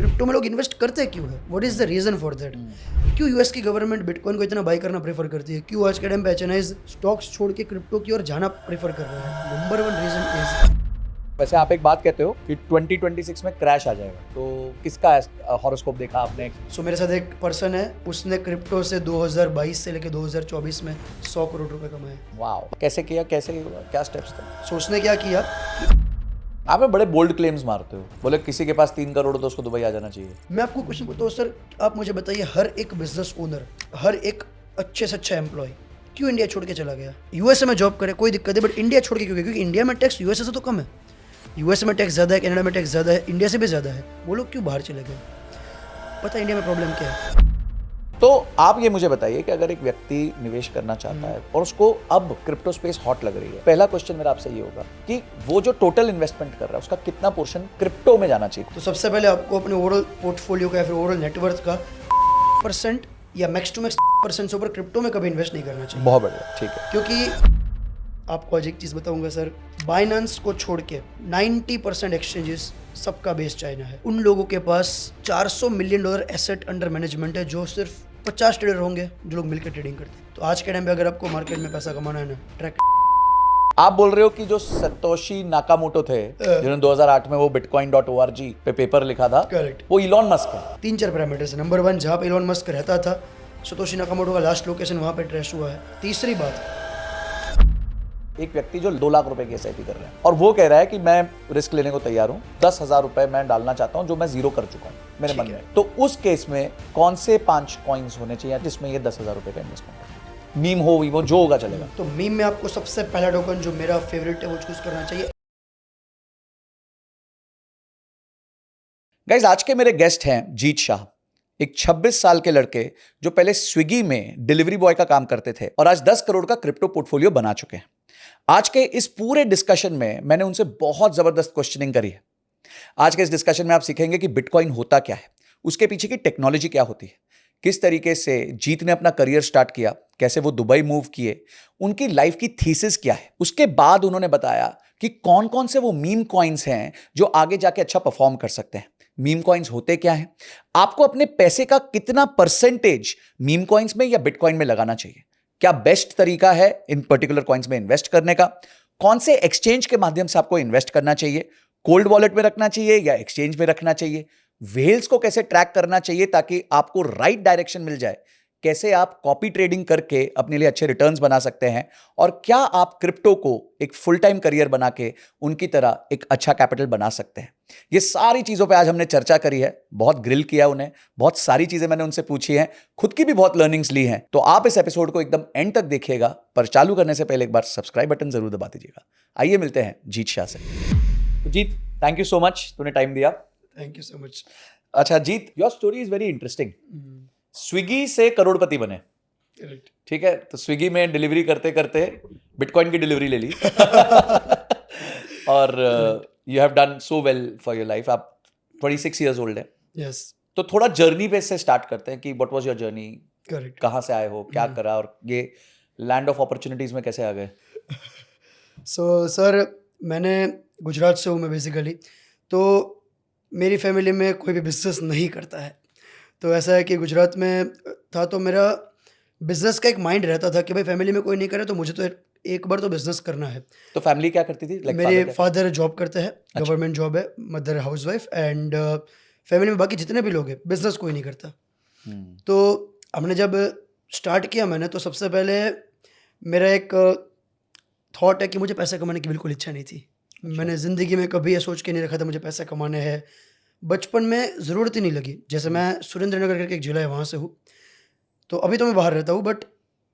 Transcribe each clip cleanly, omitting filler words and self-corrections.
Crypto में लोग invest करते क्यों है? What is the reason for that? क्यों यूएस की गवर्नमेंट बिटकॉइन को इतना बाई करना प्रेफर करती है? क्यों आज के टाइम पे एचएनआईज स्टॉक्स छोड़ के क्रिप्टो की ओर जाना प्रेफर कर रहा है? नंबर वन रीजन इज, वैसे आप एक बात कहते हो कि 2026 में क्रैश आ जाएगा, तो किसका हॉरोस्कोप देखा आपने? सो मेरे साथ एक पर्सन है, उसने क्रिप्टो से 2022 से लेकर 2024 में 100 करोड़ रुपए कमाए। वाओ, कैसे किया, कैसे हुआ, क्या स्टेप्स थे? सो उसने क्या किया? आप में बड़े बोल्ड क्लेम्स मारते हो, बोले किसी के पास 3 करोड़ तो उसको दुबई आ जाना चाहिए। मैं आपको क्वेश्चन पूछता हूँ सर, आप मुझे बताइए, हर एक बिजनेस ओनर, हर एक अच्छे से अच्छा एम्प्लॉय क्यों इंडिया छोड़ के चला गया? यूएसए में जॉब करे कोई दिक्कत है, बट इंडिया छोड़ के क्यों गया? क्योंकि इंडिया में टैक्स यूएसए से तो कम है। यूएसए में टैक्स ज़्यादा है, कनाडा में टैक्स ज़्यादा है, इंडिया से भी ज़्यादा है। वो लोग क्यों बाहर चले गए? पता है इंडिया में प्रॉब्लम क्या है? तो आप ये मुझे बताइए कि अगर एक व्यक्ति निवेश करना चाहता है और उसको अब क्रिप्टो स्पेस हॉट लग रही है, पहला क्वेश्चन मेरा आपसे ये होगा कि वो जो टोटल इन्वेस्टमेंट कर रहा है उसका कितना पोर्शन क्रिप्टो में जाना चाहिए? तो सबसे पहले आपको अपने ओवरऑल पोर्टफोलियो का या फिर ओवरऑल नेटवर्थ का % या मैक्स टू मैक्स % से ऊपर क्रिप्टो में कभी इन्वेस्ट नहीं करना चाहिए। बहुत बढ़िया, ठीक है। क्योंकि आपको आज एक चीज़ बताऊंगा सर, बाइनेंस को छोड़ के 90% एक्सचेंजेस सबका बेस चाइना है। उन लोगों के पास $400 मिलियन एसेट अंडर मैनेजमेंट है, जो सिर्फ 50 ट्रेडर होंगे जो लोग मिलकर ट्रेडिंग करते हैं। तो आज के टाइम पे अगर आपको मार्केट में पैसा कमाना है ना, ट्रैक। आप बोल रहे हो कि जो सतोशी नाकामोटो थे जिन्होंने 2008 में वो bitcoin.org पे पेपर लिखा था, करेक्ट, वो इलॉन मस्क है। 3-4 पैरामीटर्स है। नंबर 1, जहाँ पे इलॉन मस्क रहता था, सतोशी नाकामोटो का लास्ट लोकेशन वहाँ पे ट्रेस हुआ है। तीसरी बात, एक व्यक्ति जो 2 लाख रुपए की एसआईपी कर रहा है और वो कह रहा है कि मैं रिस्क लेने को तैयार हूं, 10,000 रुपए मैं डालना चाहता हूं जो मैं जीरो कर चुका हूं मेरे मन में, तो उस केस में कौन से 5 कॉइन्स होने चाहिए जिसमें ये 10,000 रुपए का इन्वेस्टमेंट है? मीम हो, वीमो, जो होगा चलेगा। तो मीम में आपको सबसे पहला टोकन जो मेरा फेवरेट है वो चूज करना चाहिए। गाइस, आज के मेरे गेस्ट हैं जीत शाह, एक 26 साल के लड़के जो पहले स्विगी में डिलीवरी बॉय का काम करते थे और आज 10 करोड़ का क्रिप्टो पोर्टफोलियो बना चुके हैं। आज के इस पूरे डिस्कशन में मैंने उनसे बहुत जबरदस्त क्वेश्चनिंग करी है। आज के इस डिस्कशन में आप सीखेंगे कि बिटकॉइन होता क्या है, उसके पीछे की टेक्नोलॉजी क्या होती है, किस तरीके से जीत ने अपना करियर स्टार्ट किया, कैसे वो दुबई मूव किए, उनकी लाइफ की थीसिस क्या है। उसके बाद उन्होंने बताया कि कौन कौन से वो मीम कॉइन्स हैं जो आगे जाके अच्छा परफॉर्म कर सकते हैं। मीम कॉइन्स होते क्या हैं, आपको अपने पैसे का कितना परसेंटेज मीम कॉइन्स में या बिटकॉइन में लगाना चाहिए, क्या बेस्ट तरीका है इन पर्टिकुलर कॉइन्स में इन्वेस्ट करने का, कौन से एक्सचेंज के माध्यम से आपको इन्वेस्ट करना चाहिए, कोल्ड वॉलेट में रखना चाहिए या एक्सचेंज में रखना चाहिए, वेल्स को कैसे ट्रैक करना चाहिए ताकि आपको राइट डायरेक्शन मिल जाए, कैसे आप कॉपी ट्रेडिंग करके अपने लिए अच्छे रिटर्न्स बना सकते हैं, और क्या आप क्रिप्टो को एक फुल टाइम करियर बना के उनकी तरह एक अच्छा कैपिटल बना सकते हैं। ये सारी चीजों पे आज हमने चर्चा करी है, बहुत ग्रिल किया उन्हें, बहुत सारी चीजें मैंने उनसे पूछी हैं, खुद की भी बहुत लर्निंग्स ली हैं। तो आप इस एपिसोड को एकदम एंड तक देखिएगा, पर चालू करने से पहले एक बार सब्सक्राइब बटन जरूर दबा दीजिएगा। आइए मिलते हैं जीत शाह से। तो Jeet, thank you so much, तूने टाइम दिया। Thank you so much. अच्छा Jeet, your story is very interesting. Swiggy से करोड़पति बने, ठीक है? तो स्विगी में डिलीवरी करते करते बिटकॉइन की डिलीवरी ले ली और you have done so well for your life. आप 26 इयर्स ओल्ड है। यस, तो तो थोड़ा जर्नी पे से स्टार्ट करते हैं कि what was your journey, correct. कहाँ से आए हो, क्या करा, और ये लैंड ऑफ अपॉर्चुनिटीज में कैसे आ गए? सो सर, मैंने गुजरात से हूँ मैं बेसिकली, तो मेरी फैमिली में कोई भी बिजनेस नहीं करता है। तो ऐसा है कि गुजरात में था तो मेरा बिजनेस का एक माइंड रहता था कि भाई फैमिली में कोई नहीं करे तो मुझे तो एक बार तो बिजनेस करना है। तो फैमिली क्या करती थी? Like मेरे father क्या? फादर जॉब करते हैं, गवर्नमेंट जॉब है, मदर हाउसवाइफ, एंड फैमिली में बाकी जितने भी लोग हैं बिजनेस कोई नहीं करता। तो हमने जब स्टार्ट किया मैंने, तो सबसे पहले मेरा एक थॉट है कि मुझे पैसा कमाने की बिल्कुल इच्छा नहीं थी। मैंने ज़िंदगी में कभी ये सोच के नहीं रखा था मुझे पैसा कमाने हैं। बचपन में ज़रूरत ही नहीं लगी। जैसे मैं सुरेंद्र नगर करके एक जिला है, वहाँ से हूँ, तो अभी तो मैं बाहर रहता हूँ, बट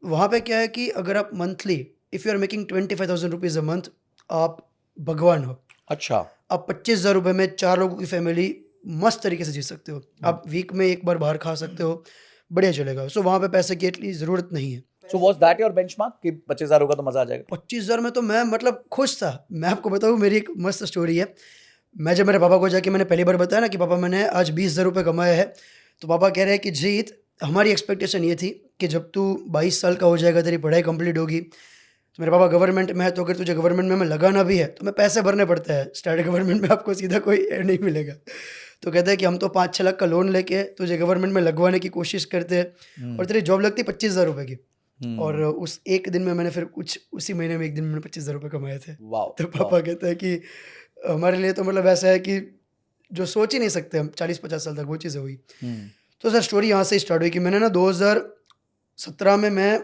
वहाँ पे क्या है कि अगर आप monthly if you are making 25,000 rupees a month, आप भगवान हो। अच्छा, आप 25,000 रुपये में 4 लोगों की फैमिली मस्त तरीके से जी सकते हो। आप वीक में एक बार बाहर खा सकते हो, बढ़िया चलेगा। सो वहाँ पे पैसे की इतनी ज़रूरत नहीं है। So was that your benchmark कि 25,000 होगा तो मजा आ जाएगा? 25,000 में तो मैं मतलब खुश था। मैं आपको बताऊँ, मेरी एक मस्त स्टोरी है। मैं जब मेरे पापा को जाके मैंने पहली बार बताया ना कि पापा मैंने आज 20,000 रुपये कमाए हैं, तो पापा कह रहे हैं कि जीत, हमारी एक्सपेक्टेशन ये थी कि जब तू 22 साल का हो जाएगा, तेरी पढ़ाई कंप्लीट होगी, तो मेरे पापा गवर्नमेंट में है, तो अगर तुझे गवर्नमेंट में लगाना भी है तो मैं पैसे भरने पड़ते हैं। स्टार्ट गवर्नमेंट में आपको सीधा कोई नहीं मिलेगा। तो कहते हैं कि हम तो 5-6 लाख का लोन लेके तुझे गवर्नमेंट में लगवाने की कोशिश करते हैं और तेरी जॉब लगती 25,000 रुपये की। और उस एक दिन में मैंने फिर कुछ उसी महीने में एक दिन में 25,000 रुपये कमाए थे। वाओ, तो पापा कहते हैं कि हमारे लिए तो मतलब ऐसा है कि जो सोच ही नहीं सकते हम 40-50 साल तक वो चीज़ें हुई। तो सर स्टोरी यहाँ से स्टार्ट हुई कि मैंने ना 2017 में मैं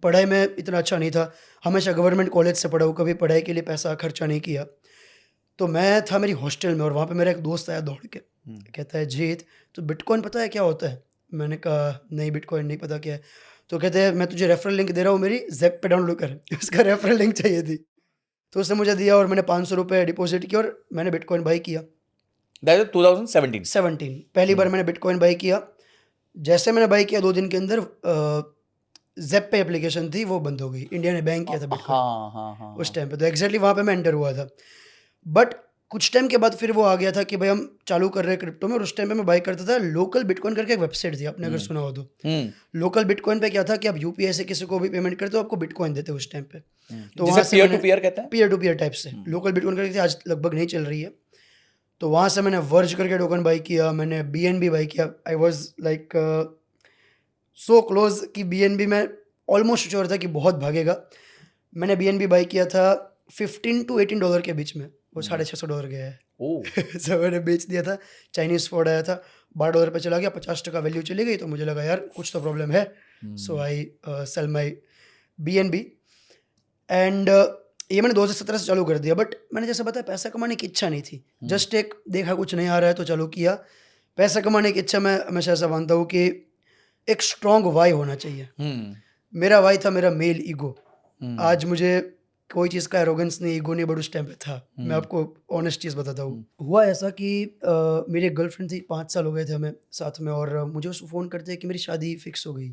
पढ़ाई में इतना अच्छा नहीं था, हमेशा गवर्नमेंट कॉलेज से पढ़ा हूँ, कभी पढ़ाई के लिए पैसा खर्चा नहीं किया। तो मैं था मेरी हॉस्टल में और वहाँ पे मेरा एक दोस्त आया दौड़ के, कहता है जीत तो बिटकॉइन पता है क्या होता है? मैंने कहा नहीं बिटकॉइन नहीं पता क्या है। तो कहते हैं मैं तुझे रेफरल लिंक दे रहा हूँ, मेरी ज़ेप पे डाउनलोड कर। उसका रेफरल लिंक चाहिए थी, तो उसने मुझे दिया और मैंने 500 रुपये डिपॉजिट किया और मैंने बिटकॉइन बाई किया। That is 2017। 17 पहली बार मैंने बिटकॉइन बाई किया। जैसे मैंने बाई किया 2 दिन के अंदर ज़ेप पे एप्लीकेशन थी वो बंद हो गई। इंडिया ने बैन किया था बिटकॉइन हाँ उस टाइम पे, तो एग्जैक्टली वहाँ पे मैं एंटर हुआ था। बट कुछ टाइम के बाद फिर वो आ गया था कि भाई हम चालू कर रहे हैं क्रिप्टो में, और उस टाइम पे मैं बाई करता था। लोकल बिटकॉइन करके एक वेबसाइट थी, आपने अगर सुना हो तो। लोकल बिटकॉइन पे क्या था कि आप यूपीआई से किसी को भी पेमेंट करते हो आपको बिटकॉइन देते हो उस टाइम पे। तो वहाँ से पीयर टू पीयर कहते हैं, पीयर टू पीयर टाइप से लोकल बिटकॉइन करके आज लगभग नहीं चल रही है। तो वहाँ से मैंने वर्ज करके टोकन बाई किया, मैंने BNB बाई किया। I was like so close कि BNB में ऑलमोस्ट श्योर था कि बहुत भागेगा। मैंने BNB बाई किया था $15 to $18 के बीच में, वो $650 गया है। तो मैंने बेच दिया था, चाइनीज़ फ्रॉड आया था, $12 पे चला गया, 50% वैल्यू चली गई। तो मुझे लगा यार कुछ तो प्रॉब्लम है, सो आई सेल माई BNB एंड ये मैंने 2017 से चालू कर दिया। बट मैंने जैसे बताया पैसा कमाने की इच्छा नहीं थी, जस्ट एक देखा कुछ नहीं आ रहा है तो चालू किया। पैसा कमाने की इच्छा मैं हमेशा ऐसा मानता हूँ कि एक स्ट्रॉन्ग वाई होना चाहिए। मेरा वाई था मेरा मेल ईगो। आज मुझे कोई चीज़ का एरोगेंस नहीं, ईगो नहीं, बट उस टाइम पे था। मैं आपको ऑनेस्ट चीज़ बताता हूँ। हुआ ऐसा कि मेरी एक गर्लफ्रेंड थी, 5 साल हो गए थे हमें साथ में, और मुझे उसको फ़ोन करते हैं कि मेरी शादी फिक्स हो गई।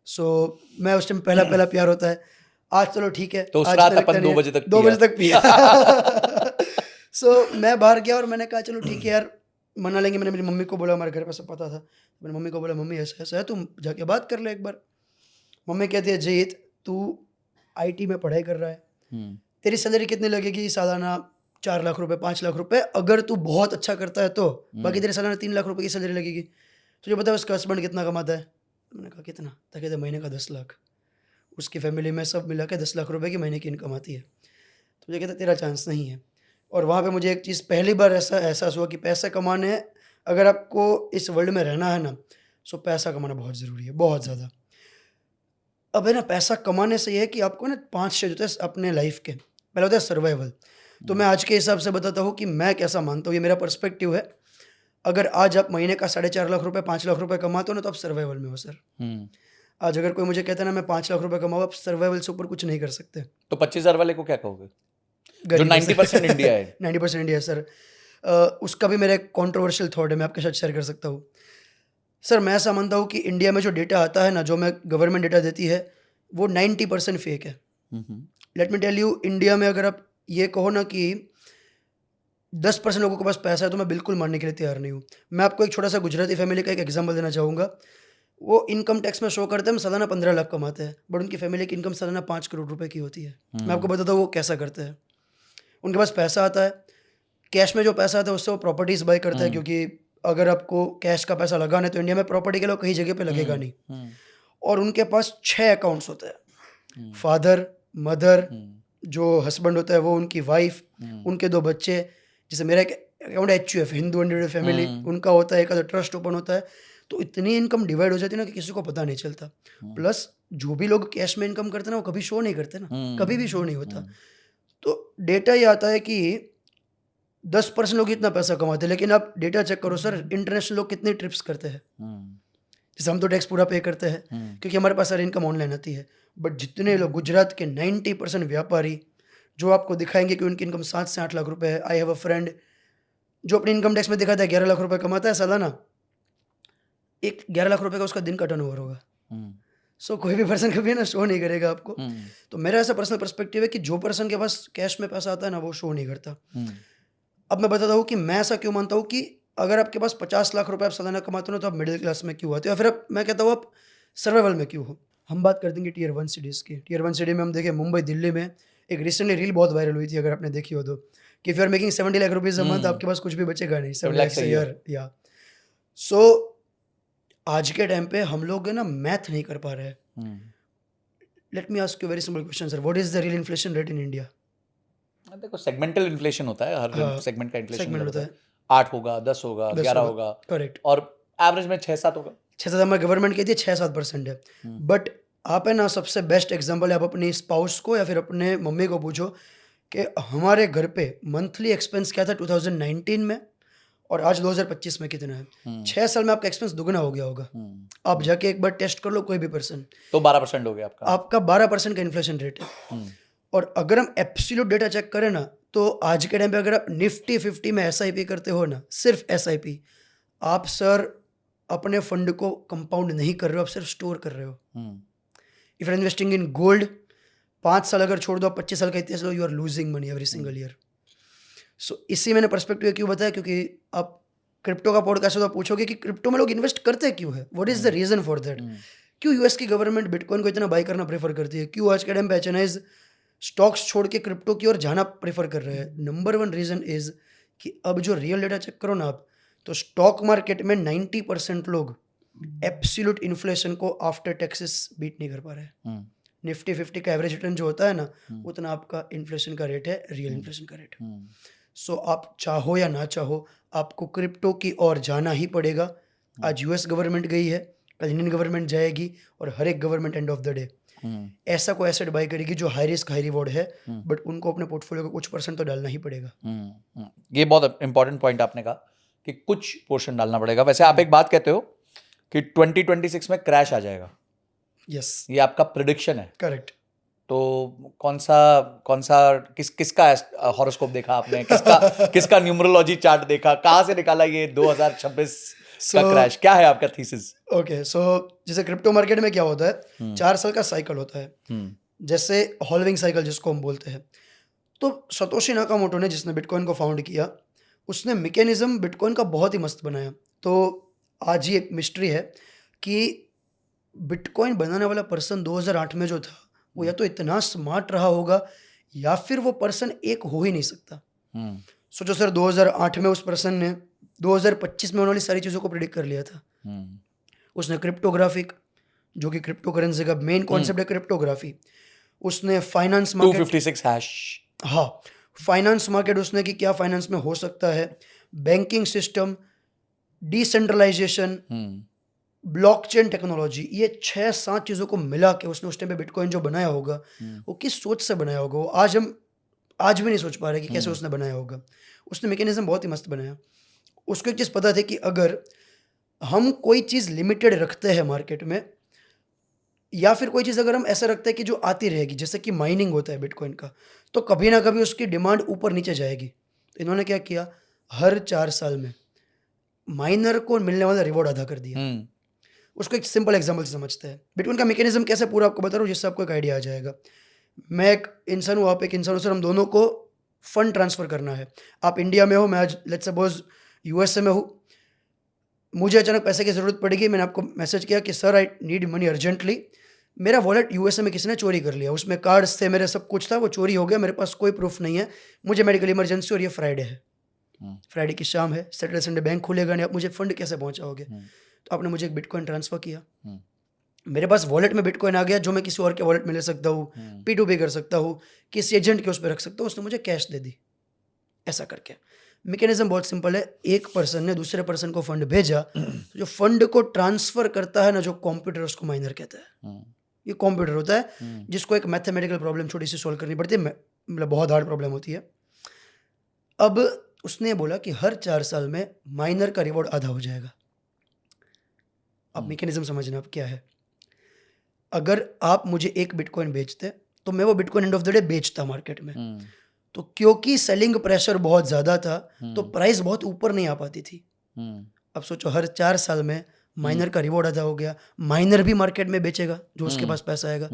सो मैं उस टाइम पहला प्यार होता है, आज चलो ठीक है, तो उस आज रात तक अपन नहीं 2 बजे तक 2 पिया। बजे तक पिया। सो मैं बाहर गया और मैंने कहा चलो ठीक है यार मना लेंगे। मैंने मेरी मम्मी को बोला, हमारे घर पे सब पता था। मैंने मम्मी को बोला मम्मी ऐसा ऐसा है, तुम जाके बात कर ले एक बार। मम्मी कहती है जीत तू IT में पढ़ाई कर रहा है, तेरी सैलरी कितनी लगेगी सालाना? 4 लाख रुपए, 5 लाख रुपए, अगर तू बहुत अच्छा करता है तो। बाकी तेरे सालाना 3 लाख रुपए की सैलरी लगेगी। तुझे पता है उसका हस्बैंड कितना कमाता है? मैंने कहा कितना? तो कहते महीने का 10 लाख। उसकी फैमिली में सब मिला के 10 लाख रुपए की महीने की इनकम आती है। तो मुझे कहता तेरा चांस नहीं है। और वहाँ पे मुझे एक चीज़ पहली बार ऐसा एहसास हुआ कि पैसा कमाने, अगर आपको इस वर्ल्ड में रहना है ना, सो पैसा कमाना बहुत ज़रूरी है, बहुत ज़्यादा। अब है ना, पैसा कमाने से ये है कि आपको ना 5 स्टेज होते हैं अपने लाइफ के। पहला होता है सर्वाइवल। तो मैं आज के हिसाब से बताता हूँ कि मैं कैसा मानता हूँ, ये मेरा पर्सपेक्टिव है। अगर आज आप महीने का 4.5 लाख रुपए, 5 लाख रुपए कमाते हो ना, तो आप सर्वाइवल में हो सर। आज अगर कोई मुझे कहता है ना मैं 5 लाख रुपए कमाऊँ, आप सर्वाइवल से ऊपर कुछ नहीं कर सकते। तो 25,000 वाले को क्या कहोगे, जो गरीब है सर। 90% इंडिया है? 90% इंडिया है सर। उसका भी मेरा एक कॉन्ट्रोवर्शियल थॉट है, मैं आपके साथ शेयर कर सकता हूँ। सर मैं ऐसा मानता हूँ कि इंडिया में जो डेटा आता है ना, जो मैं गवर्नमेंट डेटा देती है, वो 90% फेक है। Let me tell you, India में अगर आप ये कहो ना कि 10% लोगों के पास पैसा है, तो मैं बिल्कुल मानने के लिए तैयार नहीं हूँ। मैं आपको एक छोटा सा गुजराती फैमिली का एक एग्जांपल देना चाहूँगा। वो इनकम टैक्स में शो करते हैं हम सालाना 15 लाख कमाते हैं, बट उनकी फैमिली की इनकम सालाना 5 करोड़ रुपए की होती है। मैं आपको बताता हूँ वो कैसा करते हैं। उनके पास पैसा आता है, कैश में जो पैसा आता है उससे वो प्रॉपर्टीज़ बाई करते हैं, क्योंकि अगर आपको कैश का पैसा लगाना है तो इंडिया में प्रॉपर्टी के लिए कहीं जगह पे लगेगा नहीं। और उनके पास 6 अकाउंट्स होते हैं, फादर, मदर, जो हस्बैंड होता है वो, उनकी वाइफ, उनके 2 बच्चे। जैसे मेरा एक account HUF, Hindu individual family, उनका होता है, एक आधा ट्रस्ट ओपन होता है। तो इतनी इनकम डिवाइड हो जाती है ना कि किसी को पता नहीं चलता। प्लस जो भी लोग कैश में इनकम करते हैं ना, वो कभी शो नहीं करते ना, कभी भी शो नहीं होता। तो डेटा ये आता है कि 10% लोग इतना पैसा कमाते हैं, लेकिन आप डेटा चेक करो सर, इंटरनेशनल लोग कितनी ट्रिप्स करते हैं। जैसे हम तो टैक्स पूरा पे करते हैं क्योंकि हमारे पास सारी इनकम ऑनलाइन आती है, बट जितने लोग, गुजरात के 90% व्यापारी जो आपको दिखाएंगे कि उनकी इनकम 7 से 8 लाख रुपए है। आई हैव अ फ्रेंड जो अपनी इनकम टैक्स में दिखाता है 11 लाख रुपए कमाता है सालाना। एक 11 लाख रुपए का उसका दिन का टर्नओवर होगा। सो कोई भी पर्सन कभी ना शो नहीं करेगा आपको। तो मेरा ऐसा पर्सनल पर्सपेक्टिव है कि जो पर्सन के पास कैश में पैसा आता है ना, वो शो नहीं करता। अब मैं बताता हूँ कि मैं ऐसा क्यों मानता हूँ कि अगर आपके पास 50 लाख रुपए आप सालाना कमाते हो तो आप मिडिल क्लास में क्यों आते हो, या फिर मैं कहता हूँ आप सर्वाइवल में क्यों हो। हम बात कर देंगे Tier 1 सिटीज़ की। Tier 1 सिटी में हम देखें, मुंबई, दिल्ली में एक रिसेंटली रील बहुत वायरल हुई थी, अगर आपने देखी हो तो, कि if you are making 70 lakh rupees a month, आपके पास कुछ भी बचेगा नहीं 7 7 lakhs lakhs a a year. year, या सो आज के टाइम पे हम लोग है ना मैथ नहीं कर पा रहे हैं. Let me ask you very simple question sir, what is the real inflation rate in India? देखो सेगमेंटल इन्फ्लेशन होता है, हर हाँ, सेगमेंट का इन्फ्लेशन सेगमेंट होता होता है. है, 8 होगा, 10 होगा, 10 11 होगा, होगा, करेक्ट. और एवरेज में 6-7 होगा. 6-7 हमारे गवर्नमेंट कहती है 6-7% है. बट आप है ना सबसे बेस्ट एग्जांपल है, आप अपनी स्पाउस को या फिर अपने मम्मी को पूछो कि हमारे घर पे मंथली एक्सपेंस क्या था 2019 में और आज 2025 में कितना है. 6 साल में आपका एक्सपेंस दुगना हो गया होगा. आप जाके एक बार टेस्ट कर लो कोई भी पर्सन, तो 12% हो गया आपका. आपका 12% का इन्फ्लेशन रेट है. और अगर हम एब्सोल्यूट डेटा चेक करें ना, तो आज के टाइम पे अगर आप निफ्टी 50 में SIP करते हो ना, सिर्फ SIP, आप सर अपने फंड को कंपाउंड नहीं कर रहे हो, आप सिर्फ स्टोर कर रहे हो. If you are investing in gold, 5 साल अगर छोड़ दो, आप 25 साल का इतिहास लो, you are losing money every single year. So इसी मैंने पर्सपेक्टिव क्यों बताया, क्योंकि आप क्रिप्टो का पॉडकास्ट है तो आप पूछोगे कि क्रिप्टो में लोग इन्वेस्ट करते क्यों है, what is the reason for that. क्यों यूएस की गवर्नमेंट बिटकॉइन को इतना बाई करना प्रेफर करती है, क्यों आज के टाइम पे HNIs स्टॉक्स छोड़ के क्रिप्टो की ओर जाना प्रेफर कर रहे हैं. नंबर 1 रीजन इज कि अब जो रियल डेटा चेक करो ना आप, तो स्टॉक मार्केट में 90% लोग एब्सोल्यूट इन्फ्लेशन को आफ्टर टैक्सेस बीट नहीं कर पा रहे हैं. निफ्टी 50 का एवरेज रिटर्न जो होता है ना, उतना आपका इन्फ्लेशन का रेट है, रियल इन्फ्लेशन का रेट. सो आप चाहो या ना चाहो, आपको क्रिप्टो की ओर जाना ही पड़ेगा. आज यूएस गवर्नमेंट गई है, कल इंडियन गवर्नमेंट जाएगी, और हर एक government and of the day ऐसा कोई एसेट बाय करेगी जो हाई रिस्क हाई रिवॉर्ड है, बट उनको अपने पोर्टफोलियो का कुछ परसेंट तो डालना ही पड़ेगा. ये बहुत इंपॉर्टेंट पॉइंट आपने कहा कि कुछ पोर्शन डालना पड़ेगा. वैसे आप एक बात कहते हो कि 2026 में क्रैश आ जाएगा. यस, ये आपका प्रिडिक्शन है. करेक्ट. तो कौन सा किसका हॉरोस्कोप देखा आपने, किसका न्यूमरोलॉजी चार्ट देखा, कहाँ से निकाला ये 2026 का क्रैश? क्या है आपका थीसिस? ओके, सो जैसे क्रिप्टो मार्केट में क्या होता है, 4 साल का साइकिल होता है, जैसे हॉल्विंग साइकिल जिसको हम बोलते हैं. तो सतोशी नाकामोटो ने, जिसने बिटकॉइन को फाउंड किया, उसने मैकेनिज्म बिटकॉइन का बहुत ही मस्त बनाया. तो आज ही एक मिस्ट्री है कि बिटकॉइन बनाने वाला पर्सन 2008 में जो था, वो या तो इतना स्मार्ट रहा होगा या फिर वो पर्सन एक हो ही नहीं सकता. सोचो सर, 2008 में उस पर्सन ने 2025 में होने वाली सारी चीज़ों को प्रिडिक्ट कर लिया था. उसने क्रिप्टोग्राफिक, जो कि क्रिप्टो करेंसी का मेन कॉन्सेप्ट है, क्रिप्टोग्राफी. उसने फाइनेंस मार्केट, 256 हैश, हाँ, फाइनेंस मार्केट उसने कि क्या फाइनेंस में हो सकता है, banking system, decentralization, blockchain technology, ये 6-7 चीज़ों को मिला के उसने उस टाइम पे बिटकॉइन जो बनाया होगा, वो किस सोच से बनाया होगा, वो आज भी नहीं सोच पा रहे कि कैसे उसने बनाया होगा. उसने मैकेनिज्म बहुत ही मस्त बनाया. उसको एक चीज़ पता थी कि अगर हम कोई चीज़ लिमिटेड रखते हैं मार्केट में, या फिर कोई चीज़ अगर हम ऐसा रखते हैं कि जो आती रहेगी, जैसे कि माइनिंग होता है बिटकॉइन का, तो कभी ना कभी उसकी डिमांड ऊपर नीचे जाएगी. तो इन्होंने क्या किया, हर 4 साल में माइनर को मिलने वाला रिवॉर्ड अदा कर दिया. उसको एक सिंपल एग्जांपल से समझते हैं. बिटकॉइन का मैकेनिज्म कैसे पूरा आपको बता रहा हूँ, जिससे आपको एक आइडिया आ जाएगा. मैं एक इंसान हूँ, आप एक इंसान हो सर, हम दोनों को फंड ट्रांसफ़र करना है. आप इंडिया में हो, मैं आज लेट्स सपोज USA में हूँ. मुझे अचानक पैसे की ज़रूरत पड़ेगी, मैंने आपको मैसेज किया कि sir I need money urgently. मेरा वॉलेट USA में किसी ने चोरी कर लिया, उसमें कार्ड्स थे, मेरे सब कुछ था, वो चोरी हो गया, मेरे पास कोई प्रूफ नहीं है, मुझे मेडिकल इमरजेंसी, और ये फ्राइडे है, फ्राइडे की शाम है, सैटरडे संडे बैंक खुलेगा नहीं, आप मुझे फंड कैसे पहुँचाओगे? तो आपने मुझे एक बिटकॉइन ट्रांसफ़र किया, मेरे पास वॉलेट में बिटकॉइन आ गया, जो मैं किसी और के वॉलेट में ले सकता हूँ, P2P कर सकता हूँ, किसी एजेंट के उस पर रख सकता हूँ. उसने मुझे कैश दे दी. ऐसा करके मैकेनिज्म बहुत सिंपल है. एक पर्सन ने दूसरे पर्सन को फंड भेजा, तो जो फंड को ट्रांसफ़र करता है ना, जो कंप्यूटर, उसको माइनर कहता है. ये कंप्यूटर होता है जिसको एक मैथमेटिकल प्रॉब्लम छोटी सी सॉल्व करनी पड़ती है, मतलब बहुत हार्ड प्रॉब्लम होती है. अब उसने बोला कि हर 4 साल में माइनर का रिवॉर्ड आधा हो जाएगा. अब मैकेनिज्म समझना अब क्या है. अगर आप मुझे एक बिटकॉइन बेचते, तो मैं वो bitcoin and of the day बेचता मार्केट में. तो क्योंकि सेलिंग प्रेशर बहुत ज़्यादा था, तो प्राइस बहुत ऊपर नहीं आ पाती थी. अब सोचो, हर 4 साल में माइनर का रिवॉर्ड आधा हो गया, माइनर भी मार्केट में बेचेगा जो उसके पास पैसा आएगा,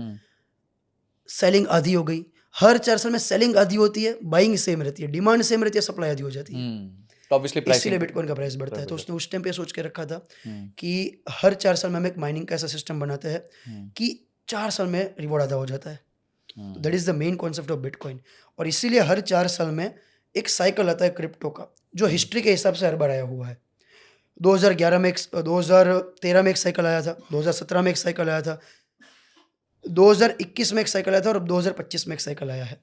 सेलिंग आधी हो गई. हर 4 साल में सेलिंग आधी होती है, बाइंग सेम रहती है, डिमांड सेम रहती है, सप्लाई आधी हो जाती है. तो ऑब्वियसली इसीलिए बिटकॉइन का प्राइस बढ़ता है. तो उसने उस टाइम पे सोच के रखा था कि हर 4 साल में हम एक माइनिंग का ऐसा सिस्टम बनाते हैं कि 4 साल में रिवॉर्ड आधा हो जाता है. That is the main concept of bitcoin. और इसीलिए हर 4 साल में एक साइकिल आता है क्रिप्टो का जो हिस्ट्री के हिसाब से हर बार आया हुआ है। 2011 में 2013 में एक साइकिल आया था, 2017 में एक साइकिल आया था, 2021 में एक साइकिल आया था और अब 2025 में एक साइकिल आया है।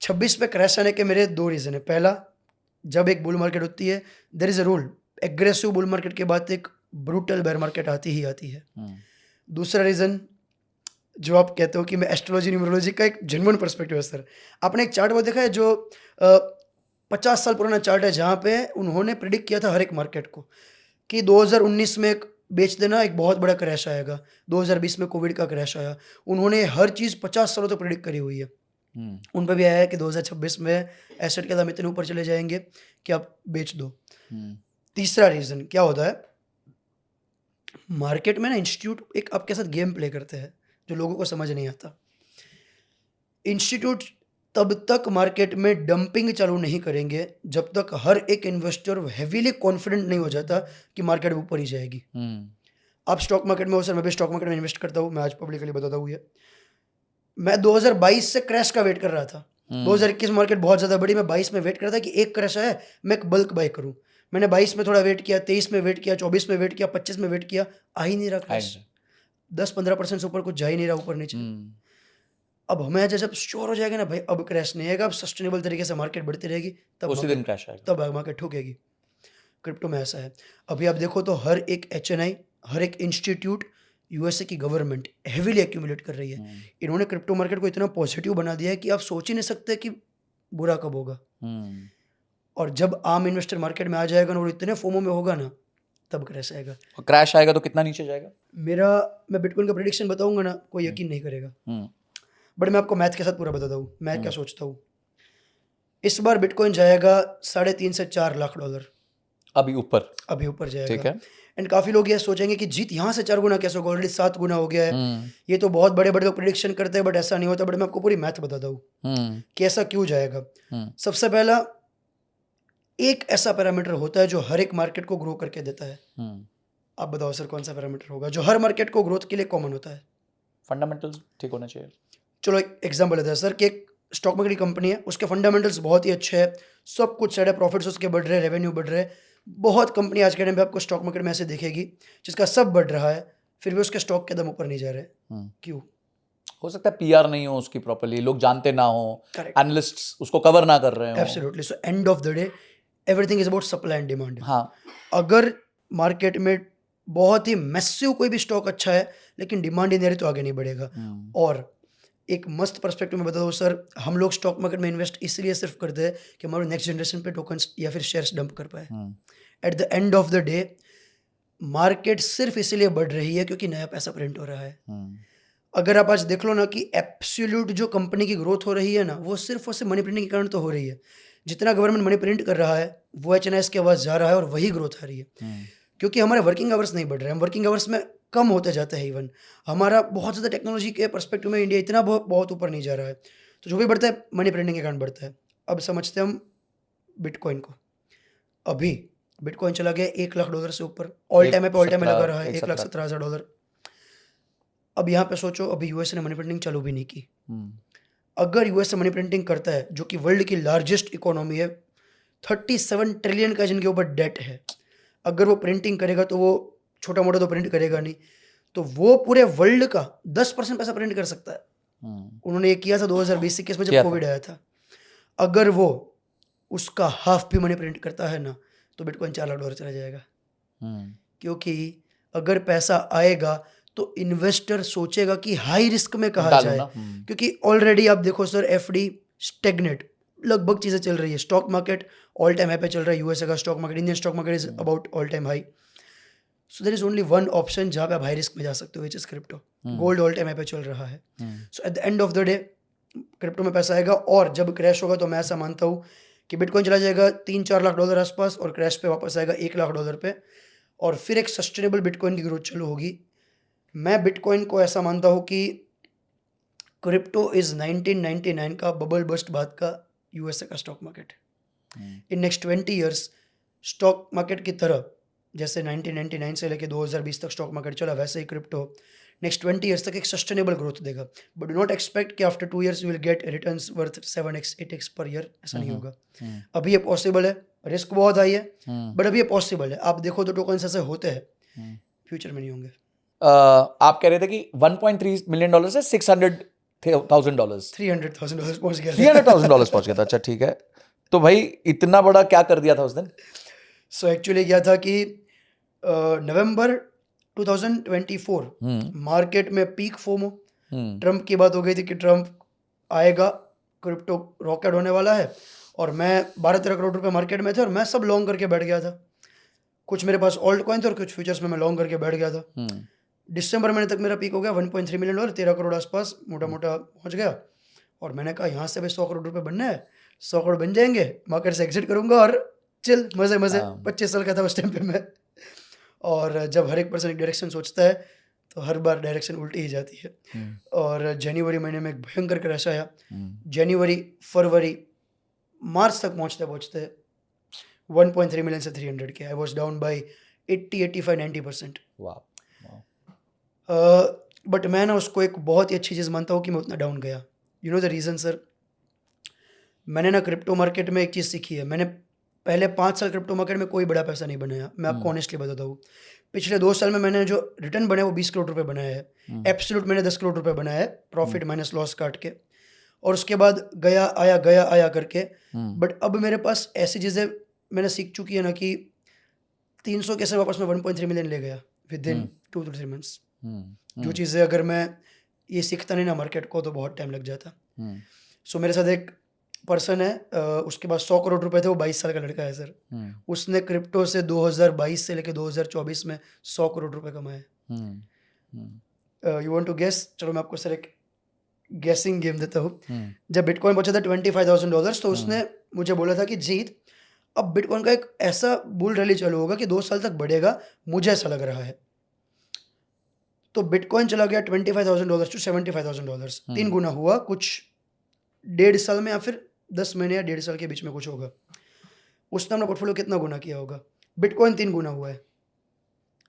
26 में क्रैश आने के मेरे 2 रीज़न है। पहला, जब एक बुल मार्केट होती है there is a rule, aggressive bull market के बाद एक ब्रूटल बेयर मार्केट आती ही आती है। दूसरा रीज़न, जो आप कहते हो कि मैं एस्ट्रोलॉजी न्यूमरोलॉजी का एक जेन्युइन पर्सपेक्टिव है सर। आपने एक चार्ट वो देखा है जो 50 साल पुराना चार्ट है जहाँ पे उन्होंने प्रिडिक्ट किया था हर एक मार्केट को कि 2019 में एक बेच देना एक बहुत बड़ा क्रैश आएगा, 2020 में कोविड का क्रैश आया। उन्होंने हर चीज़ 50 सालों तक प्रिडिक्ट करी हुई है। उन पे भी आया है कि 2026 में एसेट के दाम इतने ऊपर चले जाएंगे कि आप बेच दो। तीसरा रीज़न क्या होता है, मार्केट में ना इंस्टीट्यूट एक आपके साथ गेम प्ले करते हैं जो लोगों को समझ नहीं आता। इंस्टीट्यूट तब तक मार्केट में डंपिंग चालू नहीं करेंगे जब तक हर एक इन्वेस्टर हेवीली कॉन्फिडेंट नहीं हो जाता कि मार्केट ऊपर ही जाएगी। आप स्टॉक मार्केट में हो सर, मैं भी स्टॉक मार्केट में इन्वेस्ट करता हूँ, मैं आज पब्लिकली बताता हूँ ये। मैं 2022 से क्रैश का वेट कर रहा था। 2021 मार्केट बहुत ज़्यादा बड़ी, मैं 22 में वेट कर रहा था कि एक क्रैश आया, मैं एक बल्क बाय करूँ। मैंने 22 में थोड़ा वेट किया, 23 में वेट किया, 24 में वेट किया, 25 में वेट किया, आ ही नहीं रहा क्रैश। 10-15% से ऊपर कुछ जा ही नहीं रहा ऊपर नीचे। अब हमें जब श्योर हो जाएगा ना भाई अब क्रैश नहीं आएगा, अब सस्टेनेबल तरीके से मार्केट बढ़ती रहेगी, तब उसी दिन क्रैश आएगा, तब मार्केट ठोकेगी। क्रिप्टो में ऐसा है। अभी आप देखो तो हर एक HNI, हर एक इंस्टीट्यूट, यूएसए की गवर्नमेंट हेवीली एक्यूमुलेट कर रही है। इन्होंने क्रिप्टो मार्केट को इतना पॉजिटिव बना दिया है कि आप सोच ही नहीं सकते कि बुरा कब होगा। और जब आम इन्वेस्टर मार्केट में आ जाएगा ना और इतने फोमो में होगा ना, तब क्रैश आएगा। और क्रैश आएगा तो कितना नीचे जाएगा? मैं बिटकॉइन का प्रेडिक्शन बताऊंगा ना, कोई यकीन नहीं करेगा, बट मैं आपको मैथ के साथ पूरा बताता हूँ मैं क्या सोचता हूँ। इस बार बिटकॉइन जाएगा 3.5 से 4 लाख डॉलर। अभी ऊपर जाएगा, ठीक है। एंड काफी लोग ये सोचेंगे कि जीत यहाँ से 4 गुना कैसे होगा, ऑलरेडी 7 गुना हो गया है। ये तो बहुत बड़े बड़े लोग प्रेडिक्शन करते हैं बट ऐसा नहीं होता। बट मैं आपको पूरी मैथ बताता हूँ कि ऐसा क्यों जाएगा। सबसे पहला, एक ऐसा पैरामीटर होता है जो हर एक मार्केट को ग्रो करके देता है। आप बताओ सर कौन सा पैरामीटर होगा जो हर मार्केट को ग्रोथ के लिए कॉमन होता है? फंडामेंटल्स ठीक होना चाहिए। चलो एक एग्जांपल लेते हैं सर कि एक स्टॉक मार्केट की कंपनी है, उसके फंडामेंटल्स बहुत ही अच्छे हैं, सब कुछ सेट है, प्रॉफिट्स उसके बढ़ रहे हैं, रेवेन्यू बढ़ रहे हैं। बहुत कंपनी आज के टाइम पे आपको स्टॉक मार्केट में ऐसे दिखेगी जिसका सब बढ़ रहा है, फिर भी उसके स्टॉक के दम ऊपर नहीं जा रहे। क्यों? हो सकता है पीआर नहीं हो उसकी प्रॉपर्ली, लोग जानते ना हो, एनालिस्ट्स उसको कवर ना कर रहे हो। Absolutely. So and of the day everything is about supply and demand. हाँ, अगर मार्केट में बहुत ही मैसिव कोई भी स्टॉक अच्छा है लेकिन डिमांड ही नहीं रही तो आगे नहीं बढ़ेगा। और एक मस्त पर्सपेक्टिव में बता दो सर, हम लोग स्टॉक मार्केट में इन्वेस्ट इसलिए सिर्फ करते हैं कि हमारे नेक्स्ट जनरेशन पे टोकन्स या फिर शेयर्स डंप कर पाए। Eight the end of the day market सिर्फ इसलिए बढ़ रही है क्योंकि नया पैसा प्रिंट हो रहा है। अगर आप आज देख लो ना कि एब्सोल्यूट जो कंपनी की ग्रोथ हो रही है ना, वो सिर्फ और सिर्फ मनी प्रिंटिंग के कारण तो हो रही है। जितना गवर्नमेंट मनी प्रिंट कर रहा है वो HNIs के आवाज जा रहा है और वही ग्रोथ आ रही है। क्योंकि हमारे वर्किंग आवर्स नहीं बढ़ रहे हैं, हम वर्किंग आवर्स में कम होते जाते हैं। इवन हमारा बहुत ज़्यादा टेक्नोलॉजी के पर्सपेक्टिव में इंडिया इतना बहुत ऊपर नहीं जा रहा है, तो जो भी बढ़ता है मनी प्रिंटिंग के कारण बढ़ता है। अब समझते हैं हम बिटकॉइन को। अभी बिटकॉइन चला गया $1 लाख से ऊपर, ऑल टाइम पे ऑल टाइम लगा रहा है, $1,17,000। अब यहाँ पे सोचो, अभी यूएस ने मनी प्रिंटिंग चालू भी नहीं की। अगर यूएस मनी प्रिंटिंग करता है, जो कि वर्ल्ड की लार्जेस्ट इकोनॉमी है, 37 ट्रिलियन का जिनके ऊपर डेट है, अगर वो प्रिंटिंग करेगा तो वो छोटा मोटा तो प्रिंट करेगा नहीं, तो वो पूरे वर्ल्ड का 10% पैसा प्रिंट कर सकता है। उन्होंने ये किया था 2020-21 में जब कोविड आया था। अगर वो उसका हाफ भी मनी प्रिंट करता है ना, तो बिटकॉइन $4 लाख चला जाएगा। क्योंकि अगर पैसा आएगा तो इन्वेस्टर सोचेगा कि हाई रिस्क में कहा जाए, क्योंकि ऑलरेडी आप देखो सर FD स्टेगनेट लगभग चीज़ें चल रही है। Stock market all time high पे चल रहा है, यूएसए का stock market, Indian stock market is about all time high. So there is only one option जहाँ पे आप हाई रिस्क में जा सकते हो, which is crypto. Gold all time high पे चल रहा है। So at the end of the day crypto में पैसा आएगा, और जब क्रैश होगा तो मैं ऐसा मानता हूँ कि बिटकॉइन चला जाएगा $3-4 लाख आसपास और क्रैश पे वापस आएगा $1 लाख पे, और फिर एक सस्टेनेबल बिटकॉइन की ग्रोथ चालू होगी। मैं बिटकॉइन को ऐसा मानता हूँ कि क्रिप्टो इज 1999 का बबल बस्ट बाद का यूएसए का stock market. In next 20 years stock market की तरह, जैसे 1999 से लेके 2020 तक स्टॉक मार्केट चला, वैसे ही क्रिप्टो नेक्स्ट 20 ईयर्स तक एक सस्टेनेबल ग्रोथ देगा, बट डू नॉट एक्सपेक्ट कि after 2 years you will get returns worth 7x 8x per year, ऐसा नहीं होगा। अभी ये पॉसिबल है, रिस्क बहुत हाई है, बट अभी ये पॉसिबल है। आप देखो तो टोकन्स ऐसे होते हैं, फ्यूचर में नहीं होंगे। आप कह रहे थे कि $1.3 मिलियन से $600,000 $300,000 पहुंच गया। $300,000 पहुंच गया था। अच्छा ठीक है, तो भाई इतना बड़ा क्या कर दिया था उस दिन? सो एक्चुअली क्या था कि नवंबर 2024 मार्केट में पीक फोमो, ट्रम्प की बात हो गई थी कि ट्रम्प आएगा, क्रिप्टो रॉकेट होने वाला है, और मैं 12-13 करोड़ रुपए मार्केट में थे और मैं सब लॉन्ग करके बैठ गया था। कुछ मेरे पास ऑल्ट कॉइन थे और कुछ फ्यूचर्स में मैं लॉन्ग करके बैठ गया था। दिसंबर महीने तक मेरा पीक हो गया $1.3 मिलियन, 13 करोड़ आसपास मोटा मोटा पहुंच गया, और मैंने कहा यहाँ से भी 100 करोड़ रुपए बनना है, 100 करोड़ बन जाएंगे, मार्केट से एग्जिट करूंगा और चिल मजे मजे। 25 साल का था उस टाइम पे मैं, और जब हर एक पर्सन एक डायरेक्शन सोचता है तो हर बार डायरेक्शन उल्टी ही जाती है। और जनवरी महीने में एक भयंकर क्रैश आया, जनवरी फरवरी मार्च तक पहुंचते पहुंचते 1.3 मिलियन से 300 के, I was down by 80, 85, 90%। But मैं ना उसको एक बहुत ही अच्छी चीज़ मानता हूँ कि मैं उतना डाउन गया। You know the reason sir, मैंने ना क्रिप्टो मार्केट में एक चीज़ सीखी है। मैंने पहले 5 साल क्रिप्टो मार्केट में कोई बड़ा पैसा नहीं बनाया, मैं आपको ऑनेस्टली बताता हूँ। पिछले 2 साल में मैंने जो रिटर्न बनाया वो 20 करोड़ रुपए बनाया है, एब्सोल्यूट मैंने 10 करोड़ रुपए बनाया है, प्रॉफिट माइनस लॉस काट के, और उसके बाद गया आया करके। बट अब मेरे पास ऐसी चीज़ें मैंने सीख चुकी है ना कि 300 कैसे वापस मैं 1.3 मिलियन ले गया विद इन 2 to 3 मंथ्स। जो चीज़ें अगर मैं ये सीखता नहीं ना मार्केट को तो बहुत टाइम लग जाता। सो मेरे साथ एक पर्सन है, उसके पास 100 करोड़ रुपए थे, वो 22 साल का लड़का है सर। उसने क्रिप्टो से 2022 से लेकर 2024 में 100 करोड़ रुपए कमाए। You want to guess? चलो मैं आपको सर एक गेसिंग गेम देता हूँ। जब बिटकॉइन पहुंचा था $25,000 तो उसने मुझे बोला था कि जीत, अब बिटकॉइन का एक ऐसा बुल रैली चालू होगा कि 2 साल तक बढ़ेगा, मुझे ऐसा लग रहा है। तो बिटकॉइन चला गया $25,000 to $75,000, 3 गुना हुआ कुछ 1.5 साल में, या फिर 10 महीने या 1.5 साल के बीच में कुछ होगा। उसने अपना पोर्टफोलियो कितना गुना किया होगा? बिटकॉइन 3 गुना हुआ है।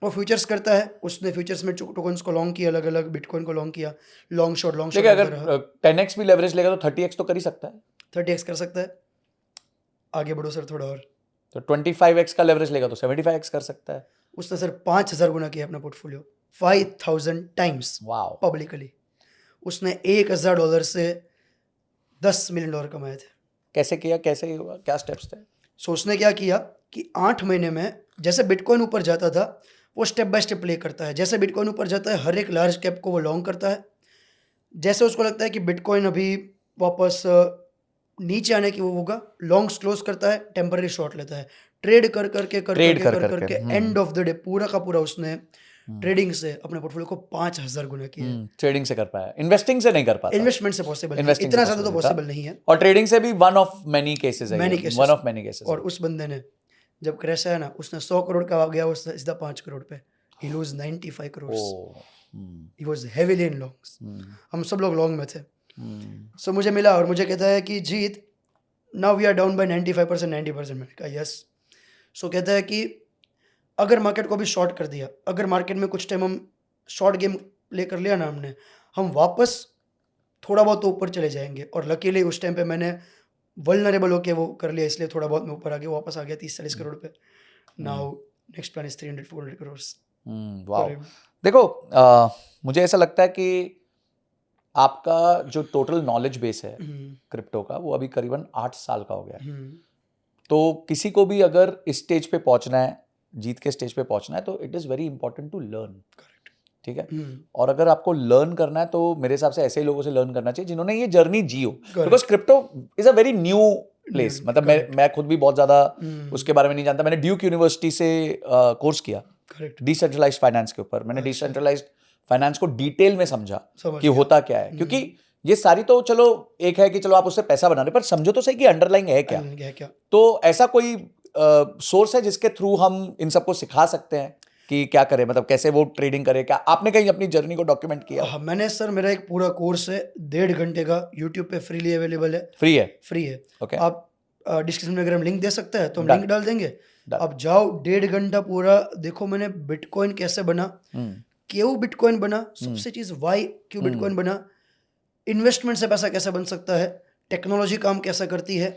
वो फ्यूचर्स करता है, उसने फ्यूचर्स में टोकन्स को लॉन्ग किया, अलग अलग बिटकॉइन को लॉन्ग किया, लॉन्ग शॉर्ट देखिए अगर 10x भी लेवरेज लेगा तो 30x तो कर ही सकता है, 30x कर सकता है। आगे बढ़ो सर थोड़ा और, तो 25x का लेवरेज लेगा तो 75x कर सकता है। उसने सर 5,000 गुना किया अपना पोर्टफोलियो, 5,000 टाइम्स पब्लिकली। उसने $1,000 से $10 मिलियन कमाए थे। कैसे किया, कैसे हुआ, क्या स्टेप्स थे? सो उसने क्या किया कि 8 महीने में जैसे बिटकॉइन ऊपर जाता था वो स्टेप बाय स्टेप प्ले करता है। जैसे बिटकॉइन ऊपर जाता है हर एक लार्ज कैप को वो लॉन्ग करता है। जैसे उसको लगता है कि बिटकॉइन अभी वापस नीचे आने की वो होगा, लॉन्ग्स क्लोज करता है, टेम्पररी शॉर्ट लेता है, ट्रेड कर करके एंड ऑफ द डे पूरा का पूरा उसने ट्रेडिंग से अपने पोर्टफोलियो को 5,000 गुना किया। ट्रेडिंग से कर पाया, इन्वेस्टिंग से नहीं कर पाता। इन्वेस्टमेंट से पॉसिबल है, इतना ज्यादा तो पॉसिबल नहीं है, और ट्रेडिंग से भी वन ऑफ मेनी केसेस है, वन ऑफ मेनी केसेस। और उस बंदे ने जब क्रैश आया ना, उसने 100 करोड़ का आ गया, वो सीधा 5 करोड़ पे, he lose 95 crore. He was heavily in longs, हम सब लोग लॉन्ग में थे। सो मुझे मिला और मुझे कहता है कि Jeet, now we are down by 95%, 90%। मैंने कहा यस। सो कहता है कि अगर मार्केट को भी शॉर्ट कर दिया, अगर मार्केट में कुछ टाइम हम शॉर्ट गेम प्ले कर लिया ना हमने, हम वापस थोड़ा बहुत तो ऊपर चले जाएंगे। और लकीली उस टाइम पे मैंने वल्नरेबल होके वो कर लिया, इसलिए थोड़ा बहुत मैं ऊपर आ गया, वापस आ गया 30-40 करोड़ पे। Now next plan is 300-400 crore. Wow. देखो मुझे ऐसा लगता है कि आपका जो टोटल नॉलेज बेस है क्रिप्टो का, वो अभी करीबन 8 साल का हो गया। तो किसी को भी अगर इस स्टेज पे पहुंचना है, जीत के स्टेज पे पहुंचना है, तो it is very important to learn. ठीक है। और अगर आपको लर्न करना है तो मेरे हिसाब से ऐसे ही लोगों से लर्न करना चाहिए जिन्होंने ये जर्नी जी हो, because crypto is a very new place. मतलब मैं खुद भी बहुत ज़्यादा उसके बारे में नहीं जानता। मैंने ड्यूक यूनिवर्सिटी से कोर्स किया डिसेंट्रलाइज्ड फाइनेंस के ऊपर। मैंने डिसेंट्रलाइज्ड फाइनेंस को डिटेल में समझा कि होता क्या है, क्योंकि ये सारी तो चलो एक है कि चलो आप उससे पैसा बना रहे, पर समझो तो सही कि अंडरलाइंग है क्या। तो ऐसा कोई सोर्स है जिसके थ्रू हम इन सबको सिखा सकते हैं कि क्या करें, मतलब कैसे वो ट्रेडिंग करे? क्या आपने कहीं अपनी जर्नी को डॉक्यूमेंट किया? हाँ, मैंने सर, मेरा एक पूरा कोर्स है 1.5 घंटे का, यूट्यूब पे फ्रीली अवेलेबल है। फ्री है। ओके। आप डिस्क्रिप्शन में अगर हम लिंक दे सकते हैं तो हम लिंक डाल देंगे। आप जाओ, 1.5 घंटा पूरा देखो मैंने बिटकॉइन कैसे बना, क्यों बिटकॉइन बना, सबसे चीज वाई क्यों बिटकॉइन बना, इन्वेस्टमेंट से पैसा कैसे बन सकता है, टेक्नोलॉजी काम कैसा करती है,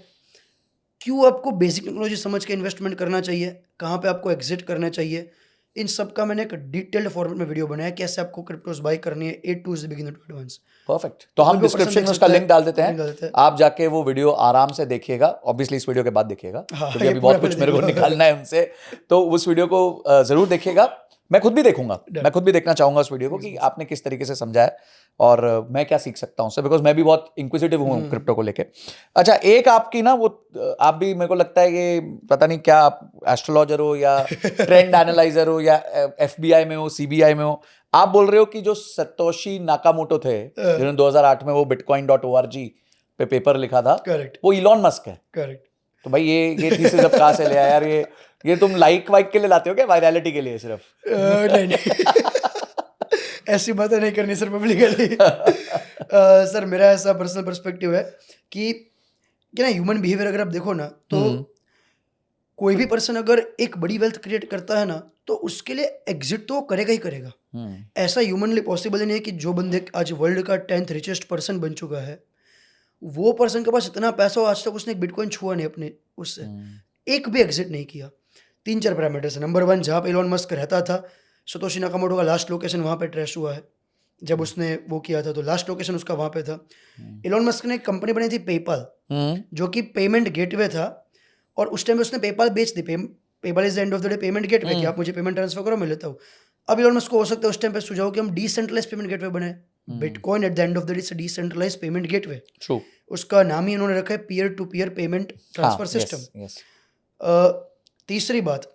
क्यों आपको बेसिक टेक्नोलॉजी समझ के इन्वेस्टमेंट करना चाहिए, कहाँ पे आपको एग्जिट करना चाहिए, इन सब का मैंने एक डिटेल्ड फॉर्मेट में वीडियो बनाया कैसे आपको क्रिप्टोज बाय करनी है a to beginner to advance. Perfect. तो हम कोई भी person डिस्क्रिप्शन देख में उसका सकता है, लिंक डाल देते link डाल देते हैं, हैं। आप जाके वो वीडियो आराम से देखिएगा, ऑब्वियसली इस वीडियो के बाद देखिएगा, हाँ, क्योंकि ये अभी पूरा बहुत कुछ पहले मेरे को देखो। निकालना है उनसे, तो उस वीडियो को जरूर देखिएगा। मैं खुद भी देखूंगा, मैं खुद भी देखना चाहूंगा उस वीडियो को कि आपने किस तरीके से समझा है और मैं क्या सीख सकता हूं उससे, बिकॉज मैं भी बहुत इंक्विजिटिव हूं क्रिप्टो को लेके। अच्छा, एक आपकी ना वो आप भी, मेरे को लगता है कि पता नहीं क्या आप एस्ट्रोलॉजर हो या ट्रेंड एनालाइजर हो या FBI में हो, CBI में हो, आप बोल रहे हो कि जो सतोशी नाकामोटो थे जिन्होंने 2008 में वो bitcoin.org पे पेपर लिखा था, करेक्ट, वो इलॉन मस्क है। करेक्ट। तो भाई ये थीसिस अब कहाँ से ले आया यार? ये तुम लाइक वाइक के लिए लाते हो क्या, वायरलिटी के लिए सिर्फ? नहीं नहीं ऐसी बातें नहीं करनी सर पब्लिकली। सर मेरा ऐसा पर्सनल पर्सपेक्टिव है कि ना ह्यूमन बिहेवियर अगर आप देखो ना तो कोई भी पर्सन अगर एक बड़ी वेल्थ क्रिएट करता है ना तो उसके लिए एग्जिट तो करेगा ही करेगा। ऐसा ह्यूमनली पॉसिबल नहीं है कि जो बंदे आज वर्ल्ड का 10th रिचेस्ट पर्सन बन चुका है वो पर्सन के पास इतना पैसा हो आज तक उसने एक बिटकॉइन छुआ नहीं अपने उससे, एक भी एग्जिट नहीं किया। 3-4 पैरामीटर्स है। नंबर 1, जहाँ पे इलॉन मस्क रहता था सतोशी नाकामोटो का लास्ट लोकेशन वहाँ पे ट्रेस हुआ है। जब उसने वो किया था तो लास्ट लोकेशन उसका वहाँ पे था। इलॉन मस्क ने एक कंपनी बनाई थी पेपाल, जो कि पेमेंट गेटवे था, और उस टाइम उसने पेपाल बेच दी। PayPal is the end of the day payment gateway, कि आप मुझे पेमेंट ट्रांसफर करो मैं लेता हूँ। अब इलॉन मस्क को हो सकता है उस टाइम पे सुझाव कि हम डिसेंट्रलाइज पेमेंट गेटवे बनाए। Bitcoin at the end of the day is decentralize payment gateway. True. उसका नाम ही इन्होंने रखा है peer to peer payment transfer system. तीसरी बात,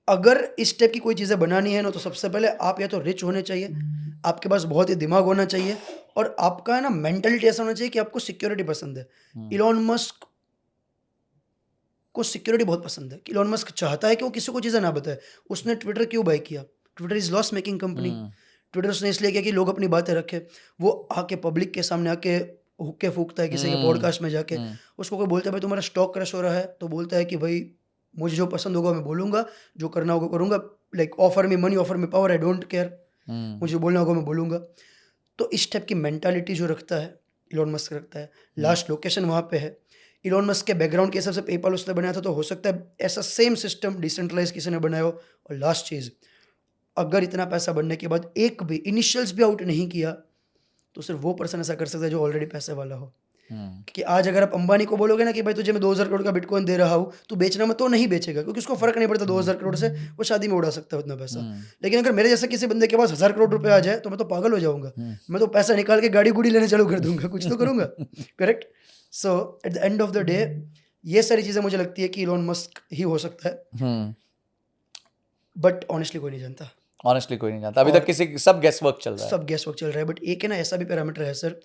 अगर इस टाइप की कोई चीज़ें बनानी है ना तो सबसे पहले आप या तो रिच होने चाहिए, आपके पास बहुत ही दिमाग होना चाहिए, और आपका है ना मेंटलिटी ऐसा होना चाहिए कि आपको सिक्योरिटी पसंद है। इलॉन मस्क को सिक्योरिटी बहुत पसंद है कि इलॉन मस्क चाहता है कि वो किसी को चीज़ें ना बताए। उसने ट्विटर क्यों बाय किया? Twitter is loss making company. Twitter उसने इसलिए किया कि लोग अपनी बातें रखें। वो आके पब्लिक के सामने आके हुक्के फूकता है किसी के पॉडकास्ट में जाके, उसको कोई बोलता है भाई तुम्हारा स्टॉक क्रश हो रहा है, तो बोलता है कि भाई मुझे जो पसंद होगा मैं बोलूंगा, जो करना होगा करूंगा, like offer me money, offer me power, I don't care, मुझे बोलना होगा मैं बोलूंगा। तो इस टाइप की मेंटालिटी जो रखता है इलॉन मस्क रखता है। लास्ट लोकेशन वहाँ पे है। इलॉन मस्क के बैकग्राउंड के हिसाब से पेपाल उसने बनाया था, तो हो सकता है ऐसा सेम सिस्टम डिसेंट्रलाइज किसी ने बनाया हो। और लास्ट चीज़, अगर इतना पैसा बनने के बाद एक भी इनिशियल्स भी आउट नहीं किया तो सिर्फ वो पर्सन ऐसा कर सकता है जो ऑलरेडी पैसे वाला हो। कि आज अगर आप अंबानी को बोलोगे ना कि भाई तुझे मैं 2000 करोड़ का बिटकॉइन दे रहा हूँ तो बेचना, मैं तो नहीं बेचेगा, क्योंकि उसको फर्क नहीं पड़ता 2000 करोड़ से, वो शादी में उड़ा सकता है उतना पैसा। लेकिन अगर मेरे जैसे किसी बंदे के पास 1000 करोड़ रुपए आ जाए तो मैं तो पागल हो जाऊंगा। मैं तो पैसा निकाल के गाड़ी गुड़ी लेने चालू कर दूंगा, कुछ तो करूंगा। Correct. So at the end of the day ये सारी चीजें मुझे लगती है कि इलॉन मस्क ही हो सकता है, बट ऑनेस्टली कोई नहीं जानता। ऑनेस्टली कोई नहीं जानता अभी तक, किसी सब गेस वर्क चल रहा है, सब गेस वर्क चल रहा है। बट एक है ना ऐसा भी पैरामीटर है सर,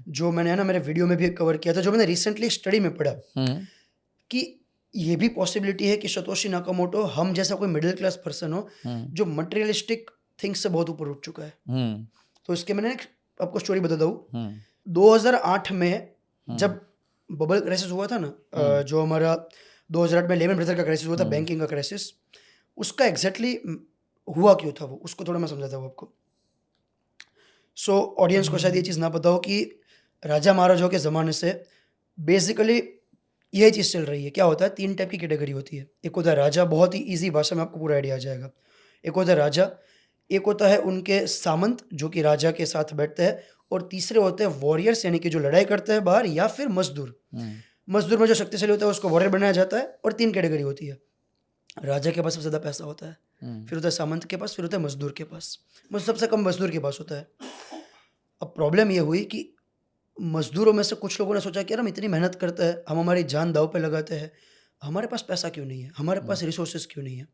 जो मैंने है ना मेरे वीडियो में भी कवर किया था, जो मैंने रिसेंटली स्टडी में पढ़ा, कि ये भी पॉसिबिलिटी है कि सतोशी नाकामोटो हम जैसा कोई मिडिल क्लास पर्सन हो जो मटेरियलिस्टिक थिंग्स से बहुत ऊपर उठ चुका है। तो इसके मैंने आपको स्टोरी बताता हूँ। 2008 में जब बबल क्राइसिस हुआ था ना, जो हमारा 2008 में लेमन ब्रदर का क्राइसिस हुआ था, बैंकिंग का क्राइसिस, उसका एग्जैक्टली हुआ क्यों था वो, उसको थोड़ा मैं समझाता हूँ आपको। सो ऑडियंस को शायद ये चीज़ ना पता हो कि राजा महाराजाओं के ज़माने से बेसिकली यही चीज़ चल रही है। क्या होता है, 3 टाइप की कैटेगरी होती है। एक होता है राजा, बहुत ही ईजी भाषा में आपको पूरा आइडिया आ जाएगा। एक होता है राजा, एक होता है उनके सामंत जो कि राजा के साथ बैठते हैं, और तीसरे होते हैं वॉरियर्स, यानी कि जो लड़ाई करते हैं बाहर, या फिर मजदूर। मजदूर में जो शक्तिशाली होता है उसको वॉरियर बनाया जाता है। और 3 कैटेगरी होती है। राजा के पास सबसे ज़्यादा पैसा होता है, फिर होता है सामंत के पास, फिर होता है मजदूर के पास। सबसे कम मजदूर के पास होता है। अब प्रॉब्लम ये हुई कि मजदूरों में से कुछ लोगों ने सोचा कि यार हम इतनी मेहनत करते हैं, हम हमारी जान दांव पे लगाते हैं, हमारे पास पैसा क्यों नहीं है, हमारे पास रिसोर्सेज क्यों नहीं है।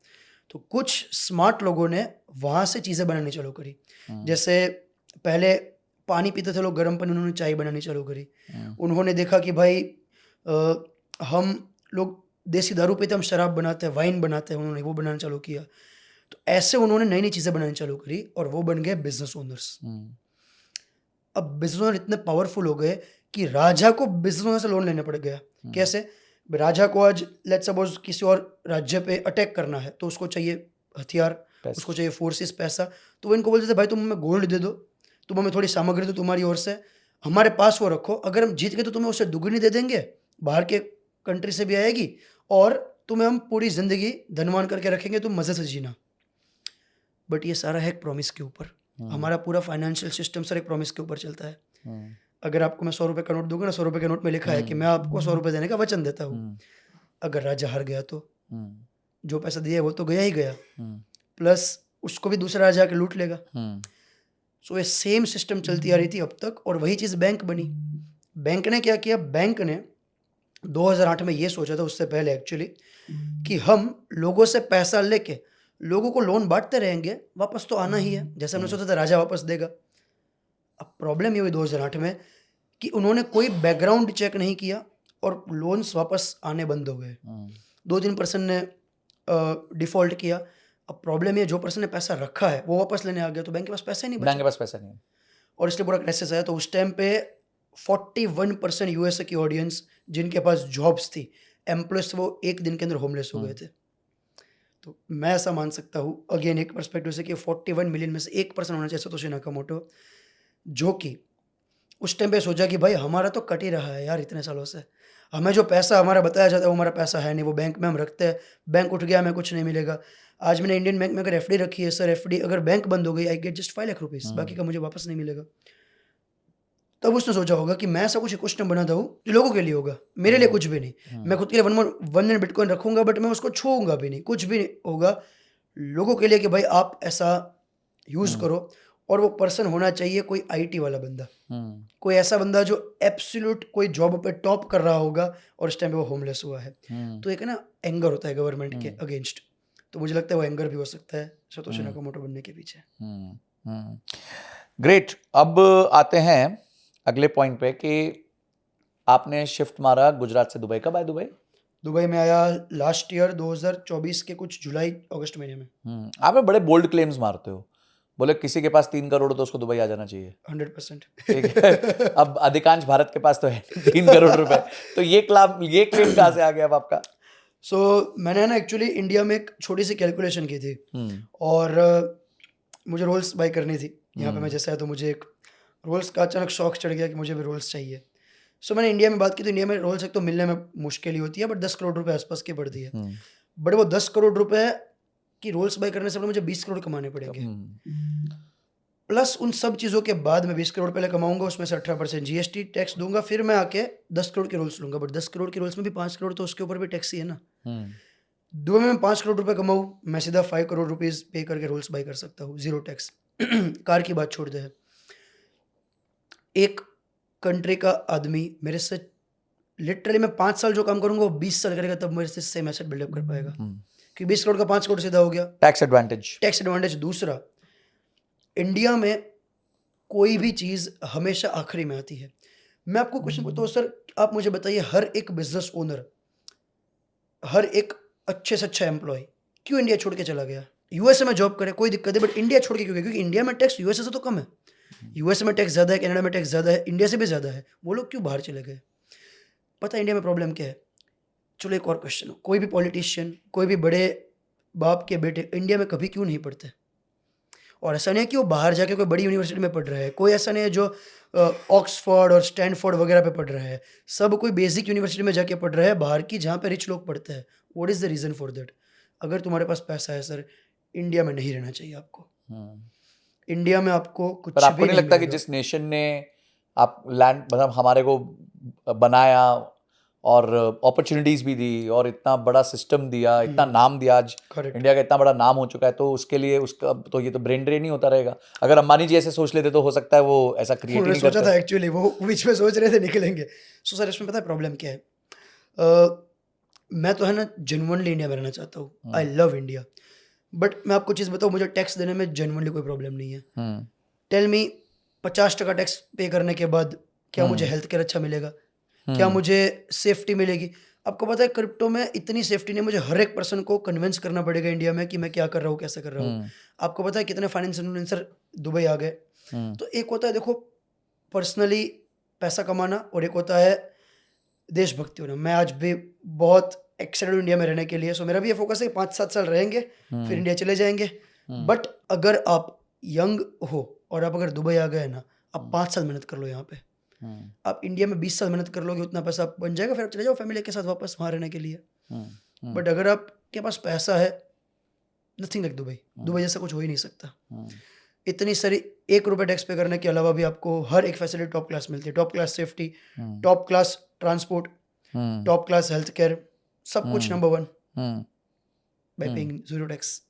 तो कुछ स्मार्ट लोगों ने वहाँ से चीज़ें बनानी चालू करी। जैसे पहले पानी पीते थे लोग गर्म पानी, उन्होंने चाय बनानी चालू करी। उन्होंने देखा कि भाई हम लोग देसी दारू पीते, हम शराब बनाते हैं, वाइन बनाते हैं, उन्होंने वो बनाना चालू किया। तो ऐसे उन्होंने नई नई चीज़ें बनानी चालू करी और वो बन गए बिजनेस ओनर्स। अब बिजनेस ओनर इतने पावरफुल हो गए कि राजा को बिजनेस ओनर से लोन लेने पड़ गया। कैसे? राजा को आज लेट्स सपोज किसी और राज्य पे अटैक करना है तो उसको चाहिए हथियार, Best. उसको चाहिए फोर्सेस पैसा, तो वो इनको बोलते थे भाई तुम हमें गोल्ड दे दो, तुम हमें थोड़ी सामग्री दो तुम्हारी ओर से, हमारे पास वो रखो, अगर हम जीत गए तो तुम्हें उससे दुगनी दे देंगे, बाहर के कंट्री से भी आएगी, और तुम्हें हम पूरी ज़िंदगी धनवान करके रखेंगे, तुम मज़े से जीना। बट ये सारा है एक प्रॉमिस के ऊपर, हमारा पूरा फाइनेंशियल सिस्टम सर एक प्रॉमिस के ऊपर चलता है। अगर आपको मैं 100 रुपये का नोट दूंगा ना, 100 रुपये के नोट में लिखा है कि मैं आपको 100 रुपये देने का वचन देता हूँ, अगर राजा हार गया तो जो पैसा दिया है वो तो गया ही गया, प्लस उसको भी दूसरा राजा आके लूट लेगा। सो ये सेम सिस्टम चलती आ रही थी अब तक, और वही चीज़ बैंक बनी। बैंक ने क्या किया, बैंक ने 2008 में ये सोचा था, उससे पहले एक्चुअली, कि हम लोगों से पैसा लेके लोगों को लोन बांटते रहेंगे, वापस तो आना ही है, जैसे हमने सोचा था राजा वापस देगा। अब प्रॉब्लम ये हुई 2008 में कि उन्होंने कोई बैकग्राउंड चेक नहीं किया और लोन्स वापस आने बंद हो गए। 2-3% ने डिफ़ॉल्ट किया। अब प्रॉब्लम ये, जो पर्सन ने पैसा रखा है वो वापस लेने आ गया, तो बैंक के पास पैसा ही नहीं बचा। बैंक के पास पैसा नहीं है, और इसलिए पूरा क्राइसिस आया। तो उस टाइम पे 41% यूएसए की ऑडियंस जिनके पास जॉब्स थी, एम्प्लॉयज, वो एक दिन के अंदर होमलेस हो गए थे। तो मैं ऐसा मान सकता हूँ अगेन एक पर्सपेक्टिव से कि 41 मिलियन में से 1% होना चाहिए सतोशी नाकामोटो, जो कि उस टाइम पे सोचा कि भाई हमारा तो कट ही रहा है यार इतने सालों से, हमें जो पैसा हमारा बताया जाता है वो हमारा पैसा है नहीं, वो बैंक में हम रखते हैं, बैंक उठ गया हमें कुछ नहीं मिलेगा। आज मैंने इंडियन बैंक में अगर एफडी रखी है सर, एफडी अगर बैंक बंद हो गई, I get just 5 lakh rupees, बाकी का मुझे वापस नहीं मिलेगा। तब उसने सोचा होगा कि मैं ऐसा कुछ इकोसिस्टम बनाता हूँ जो लोगों के लिए होगा, मेरे लिए कुछ भी नहीं। मैं खुद के लिए 1 मिलियन बिटकॉइन रखूंगा, बट मैं उसको छूऊंगा भी नहीं, कुछ भी नहीं होगा, लोगों के लिए कि भाई आप ऐसा यूज़ करो। और वो पर्सन होना चाहिए कोई आईटी वाला बंदा, कोई ऐसा बंदा जो एब्सोल्यूट कोई जॉब पे टॉप कर रहा होगा और इस टाइम पे वो होमलेस हुआ है। तो एक ना एंगर होता है गवर्नमेंट के अगेंस्ट, तो मुझे लगता है वो एंगर भी हो सकता है सतोशी नाकामोटो बनने के पीछे। ग्रेट। अब आते हैं अगले पॉइंट पे कि आपने शिफ्ट मारा गुजरात से दुबई। कब आए दुबई? दुबई में आया लास्ट ईयर 2024 के कुछ जुलाई अगस्त महीने में। आप बड़े बोल्ड क्लेम्स मारते हो, बोले किसी के पास 3 करोड़ तो उसको दुबई आ जाना चाहिए। 100%। ठीक है, अब अधिकांश भारत के पास तो है 3 करोड़ रुपए, तो ये क्लेम कहाँ से आ गया अब आपका? मैंने ना एक्चुअली इंडिया में एक छोटी सी कैलकुलेशन की थी, और मुझे रोल्स बाई करनी थी यहाँ पे। मैं जैसे आया तो मुझे एक रोल्स का अचानक शौक चढ़ गया कि मुझे भी रोल्स चाहिए। मैंने इंडिया में बात की, तो इंडिया में रोल्स एक तो मिलने में मुश्किल ही होती है, बट 10 करोड़ रुपए आसपास की पड़ती है। बट वो 10 करोड़ रुपए की रोल्स बाई करने से पहले मुझे 20 करोड़ कमाने पड़ेंगे, प्लस उन सब चीज़ों के बाद मैं 20 करोड़ पहले कमाऊंगा, उसमें से 18% जीएसटी टैक्स दूंगा, फिर मैं आके 10 करोड़ के रोल्स लूंगा। बट 10 करोड़ के रोल्स में भी 5 करोड़ तो उसके ऊपर भी टैक्स ही है ना। दुबई में 5 करोड़ रुपए कमाऊँ, मैं सीधा 5 करोड़ रुपीज़ पे करके रोल्स बाई कर सकता हूँ, 0 टैक्स। कार की बात छोड़ दे, एक कंट्री का आदमी मेरे से लिटरली मैं 5 साल जो काम करूंगा वो 20 साल करेगा, तब मेरे से सेम एसेट बिल्डअप कर पाएगा, क्योंकि 20 करोड़ का 5 करोड़ सीधा हो गया। Tax advantage. दूसरा, इंडिया में कोई भी चीज़ हमेशा आखिरी में आती है। मैं आपको क्वेश्चन पूछता हूँ सर, आप मुझे बताइए, हर एक बिजनेस ओनर, हर एक अच्छे से अच्छा एम्प्लॉय क्यों इंडिया छोड़ के चला गया? यूएसए में जॉब करे कोई दिक्कत है, बट इंडिया छोड़ के क्यों गया? क्योंकि इंडिया में टैक्स यूएसए से तो कम है, यूएसए में टैक्स ज़्यादा है, कनाडा में टैक्स ज़्यादा है, इंडिया से भी ज़्यादा है। वो लोग क्यों बाहर चले गए? पता है इंडिया में प्रॉब्लम क्या है? चलो एक और क्वेश्चन, कोई भी पॉलिटिशियन, कोई भी बड़े बाप के बेटे इंडिया में कभी क्यों नहीं पढ़ते? और ऐसा नहीं है कि वो बाहर जाके कोई बड़ी यूनिवर्सिटी में पढ़ रहा है, कोई ऐसा नहीं है जो ऑक्सफोर्ड और स्टैनफोर्ड वगैरह पे पढ़ रहा है, सब कोई बेसिक यूनिवर्सिटी में जाके पढ़ रहा है बाहर की, जहाँ पे रिच लोग पढ़ते हैं। What is the reason for that? अगर तुम्हारे पास पैसा है सर, इंडिया में नहीं रहना चाहिए आपको। इंडिया में आपको कुछ पर आपको भी नहीं लगता कि मिलेगा। जिस नेशन ने आप लैंड मतलब हमारे को बनाया और अपॉर्चुनिटीज भी दी और इतना बड़ा सिस्टम दिया, इतना नाम दिया, आज Correct. इंडिया का इतना बड़ा नाम हो चुका है, तो उसके लिए उसका तो ये तो ब्रेन ड्रेन ही होता रहेगा। अगर अंबानी जी ऐसे सोच लेते तो हो सकता है वो ऐसा क्रिएट ही उन्होंने नहीं सोचा करते। था एक्चुअली, वो बीच में सोच रहे थे निकलेंगे। सो सर इसमें पता है प्रॉब्लम क्या है? मैं तो है ना जेन्युइनली इंडिया में रहना चाहता हूँ, आई लव इंडिया, बट मैं आपको चीज़ बताऊँ, मुझे टैक्स देने में जेन्युइनली कोई प्रॉब्लम नहीं है। टेल मी, 50% टैक्स पे करने के बाद क्या मुझे हेल्थ केयर अच्छा मिलेगा? क्या मुझे सेफ्टी मिलेगी? आपको पता है क्रिप्टो में इतनी सेफ्टी नहीं, मुझे हर एक पर्सन को कन्विंस करना पड़ेगा इंडिया में कि मैं क्या कर रहा हूँ, कैसे कर रहा हूँ। आपको पता है कितने फाइनेंशियल इन्फ्लुएंसर दुबई आ गए? तो एक होता है देखो पर्सनली पैसा कमाना, और एक होता है देशभक्ति होना। मैं आज भी बहुत एक्साइटेड हूँ इंडिया में रहने के लिए। सो मेरा भी ये फोकस है 5-7 साल रहेंगे, फिर इंडिया चले जाएंगे, बट अगर आप यंग हो और आप अगर दुबई आ गए ना, आप 5 साल मेहनत कर लो यहाँ पे, आप इंडिया में 20 साल मेहनत कर लोगे, उतना पैसा आप बन जाएगा, फिर आप चले जाओ फैमिली के साथ वापस वहाँ रहने के लिए। बट अगर आपके पास पैसा है, नथिंग लाइक दुबई, दुबई जैसा कुछ हो ही नहीं सकता। इतनी सारी 1 रुपये टैक्स पे करने के अलावा भी आपको हर एक फैसिलिटी टॉप क्लास मिलती है, top class safety, top class transport, top class health care, सब कुछ number 1 bye paying zero tax.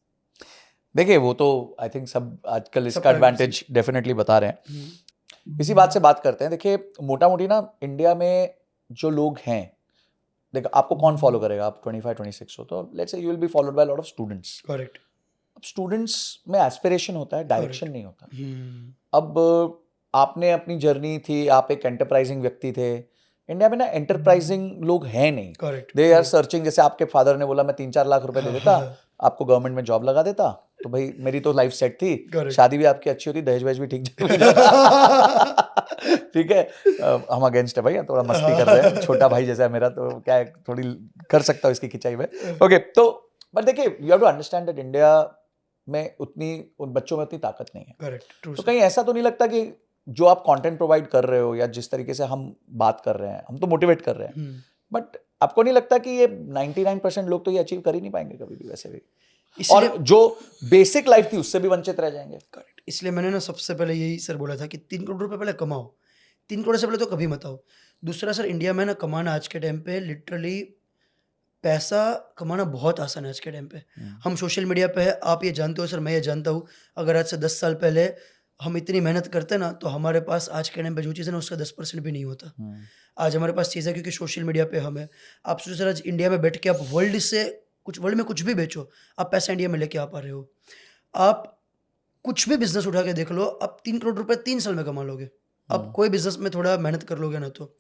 देखिए वो तो आई थिंक सब आजकल इसका सबका एडवांटेज डेफिनेटली बता रहे हैं। इसी बात से बात करते हैं। देखिए मोटा मोटी ना इंडिया में जो लोग हैं, देखो आपको कौन फॉलो करेगा, आप 25-26 हो तो let's say you will be followed by lot of students. Correct. अब स्टूडेंट्स में एस्पिरेशन होता है, डायरेक्शन नहीं होता। अब आपने अपनी जर्नी थी, आप एक एंटरप्राइजिंग व्यक्ति थे। इंडिया में ना एंटरप्राइजिंग लोग हैं नहीं, करेक्ट। They are searching. जैसे आपके फादर ने बोला मैं 3-4 लाख रुपए दे देता, आपको गवर्नमेंट में जॉब लगा देता, तो भाई मेरी तो लाइफ सेट थी, Correct. शादी भी आपकी अच्छी होती, दहेज वहेज भी ठीक जाता। ठीक है, हम अगेंस्ट है भाई, थोड़ा मस्ती कर रहे हैं, छोटा भाई जैसा है मेरा, तो क्या है थोड़ी कर सकता हूँ इसकी खिंचाई में। ओके, तो बट देखिए you have to understand that India में उन बच्चों में उतनी ताकत नहीं है। करेक्ट। तो कहीं ऐसा तो नहीं लगता कि जो आप कंटेंट प्रोवाइड कर रहे हो या जिस तरीके से हम बात कर रहे हैं, हम तो मोटिवेट कर रहे हैं, बट आपको नहीं लगता कि ये 99% लोग तो ये अचीव कर ही नहीं पाएंगे कभी भी वैसे भी, और जो बेसिक लाइफ थी उससे भी वंचित रह जाएंगे? करेक्ट। इसलिए मैंने ना सबसे पहले यही सर बोला था कि 3 करोड़ रुपए पहले कमाओ, 3 करोड़ से पहले तो कभी मत आओ। दूसरा सर, इंडिया में ना कमाना आज के टाइम पे लिटरली पैसा कमाना बहुत आसान है आज के टाइम पे। हम सोशल मीडिया पे है, आप ये जानते हो सर, मैं ये जानता हूँ, अगर आज से 10 साल पहले हम इतनी मेहनत करते ना, तो हमारे पास आज के टाइम पे जो चीज़ है ना उसका 10% भी नहीं होता। आज हमारे पास चीज़ है क्योंकि सोशल मीडिया पे हम है। आप सोचो सर, आज इंडिया में बैठ के आप वर्ल्ड में कुछ भी बेचो, आप पैसा इंडिया में लेके आ पा रहे हो। आप कुछ भी बिजनेस उठा के देख लो, आप 3 करोड़ रुपए 3 साल में कमा लोगे। आप कोई बिजनेस में थोड़ा मेहनत कर लोगे ना, तो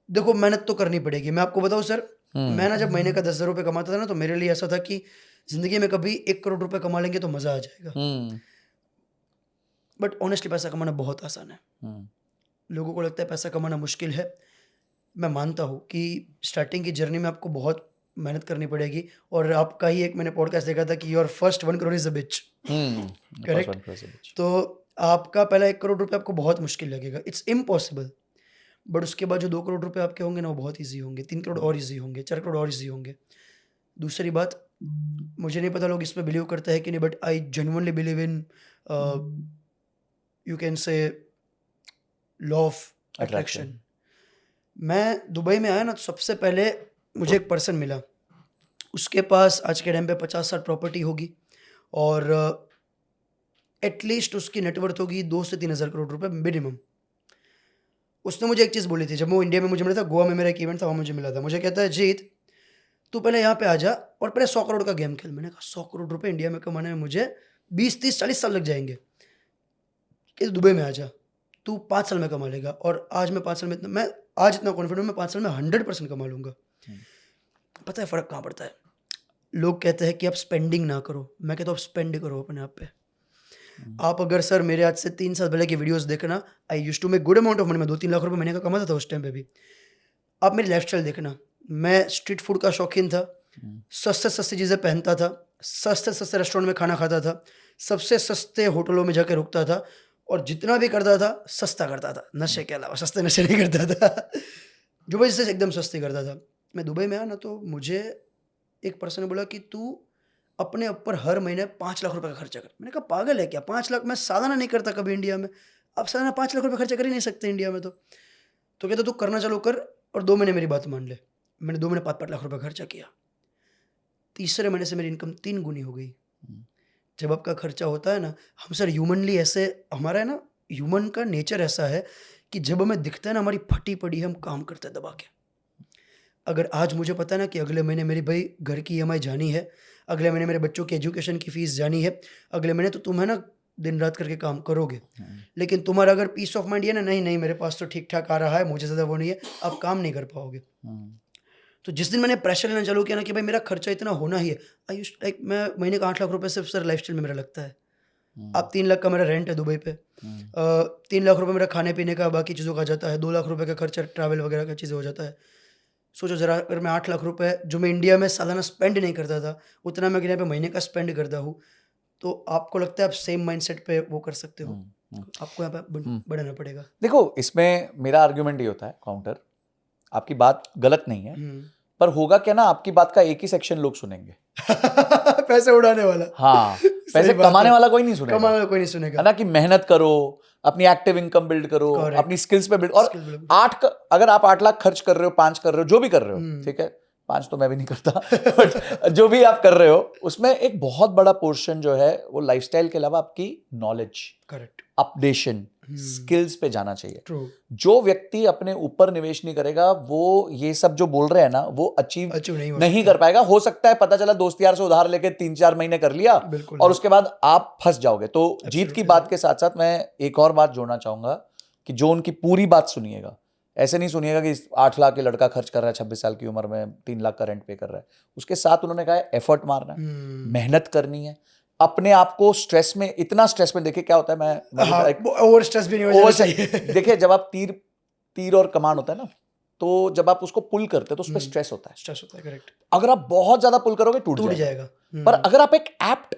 देखो मेहनत तो करनी पड़ेगी। मैं आपको बताऊँ सर, मैं ना जब महीने का 10,000 रुपये कमाता था ना, तो मेरे लिए ऐसा था कि जिंदगी में कभी 1 करोड़ रुपए कमा लेंगे तो मजा आ जाएगा। बट ऑनेस्टली पैसा कमाना बहुत आसान है। लोगों को लगता है पैसा कमाना मुश्किल है। मैं मानता हूँ कि स्टार्टिंग की जर्नी में आपको बहुत मेहनत करनी पड़ेगी, और आपका ही एक मैंने पॉडकास्ट देखा था कि your first 1 crore is a bitch. Correct. तो आपका पहला 1 करोड़ रुपए आपको बहुत मुश्किल लगेगा, इट्स इम्पॉसिबल। बट उसके बाद जो 2 करोड़ रुपए आपके होंगे ना, वो बहुत ईजी होंगे, 3 करोड़ और ईजी होंगे, 4 करोड़ और ईजी होंगे। दूसरी बात, मुझे नहीं पता लोग इसमें बिलीव करते हैं कि नहीं, but I genuinely believe in you can say law of attraction. मैं दुबई में आया ना, तो सबसे पहले मुझे एक पर्सन मिला, उसके पास आज के टाइम पे 50-60 प्रॉपर्टी होगी, और एटलीस्ट उसकी नेटवर्थ होगी 2 से 3 हज़ार करोड़ रुपए मिनिमम। उसने मुझे एक चीज़ बोली थी, जब वो इंडिया में मुझे मिला था, गोवा में मेरा एक इवेंट था, वहाँ मुझे मिला था। मुझे कहता है, जीत तू पहले यहाँ पे आ जा और पहले 100 करोड़ का गेम खेल। मैंने कहा 100 करोड़ रुपए इंडिया में कमाने में मुझे 20-30-40 साल लग जाएंगे, कि दुबई में आ जा, तू 5 साल में कमा लेगा। और आज मैं 5 साल में मैं आज इतना कॉन्फिडेंट हूँ, मैं 5 साल में 100% कमा लूँगा। पता है फ़र्क कहाँ पड़ता है? लोग कहते हैं कि आप स्पेंडिंग ना करो, मैं कहता हूँ आप स्पेंड करो अपने आप पे। आप अगर सर मेरे आज से 3 साल पहले की वीडियोस देखना, I used to make good amount of money, मैं 2-3 लाख रुपए महीने का कमाता था उस टाइम पे भी। आप मेरी लाइफस्टाइल देखना, मैं स्ट्रीट फूड का शौकीन था, सस्ते सस्ती चीज़ें पहनता था, सस्ते सस्ते रेस्टोरेंट में खाना खाता था, सबसे सस्ते होटलों में जाकर रुकता था, और जितना भी करता था सस्ता करता था, नशे के अलावा सस्ते नशे नहीं करता था। जो वजह से एकदम सस्ती करता था। मैं दुबई में आया ना, तो मुझे एक पर्सन ने बोला कि तू अपने ऊपर हर महीने 5 लाख रुपए का खर्चा कर। मैंने कहा पागल है क्या, 5 लाख? मैं सालाना नहीं करता कभी इंडिया में, आप सालाना 5 लाख रुपए खर्चा कर ही नहीं सकते इंडिया में। तो कहता तू करना चालू कर और 2 महीने मेरी बात मान ले। मैंने 2 महीने 5-5 लाख रुपए खर्चा किया, तीसरे महीने से मेरी इनकम 3 गुनी हो गई। जब आपका खर्चा होता है ना, हम सर ह्यूमनली ऐसे, हमारा है ना, ह्यूमन का नेचर ऐसा है कि जब हमें दिखता है ना हमारी फटी पड़ी है, हम काम करते हैं दबा के। अगर आज मुझे पता है ना कि अगले महीने मेरी भाई घर की EMI जानी है, अगले महीने मेरे बच्चों की एजुकेशन की फीस जानी है, अगले महीने, तो तुम है ना दिन रात करके काम करोगे। लेकिन तुम्हारा अगर पीस ऑफ माइंड है ना, नहीं नहीं मेरे पास तो ठीक ठाक आ रहा है, मुझे ज़्यादा वो नहीं है, आप काम नहीं कर पाओगे। तो जिस दिन मैंने प्रेशर लेना चालू किया ना कि भाई मेरा खर्चा इतना होना ही है, आई यूज्ड लाइक, मैं महीने का 8 लाख रुपए सिर्फ सर लाइफस्टाइल में मेरा लगता है। अब 3 लाख का मेरा रेंट है दुबई पे, 3 लाख रुपए मेरा खाने पीने का बाकी चीज़ों का जाता है, 2 लाख रुपए का खर्चा ट्रैवल वगैरह का चीज़ें हो जाता है। सोचो ज़रा, अगर मैं 8 लाख रुपए जो मैं इंडिया में सालाना स्पेंड नहीं करता था, उतना मैं यहाँ पे महीने का स्पेंड करता हूँ, तो आपको लगता है आप सेम माइंडसेट पे वो कर सकते हो, आपको यहाँ पे बढ़ाना पड़ेगा। देखो इसमें मेरा आर्ग्यूमेंट ये होता है काउंटर, आपकी बात गलत नहीं है, पर होगा क्या ना, आपकी बात का एक ही सेक्शन लोग सुनेंगे। पैसे उड़ाने वाला। हाँ, सही पैसे बात कमाने है। वाला कोई नहीं सुनेगा, कमाने वाला कोई नहीं सुनेगा। है ना, कि मेहनत करो, अपनी एक्टिव इनकम बिल्ड करो, Correct. अपनी स्किल्स पे बिल्ड, और Skill build. अगर आप 8 लाख खर्च कर रहे हो, 5 कर रहे हो, जो भी कर रहे हो, ठीक है, 5 तो मैं भी नहीं करता, बट जो भी आप कर रहे हो उसमें एक बहुत बड़ा पोर्शन जो है वो लाइफस्टाइल के अलावा आपकी नॉलेज, करेक्ट, अपडेशन, स्किल्स पे जाना चाहिए। ट्रू। जो व्यक्ति अपने ऊपर निवेश नहीं करेगा वो ये सब जो बोल रहे हैं ना वो अचीव नहीं कर पाएगा। हो सकता है पता चला दोस्त यार से उधार लेके 3-4 महीने कर लिया और उसके बाद आप फंस जाओगे। तो जीत की बात के साथ साथ मैं एक और बात जोड़ना चाहूंगा कि जो उनकी पूरी बात सुनिएगा, ऐसे नहीं सुनिएगा कि 8 लाख के लड़का खर्च कर रहा है 26 साल की उम्र में, 3 लाख का रेंट पे कर रहा है। उसके साथ उन्होंने कहा है एफर्ट मारना है, मेहनत करनी है, अपने आप को स्ट्रेस में, इतना स्ट्रेस में, देखिए क्या होता है, मैं ओवर स्ट्रेस भी नहीं हो जाना चाहिए। देखिए जब आप तीर और कमान होता है ना, तो जब आप उसको पुल करते हैं तो उस पर स्ट्रेस होता है, करेक्ट। अगर आप बहुत ज्यादा पुल करोगे टूट जाएगा। पर अगर आप एक एप्ट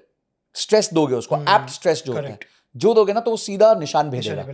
स्ट्रेस दोगे उसको, एप्ट स्ट्रेस जो होता है, जो दोगे ना तो वो सीधा निशान भेजेगा।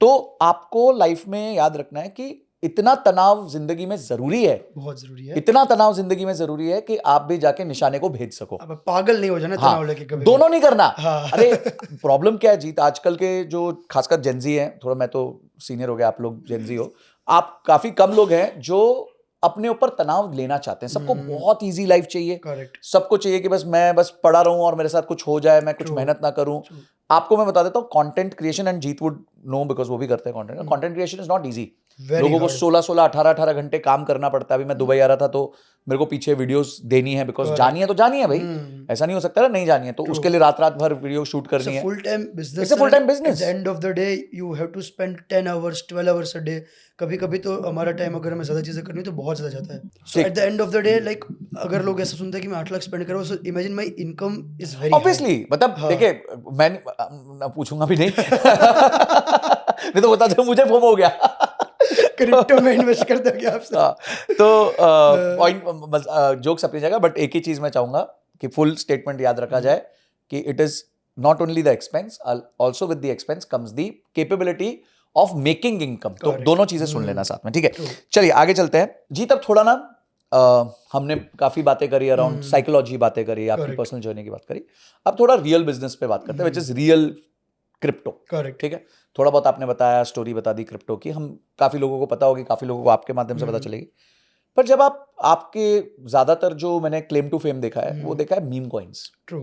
तो आपको लाइफ में याद रखना है कि इतना तनाव जिंदगी में जरूरी है, बहुत जरूरी है, इतना तनाव जिंदगी में जरूरी है कि आप भी जाके निशाने को भेज सको। अब पागल नहीं हो जाना तनाव लेके कभी, दोनों नहीं करना। अरे प्रॉब्लम क्या है जीत, आजकल के जो खासकर जेनजी हैं, थोड़ा मैं तो सीनियर हो गया, आप लोग जेनजी हो, आप काफी कम लोग हैं जो अपने ऊपर तनाव लेना चाहते हैं। सबको बहुत इजी लाइफ चाहिए, करेक्ट, सबको चाहिए कि मैं बस पढ़ा रहूं और मेरे साथ कुछ हो जाए, मैं कुछ मेहनत ना करूं। आपको मैं बता देता हूं content creation, and Jeet would know because वो भी करते हैं content creation is not easy. लोगों को 16-16, 18-18 घंटे काम करना पड़ता है। अभी मैं दुबई आ रहा था तो मेरे को पीछे वीडियोस देनी है, बिकॉज जानी है तो जानी है भाई, ऐसा नहीं हो सकता ना नहीं जानी है, तो उसके लिए रात भर वीडियो शूट करनी है। Full time business, it's a full time business. At the end of the day you have to spend 10 hours 12 hours a day. कभी कभी तो हमारा टाइम अगर हमें ज्यादा चीजें करनी तो बहुत ज्यादा जाता है। So at the end of the day like अगर लोग ऐसा सुनते हैं कि मैं 8 लाख स्पेंड कर रहा हूं, so imagine my income is very obviously, मतलब देखिए मैं पूछूंगा भी नहीं नहीं तो बता दो मुझे फोम हो गया क्रिप्टो में इन्वेस्ट करते हो क्या आपसे? तो पॉइंट जोक्स अपनी जगह, बट एक ही चीज मैं चाहूंगा कि फुल स्टेटमेंट याद रखा जाए कि it is not only the expense, also with the expense comes the capability of making income. तो दोनों चीजें सुन लेना साथ में, ठीक है? चलिए आगे चलते हैं जी। तब थोड़ा ना हमने काफी बातें करी अराउंड साइकोलॉजी, बातें करी, आपकी पर्सनल जर्नी की बात करी। अब थोड़ा रियल बिजनेस पे बात करते हैं, which is real crypto, correct, ठीक है? थोड़ा बहुत आपने बताया, स्टोरी बता दी क्रिप्टो की, हम काफी लोगों को पता होगी, काफी लोगों को आपके माध्यम से पता चलेगी। पर जब आपके ज्यादातर जो मैंने क्लेम टू फेम देखा है वो देखा है मीम कॉइन्स। ट्रू,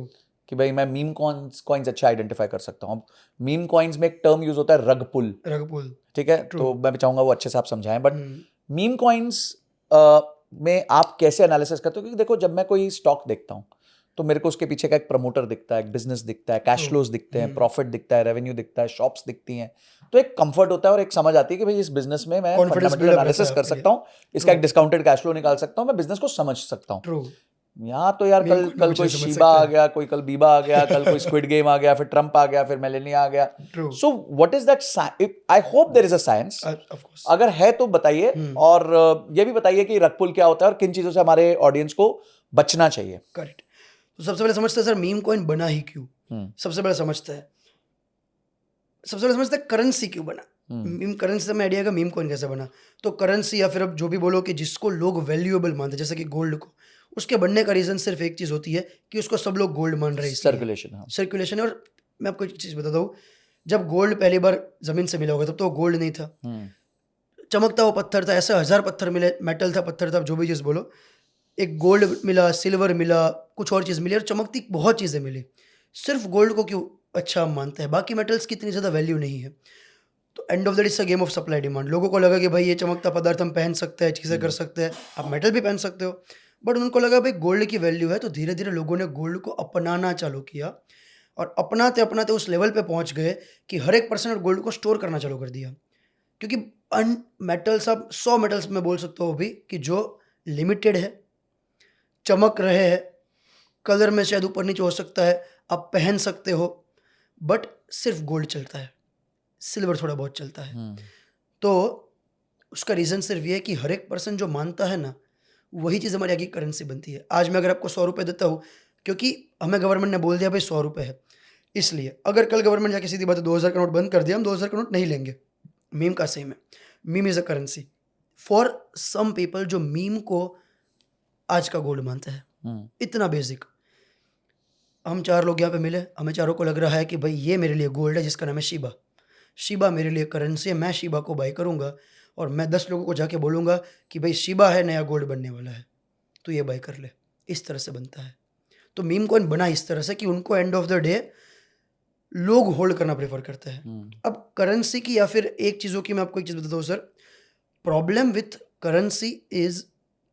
कि भाई मैं मीम कॉइन्स अच्छा आइडेंटिफाई कर सकता हूँ। मीम कॉइन्स में एक टर्म यूज होता है रग पुल, ठीक है? तो मैं चाहूंगा वो अच्छे से आप समझाएं। बट मीम कॉइन्स में आप कैसे एनालिसिस करते हो? क्योंकि देखो जब मैं कोई स्टॉक देखता हूँ तो मेरे को उसके पीछे का एक प्रमोटर दिखता है, एक बिजनेस दिखता है, कैश फ्लोज दिखते हैं, प्रॉफिट दिखता है, रेवेन्यू दिखता है, शॉप्स दिखती हैं, तो एक कंफर्ट होता है और एक समझ आती है कि भाई इस बिजनेस में मैं फंडामेंटल एनालिसिस कर सकता हूँ, इसका एक डिस्काउंटेड कैश फ्लो निकाल सकता हूँ, मैं बिजनेस को समझ सकता हूँ। यहाँ तो यार कल कोई शीबा आ गया, कोई कल बीबा आ गया, कल कोई स्क्विड गेम आ गया, फिर ट्रम्प आ गया, फिर मेलेनिया आ गया। So what is that? I hope there is a science, अगर है तो बताइए, और ये भी बताइए कि रग पुल क्या होता है और किन चीजों से हमारे ऑडियंस को बचना चाहिए। करेक्ट। तो सबसे पहले समझते हैं सर मीम कॉइन बना ही क्यों? सबसे पहले समझते हैं करेंसी क्यों बना। मीम करेंसी से मैं आइडिया का मीम कॉइन कैसे बना। तो करेंसी या फिर अब जो भी बोलो कि जिसको लोग वैल्यूएबल मानते हैं, जैसे कि गोल्ड को, उसके बनने का रीजन सिर्फ एक चीज होती है कि उसको सब लोग गोल्ड मान रहे हैं, सर्कुलेशन है। और मैं आपको एक चीज बताता हूँ, जब गोल्ड पहली बार जमीन से मिला होगा तब तो गोल्ड नहीं था, चमकता हुआ पत्थर था। ऐसे 1000 पत्थर मिले, मेटल था, पत्थर था, जो भी चीज़ बोलो, एक गोल्ड मिला, सिल्वर मिला, कुछ और चीज़ मिली और चमकती बहुत चीज़ें मिली। सिर्फ गोल्ड को क्यों अच्छा मानते हैं? बाकी मेटल्स की इतनी ज़्यादा वैल्यू नहीं है। तो and of the day it's a game of supply demand. लोगों को लगा कि भाई ये चमकता पदार्थ हम पहन सकते हैं, चीज़ें कर सकते हैं, आप मेटल भी पहन सकते हो, बट उनको लगा भाई गोल्ड की वैल्यू है। तो धीरे धीरे लोगों ने गोल्ड को अपनाना चालू किया और अपनाते अपनाते उस लेवल पे पहुंच गए कि हर एक पर्सन गोल्ड को स्टोर करना चालू कर दिया। क्योंकि मेटल्स, आप 100 मेटल्स में बोल सकते हो भी कि जो लिमिटेड है, चमक रहे हैं, कलर में शायद ऊपर नीचे हो सकता है, आप पहन सकते हो, बट सिर्फ गोल्ड चलता है, सिल्वर थोड़ा बहुत चलता है। तो उसका रीज़न सिर्फ ये है कि हर एक पर्सन जो मानता है ना, वही चीज़ हमारी आगे करेंसी बनती है। आज मैं अगर आपको 100 रुपये देता हूँ, क्योंकि हमें गवर्नमेंट ने बोल दिया भाई 100 रुपये है, इसलिए अगर कल गवर्नमेंट जाके सीधी बात 2000 का नोट बंद कर दिया, हम 2000 का नोट नहीं लेंगे। मीम का सेम है, meme is a currency for some people जो मीम को आज का गोल्ड मानते हैं। इतना बेसिक। हम 4 लोग यहाँ पे मिले, हमें चारों को लग रहा है कि भाई ये मेरे लिए गोल्ड है जिसका नाम है शिबा, शिबा मेरे लिए करेंसी है, मैं शिबा को बाई करूँगा और मैं 10 लोगों को जाके बोलूँगा कि भाई शिबा है नया गोल्ड बनने वाला है, तो ये बाई कर ले। इस तरह से बनता है। तो मीम कॉइन बना इस तरह से कि उनको एंड ऑफ द डे लोग होल्ड करना प्रेफर करते हैं। अब करेंसी की या फिर एक चीज़ों की मैं आपको एक चीज़ बताता हूँ sir, problem with currency is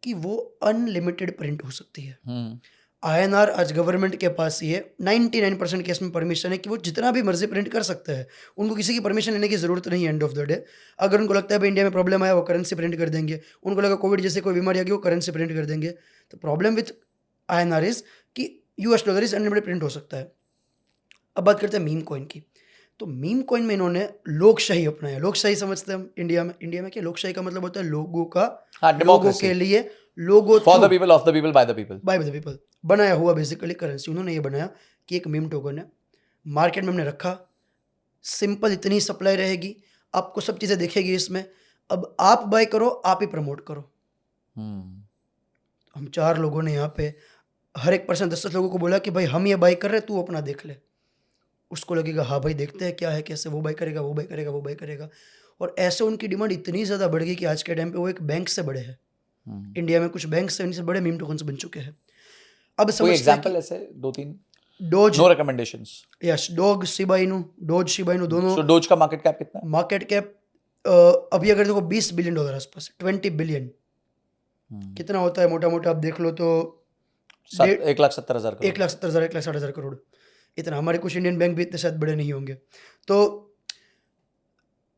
कि वो अनलिमिटेड प्रिंट हो सकती है। INR आज गवर्नमेंट के पास ही है, 99% केस में परमिशन है कि वो जितना भी मर्जी प्रिंट कर सकते हैं, उनको किसी की परमिशन लेने की ज़रूरत नहीं है। एंड ऑफ द डे अगर उनको लगता है भाई इंडिया में प्रॉब्लम आया, वो करेंसी प्रिंट कर देंगे। उनको लगा कोविड जैसे कोई बीमारी आ गई, वो करेंसी प्रिंट कर देंगे। तो प्रॉब्लम विथ INR इज़ कि US dollar is unlimited print हो सकता है। अब बात करते हैं मीम कॉइन की। तो मीम कॉइन में इन्होंने लोकशाही अपनाया। लोकशाही समझते हैं हम इंडिया में। इंडिया में क्या लोकशाही का मतलब होता है लोगों का, लोगों के लिए, लोगों for the people, of the people, by the people, by the people बनाया हुआ बेसिकली करेंसी। उन्होंने ये बनाया कि एक मीम टोकन है, मार्केट में हमने रखा, सिंपल इतनी सप्लाई रहेगी, आपको सब चीज़ें दिखेगी इसमें। अब आप बाय करो, आप ही प्रमोट करो। हम 4 लोगों ने यहाँ पे हर एक पर्सन 10-10 लोगों को बोला कि भाई हम ये बाय कर रहे हैं, तू अपना देख ले। उसको लगेगा हाँ भाई देखते हैं क्या है कैसे, वो बाय करेगा, वो बाय करेगा, वो बाय करेगा। और ऐसे उनकी डिमांड इतनी ज़्यादा बढ़ गई कि आज के टाइम पे वो एक बैंक से बड़े हैं। इंडिया में कुछ बैंक से उनसे बड़े मीम टोकन्स बन चुके हैं। अब कोई एग्जांपल ऐसे 2-3? Doge, no recommendations. Yes, Doge Shiba Inu दोनों। सो डोज का मार्केट कैप कितना है? मार्केट कैप अभी अगर देखो $20 बिलियन आसपास, 20 बिलियन कितना होता है मोटा मोटा आप देख लो तो 1,70,000 करोड़। 1,70,000 1,60,000 करोड़ इतना। हमारे कुछ इंडियन बैंक भी इतने शायद बड़े नहीं होंगे। तो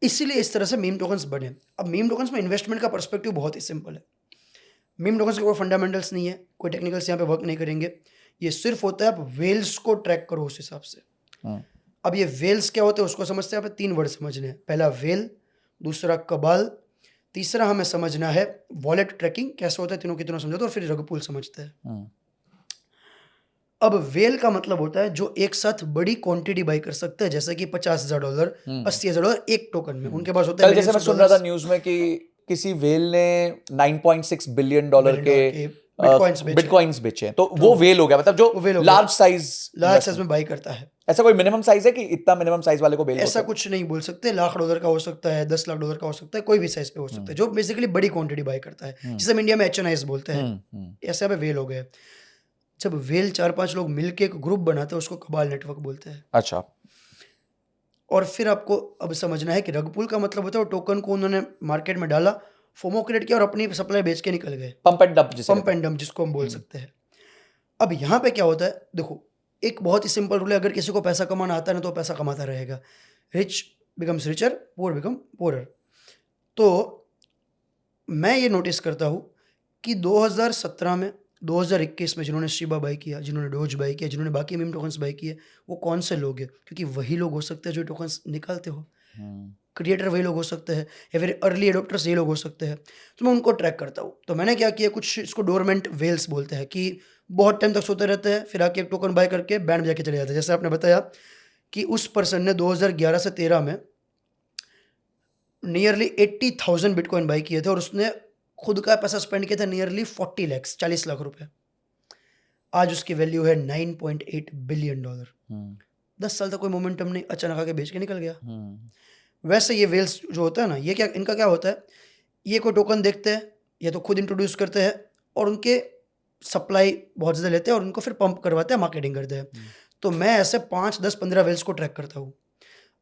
इसीलिए इस तरह से मीम टोकन्स बने। अब मीम टोकन्स में इन्वेस्टमेंट का पर्सपेक्टिव बहुत ही सिंपल है। मीम टोकन्स के कोई फंडामेंटल्स नहीं है, कोई टेक्निकल्स यहाँ पे वर्क नहीं करेंगे। ये सिर्फ होता है आप वेल्स को ट्रैक करो उस हिसाब से। अब ये वेल्स क्या होते हैं उसको समझते हैं। आप 3 वर्ड समझने हैं। पहला वेल, दूसरा कबाल, तीसरा हमें समझना है वॉलेट ट्रैकिंग कैसे होता है। तीनों की तीनों समझते हैं और फिर रग पुल समझते हैं। अब वेल का मतलब होता है जो एक साथ बड़ी क्वांटिटी बाई कर सकते हैं, जैसे कि $50,000 $80,000 एक टोकन में उनके पास होता है। कल जैसे मैं सुन रहा था न्यूज में कि किसी वेल ने $9.6 बिलियन के बिटकॉइंस बेचे हैं, तो वो वेल हो गया। मतलब जो लार्ज साइज में बाई करता है। ऐसा कोई मिनिमम साइज है कि इतना मिनिमम साइज वाले को वेल? ऐसा कुछ नहीं बोल सकते। $1,00,000 का हो सकता है, $10 लाख का हो सकता है, कोई भी साइज पे हो सकता है, जो बेसिकली बड़ी क्वांटिटी बाई करता है, जिसे हम इंडिया में HNIs बोलते हैं। ऐसे पे वेल हो गए। जब वेल 4-5 लोग मिलके एक ग्रुप बनाते हैं उसको कबाल नेटवर्क बोलते हैं। अच्छा। और फिर आपको अब समझना है कि रग पुल का मतलब होता है वो टोकन को उन्होंने मार्केट में डाला, फोमो क्रिएट किया और अपनी सप्लाई बेच के निकल गए। पंप एंड डंप जिसको हम बोल सकते हैं। अब यहाँ पे क्या होता है, देखो एक बहुत ही सिंपल रूल है। अगर किसी को पैसा कमाना आता है ना तो पैसा कमाता रहेगा। Rich becomes richer, poor become poorer. तो मैं ये नोटिस करता हूँ कि 2017 में, 2021 में जिन्होंने शिबा बाई किया, जिन्होंने डोज बाई किया, जिन्होंने बाकी मीम टोकन्स बाई किए, वो कौन से लोग हैं? क्योंकि वही लोग हो सकते हैं जो टोकन्स निकालते हो। क्रिएटर वही लोग हो सकते हैं या फिर अर्ली एडोप्टर्स ये लोग हो सकते हैं। तो मैं उनको ट्रैक करता हूँ। तो मैंने क्या किया, कुछ इसको डोरमेंट वेल्स बोलते हैं कि बहुत टाइम तक सोते रहते हैं, फिर आके एक टोकन बाय करके बैंड में जाके चले जाते हैं। जैसे आपने बताया कि उस पर्सन ने 2011 से 13 में नियरली 80,000 बिटकॉइन बाई किए थे और उसने खुद का पैसा स्पेंड किया था नियरली 40 लाख, 40 लाख रुपए। आज उसकी वैल्यू है $9.8 बिलियन। 10 साल तक कोई मोमेंटम नहीं, अचानक आके बेच के निकल गया। वैसे ये वेल्स जो होता है ना, ये क्या, इनका क्या होता है, ये कोई टोकन देखते हैं या तो खुद इंट्रोड्यूस करते हैं और उनके सप्लाई बहुत ज़्यादा लेते हैं और उनको फिर पंप करवाते हैं, मार्केटिंग करते हैं। तो मैं ऐसे 5, 10, 15 वेल्स को ट्रैक करता हूँ।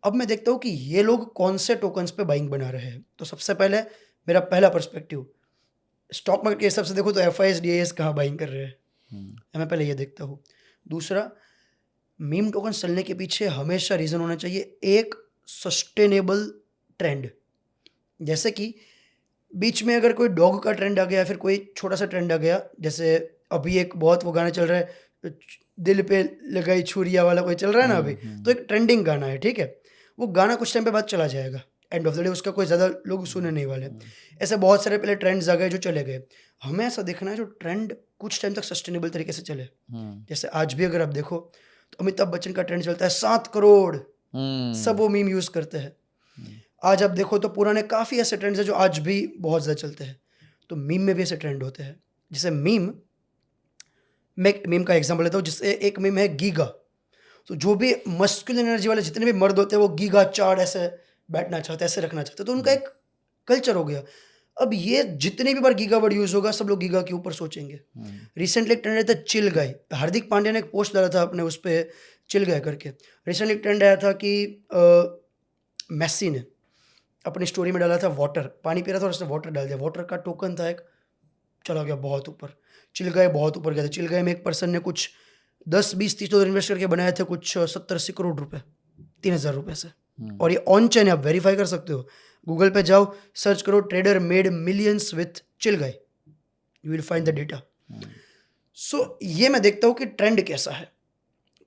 अब मैं देखता हूँ कि ये लोग कौन से टोकन्स पे बाइंग बना रहे हैं। तो सबसे पहले मेरा पहला पर्सपेक्टिव, स्टॉक मार्केट के हिसाब से देखो तो FIs DIs कहाँ बाइंग कर रहे हैं, मैं पहले ये देखता हूँ। दूसरा, मीम टोकन चलने के पीछे हमेशा रीज़न होना चाहिए एक सस्टेनेबल ट्रेंड। जैसे कि बीच में अगर कोई डॉग का ट्रेंड आ गया, फिर कोई छोटा सा ट्रेंड आ गया, जैसे अभी एक बहुत वो गाना चल रहा है, दिल पे लगाई छुरिया वाला कोई चल रहा है ना अभी, तो एक ट्रेंडिंग गाना है, ठीक है। वो गाना कुछ टाइम पे बाद चला जाएगा, एंड ऑफ द डे उसका कोई ज़्यादा लोग सुनने नहीं वाले। ऐसे बहुत सारे पहले ट्रेंड्स आ गए जो चले गए। हमें ऐसा देखना है जो ट्रेंड कुछ टाइम तक सस्टेनेबल तरीके से चले। जैसे आज भी अगर आप देखो तो अमिताभ बच्चन का ट्रेंड चलता है 7 करोड़, सब वो मीम यूज करते हैं। आज आप देखो तो पुराने काफी ऐसे ट्रेंड्स हैं जो आज भी बहुत ज्यादा चलते हैं। तो मीम में भी ऐसे ट्रेंड होते हैं। जैसे मैं मीम का एग्जांपल लेता हूँ, जिससे एक मीम है गीगा। तो जो भी मस्कुलिन एनर्जी वाले जितने भी मर्द होते हैं वो गीगा चार्ड ऐसे बैठना चाहते हैं, ऐसे रखना चाहते हैं, तो उनका एक कल्चर हो गया। अब ये जितने भी बार गीगा वर्ड यूज होगा सब लोग गीगा के ऊपर सोचेंगे। रिसेंटली एक ट्रेंड आया था चिल गाय, हार्दिक पांड्या ने एक पोस्ट डाला था अपने उस पर चिल गाय करके। रिसेंटली एक ट्रेंड आया था कि मेसी ने अपनी स्टोरी में डाला था वाटर, पानी पी रहा था और उसने वाटर डाल दिया, वाटर का टोकन था एक, चला गया बहुत ऊपर, चिल गाय बहुत ऊपर गया था। चिल गाय में एक पर्सन ने कुछ 10-20-30 इन्वेस्ट करके बनाए थे कुछ 70-80 करोड़ रुपए 3,000 रुपए से। और ये ऑन चेन है, आप वेरीफाई कर सकते हो, गूगल पे जाओ, सर्च करो trader made millions with chill guy, you will find the data. So ये मैं देखता हूँ कि ट्रेंड कैसा है।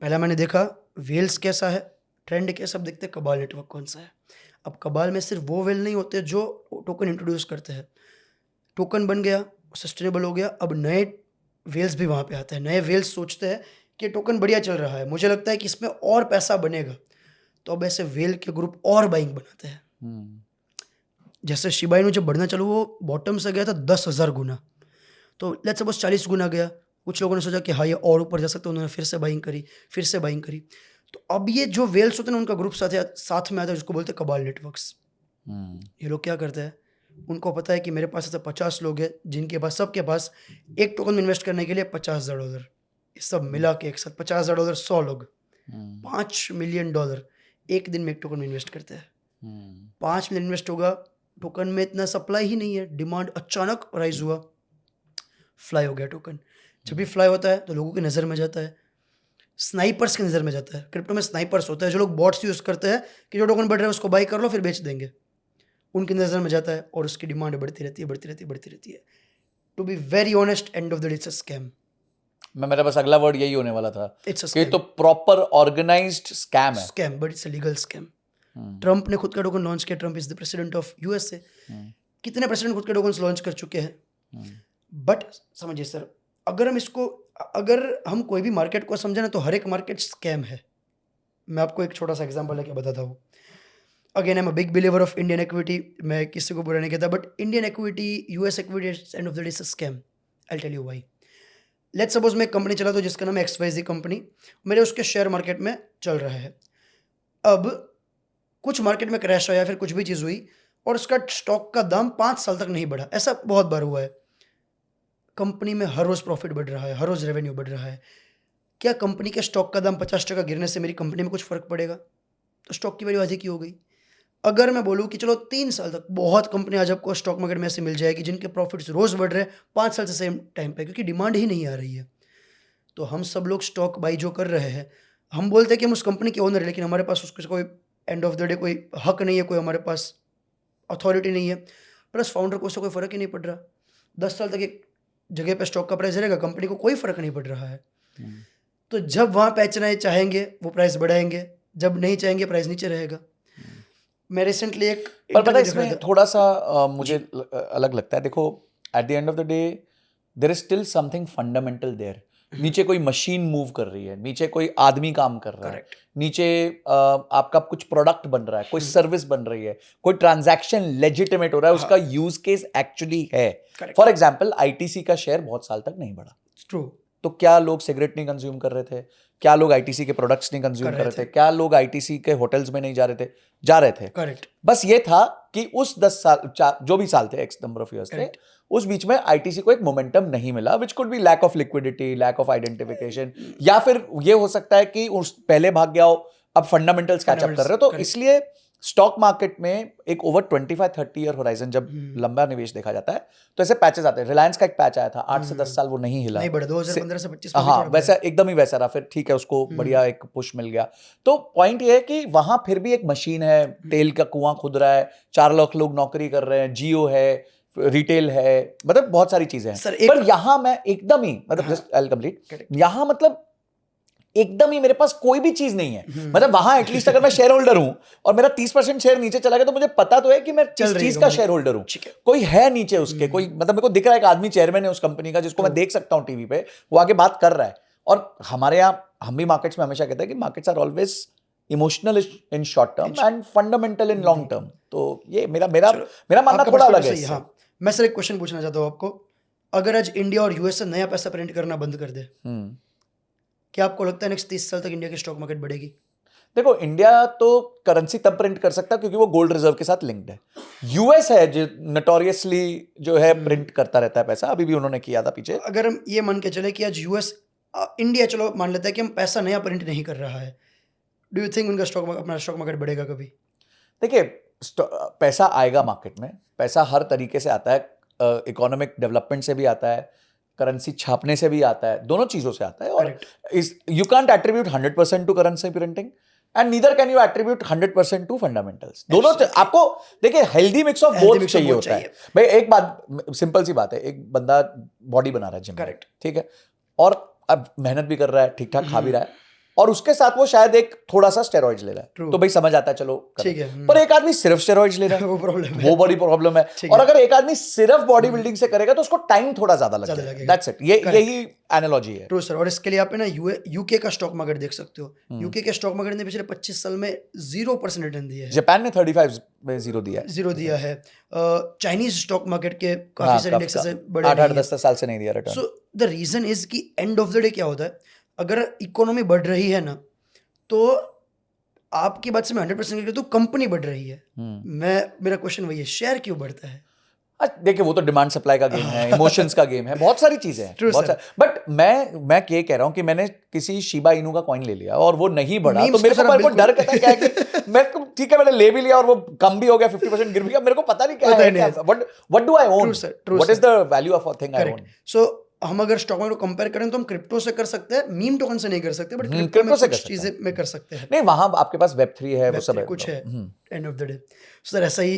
पहला मैंने देखा वेल्स कैसा है, ट्रेंड कैसा, अब देखते हैं कबाल नेटवर्क कौन सा है। अब कबाल में सिर्फ वो वेल नहीं होते जो टोकन इंट्रोड्यूस करते हैं, टोकन बन गया, सस्टेनेबल हो गया, अब नए वेल्स भी वहाँ पे आते हैं। नए वेल्स सोचते हैं कि टोकन बढ़िया चल रहा है, मुझे लगता है कि इसमें और पैसा बनेगा, तो अब ऐसे वेल के ग्रुप और बाइंग बनाते हैं। जैसे शिबा इनू जब बढ़ना चालू, वो बॉटम से गया था 10,000 गुना, तो लेट्स सपोज 40 गुना गया। कुछ लोगों ने सोचा कि हाँ ये और ऊपर जा सकता है, उन्होंने फिर से बाइंग करी, फिर से बाइंग करी। तो अब ये जो वेल्स होते हैं उनका ग्रुप साथ में आता है, जिसको बोलते हैं कबाल नेटवर्क्स। ये लोग क्या करते हैं, उनको पता है कि मेरे पास ऐसे 50 लोग हैं जिनके पास, सबके पास एक टोकन में इन्वेस्ट करने के लिए $50,000, ये सब मिला के एक साथ $50,000, 100 लोग, $5 मिलियन एक दिन में एक टोकन में इन्वेस्ट करते हैं। 5 मिलियन इन्वेस्ट होगा, टोकन में इतना सप्लाई ही नहीं है, डिमांड अचानक राइज हुआ, फ्लाई हो गया टोकन। जब भी फ्लाई होता है तो लोगों की नज़र में जाता है, स्नाइपर्स की नज़र में जाता है। क्रिप्टो में स्नाइपर्स होता है, जो लोग बॉट्स यूज़ करते हैं कि जो टोकन बढ़ रहा है उसको बाई कर लो फिर बेच देंगे, उनकी नज़र में जाता है और उसकी डिमांड बढ़ती रहती है, बढ़ती रहती है, बढ़ती रहती है। To be very honest, end of the day it's a scam. मेरा बस अगला वर्ड यही होने वाला था इट्स अ कि तो प्रॉपर ऑर्गेनाइज्ड स्कैम है। Scam, but it's a legal scam. Trump ने खुद का टोकन लॉन्च किया, Trump is the president of USA. कितने प्रेसिडेंट खुद के टोकन लॉन्च कर चुके हैं। बट समझिए सर, अगर हम कोई भी मार्केट को समझे ना, तो हर एक मार्केट स्कैम है। मैं आपको एक छोटा सा एग्जांपल लेके बताता हूँ। Again I am a big believer of Indian equity, मैं किसी को बुरा नहीं कहता, but Indian equity, US equity, end of the day is a scam. I tell you why. Let's suppose मैं एक कंपनी चलाता हूँ जिसका नाम है XYZ कंपनी, मेरे उसके शेयर मार्केट में चल रहा है। अब कुछ मार्केट में क्रैश आया, फिर कुछ भी चीज़ हुई और उसका स्टॉक का दाम 5 साल तक नहीं बढ़ा। ऐसा बहुत बार हुआ है। कंपनी में हर रोज़ प्रॉफिट बढ़ रहा है, हर रोज़ रेवेन्यू बढ़ रहा है। क्या कंपनी के स्टॉक का दाम 50% गिरने से मेरी कंपनी में कुछ फ़र्क पड़ेगा? तो स्टॉक की वैल्यू अधिक ही हो गई। अगर मैं बोलूँ कि चलो 3 साल तक, बहुत कंपनी आज आपको स्टॉक मार्केट में ऐसे मिल जाएगी जिनके प्रॉफिट्स रोज़ बढ़ रहे हैं 5 साल से सेम टाइम पे, क्योंकि डिमांड ही नहीं आ रही है। तो हम सब लोग स्टॉक बाई जो कर रहे हैं, हम बोलते हैं कि हम उस कंपनी के ओनर है, लेकिन हमारे पास उसके कोई एंड ऑफ द डे कोई हक नहीं है, कोई हमारे पास अथॉरिटी नहीं है, प्लस फाउंडर को उससे कोई फ़र्क ही नहीं पड़ रहा। 10 साल तक एक जगह पे स्टॉक का प्राइस रहेगा, कंपनी को कोई फ़र्क नहीं पड़ रहा है। तो जब वहाँ पे बेचना चाहेंगे वो प्राइस बढ़ाएंगे, जब नहीं चाहेंगे प्राइस नीचे रहेगा। मैं रिसेंटली एक पर पता है इसमें थोड़ा सा मुझे अलग लगता है। देखो, at the end of the day there is still something fundamental there. नीचे कोई मशीन मूव कर रही है, नीचे कोई आदमी काम कर रहा है, नीचे आपका कुछ प्रोडक्ट बन रहा है, कोई सर्विस बन रही है, कोई ट्रांजैक्शन लेजिटिमेट हो रहा है, उसका यूज केस एक्चुअली है। फॉर एग्जांपल आईटीसी का शेयर बहुत साल तक नहीं बढ़ा। ट्रू। तो क्या लोग सिगरेट नहीं कंज्यूम कर रहे थे? क्या लोग आईटीसी के प्रोडक्ट्स नहीं कंज्यूम कर रहे थे? क्या लोग आईटीसी के होटल्स में नहीं जा रहे थे? जा रहे थे। करेक्ट। बस ये था कि उस 10 साल जो भी साल थे, एक्स नंबर ऑफ ईयर्स थे, उस बीच में आईटीसी को एक मोमेंटम नहीं मिला, which could be lack of liquidity, lack of identification, या फिर ये हो सकता है कि उस पहले भाग गया हो, अब फंडामेंटल्स कैच अप कर रहे हो। तो इसलिए स्टॉक मार्केट में एक ओवर 25-30 ईयर होराइजन जब लंबा निवेश देखा जाता है तो ऐसे पैचेस आते हैं। रिलायंस का एक पैच आया था, 8 से 10 साल वो नहीं हिला, नहीं बढ़ा, 2015 से 25 में हाँ वैसा एकदम ही वैसा रहा। फिर ठीक है, उसको बढ़िया एक पुश मिल गया। तो पॉइंट ये है कि वहां फिर भी एक मशीन है, तेल का कुआं खुद रहा है, 4 लाख लोग नौकरी कर रहे हैं, जियो है, रिटेल है, मतलब बहुत सारी चीजें हैं। पर यहां मैं एकदम ही मतलब जस्ट आई विल कंप्लीट, यहां मतलब एकदम ही मेरे पास कोई भी चीज नहीं है, मतलब वहां एटलीस्ट अगर मैं शेयर होल्डर हूं और मेरा 30% शेयर नीचे चला गया तो मुझे पता तो है कि मैं किस चीज का शेयर होल्डर हूं, कोई है नीचे उसके, कोई मतलब मेरे को दिख रहा है एक आदमी चेयरमैन है उस कंपनी का जिसको मैं देख सकता हूं टीवी पे, वो आगे बात कर रहा है। और हमारे यहाँ हम भी मार्केट्स में हमेशा कहते हैं कि markets are always emotional in short term and fundamental in long term. तो ये मेरा मेरा मेरा मानना थोड़ा अलग है। हाँ, मैं सर एक क्वेश्चन पूछना चाहता हूँ आपको, अगर आज इंडिया और यूएसए नया पैसा प्रिंट करना बंद कर दे, क्या आपको लगता है नेक्स्ट 30 साल तक इंडिया की स्टॉक मार्केट बढ़ेगी? देखो, इंडिया तो करेंसी तब प्रिंट कर सकता है क्योंकि वो गोल्ड रिजर्व के साथ लिंक्ड है। यूएस है जो नोटोरियसली जो है प्रिंट करता रहता है पैसा, अभी भी उन्होंने किया था पीछे। अगर हम ये मान के चले कि आज यूएस इंडिया, चलो मान लेते हैं कि हम पैसा नया प्रिंट नहीं कर रहा है, डू यू थिंक उनका अपना स्टॉक मार्केट बढ़ेगा कभी? देखिए, पैसा आएगा मार्केट में, पैसा हर तरीके से आता है, इकोनॉमिक डेवलपमेंट से भी आता है, करेंसी छापने से भी आता है, दोनों चीजों से आता है। और you can't attribute 100% to currency printing and neither can you attribute 100% to fundamentals. दोनों आपको देखिए हेल्दी मिक्स ऑफ बोथ चाहिए होता है भाई। एक बात सिंपल सी बात है, एक बंदा बॉडी बना रहा है जिम में, ठीक है, और अब मेहनत भी कर रहा है, ठीक ठाक खा भी रहा है, और उसके साथ वो शायद एक थोड़ा सा स्टेरॉइड्स ले रहा है, तो भाई समझ आता है चलो ठीक है। पर एक आदमी सिर्फ स्टेरॉइड्स ले रहा है, वो बड़ी प्रॉब्लम है। और अगर एक आदमी सिर्फ बॉडी बिल्डिंग से करेगा तो उसको टाइम थोड़ा ज्यादा लगेगा। दैट्स इट, यही एनालॉजी है। True sir. और इसके लिए आप ना यूके का स्टॉक मार्केट देख सकते हो। यूके के स्टॉक मार्केट ने पिछले 25 साल में 0% रिटर्न दिया है। जापान ने 35 में जीरो दिया है। चाइनीज स्टॉक मार्केट के काफी सारे इंडेक्स से बड़े 8-10 साल से नहीं दिया return. So the reason is कि एंड ऑफ द डे क्या होता है, अगर इकोनॉमी बढ़ रही है ना, तो आपकी बात से मैं 100% तो कंपनी बढ़ रही है। मेरा क्वेश्चन वही है, शेयर क्यों बढ़ता है? देखिए, वो तो डिमांड सप्लाई का गेम है, इमोशंस का गेम है, बहुत सारी चीजें हैं, बहुत सारी। बट मैं ये कह रहा हूँ कि मैंने किसी शिबा इनू का कॉइन ले लिया और वो नहीं बढ़ा, तो मेरे को डर कहता है क्या है कि मेरे को ठीक है, मैंने ले भी लिया और वो कम भी हो गया, 50% गिर भी गया, मेरे को पता नहीं क्या है, what do I own, what is the value of a thing I own. So हम अगर स्टॉक मार्केट को कंपेयर करें तो हम क्रिप्टो से कर सकते हैं, मीम टोकन से नहीं कर सकते, बट क्रिप्टो से कुछ चीजें में कर सकते हैं। नहीं, वहां आपके पास वेब3 है, वो सब है, कुछ है end of the day. Sir ऐसा ही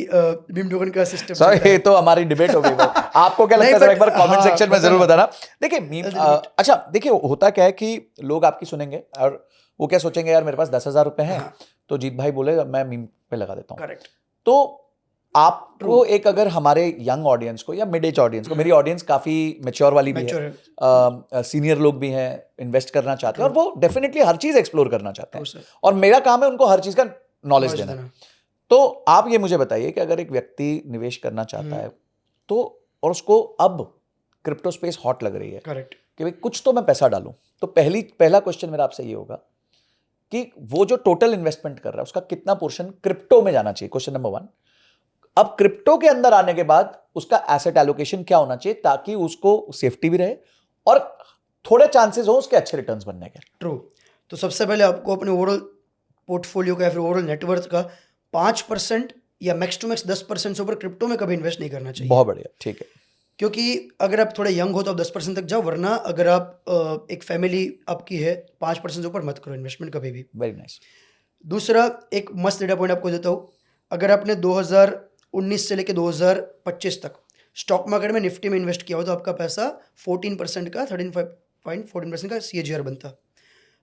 मीम टोकन का सिस्टम। सर ये तो हमारी डिबेट हो गई। आपको क्या लगता है एक बार कमेंट सेक्शन में जरूर बताना। देखिए मीम, अच्छा देखिए होता क्या है कि लोग आपकी सुनेंगे और वो क्या सोचेंगे, यार मेरे पास 10,000 रुपए हैं, तो जीत भाई बोले मैं मीम पे लगा देता हूँ। करेक्ट। तो आपको एक, अगर हमारे यंग ऑडियंस को या मिड एज ऑडियंस को, मेरी ऑडियंस काफी मैच्योर वाली भी है, सीनियर लोग भी हैं, इन्वेस्ट करना चाहते हैं और वो डेफिनेटली हर चीज एक्सप्लोर करना चाहते हैं, और मेरा काम है उनको हर चीज का नॉलेज देना। तो आप ये मुझे बताइए कि अगर एक व्यक्ति निवेश करना चाहता है तो, और उसको अब क्रिप्टो स्पेस हॉट लग रही है, करेक्ट, कि भाई कुछ तो मैं पैसा डालूं, तो पहला क्वेश्चन मेरा आपसे ये होगा कि वो जो टोटल इन्वेस्टमेंट कर रहा है उसका कितना पोर्शन क्रिप्टो में जाना चाहिए, क्वेश्चन नंबर 1। अब क्रिप्टो के अंदर आने के बाद उसका एसेट एलोकेशन क्या होना चाहिए ताकि उसको सेफ्टी भी रहे और थोड़े चांसेस हो उसके अच्छे रिटर्न्स बनने के। ट्रू। तो सबसे पहले आपको अपने ओवरऑल पोर्टफोलियो का या फिर ओवरऑल नेटवर्थ का 5% या मैक्स टू मैक्स 10% से ऊपर क्रिप्टो में कभी इन्वेस्ट नहीं करना चाहिए। बहुत बढ़िया, ठीक है। क्योंकि अगर आप थोड़े यंग हो तो आप 10% तक जाओ, वरना अगर आप एक फैमिली आपकी है 5% से ऊपर मत करो इन्वेस्टमेंट कभी भी। Very nice. दूसरा एक मस्त डेटा पॉइंट आपको देता हूँ, अगर आपने 2019 से लेकर 2025 तक स्टॉक मार्केट में निफ्टी में इन्वेस्ट किया हो तो आपका पैसा 14% का 13.14% का CAGR बनता।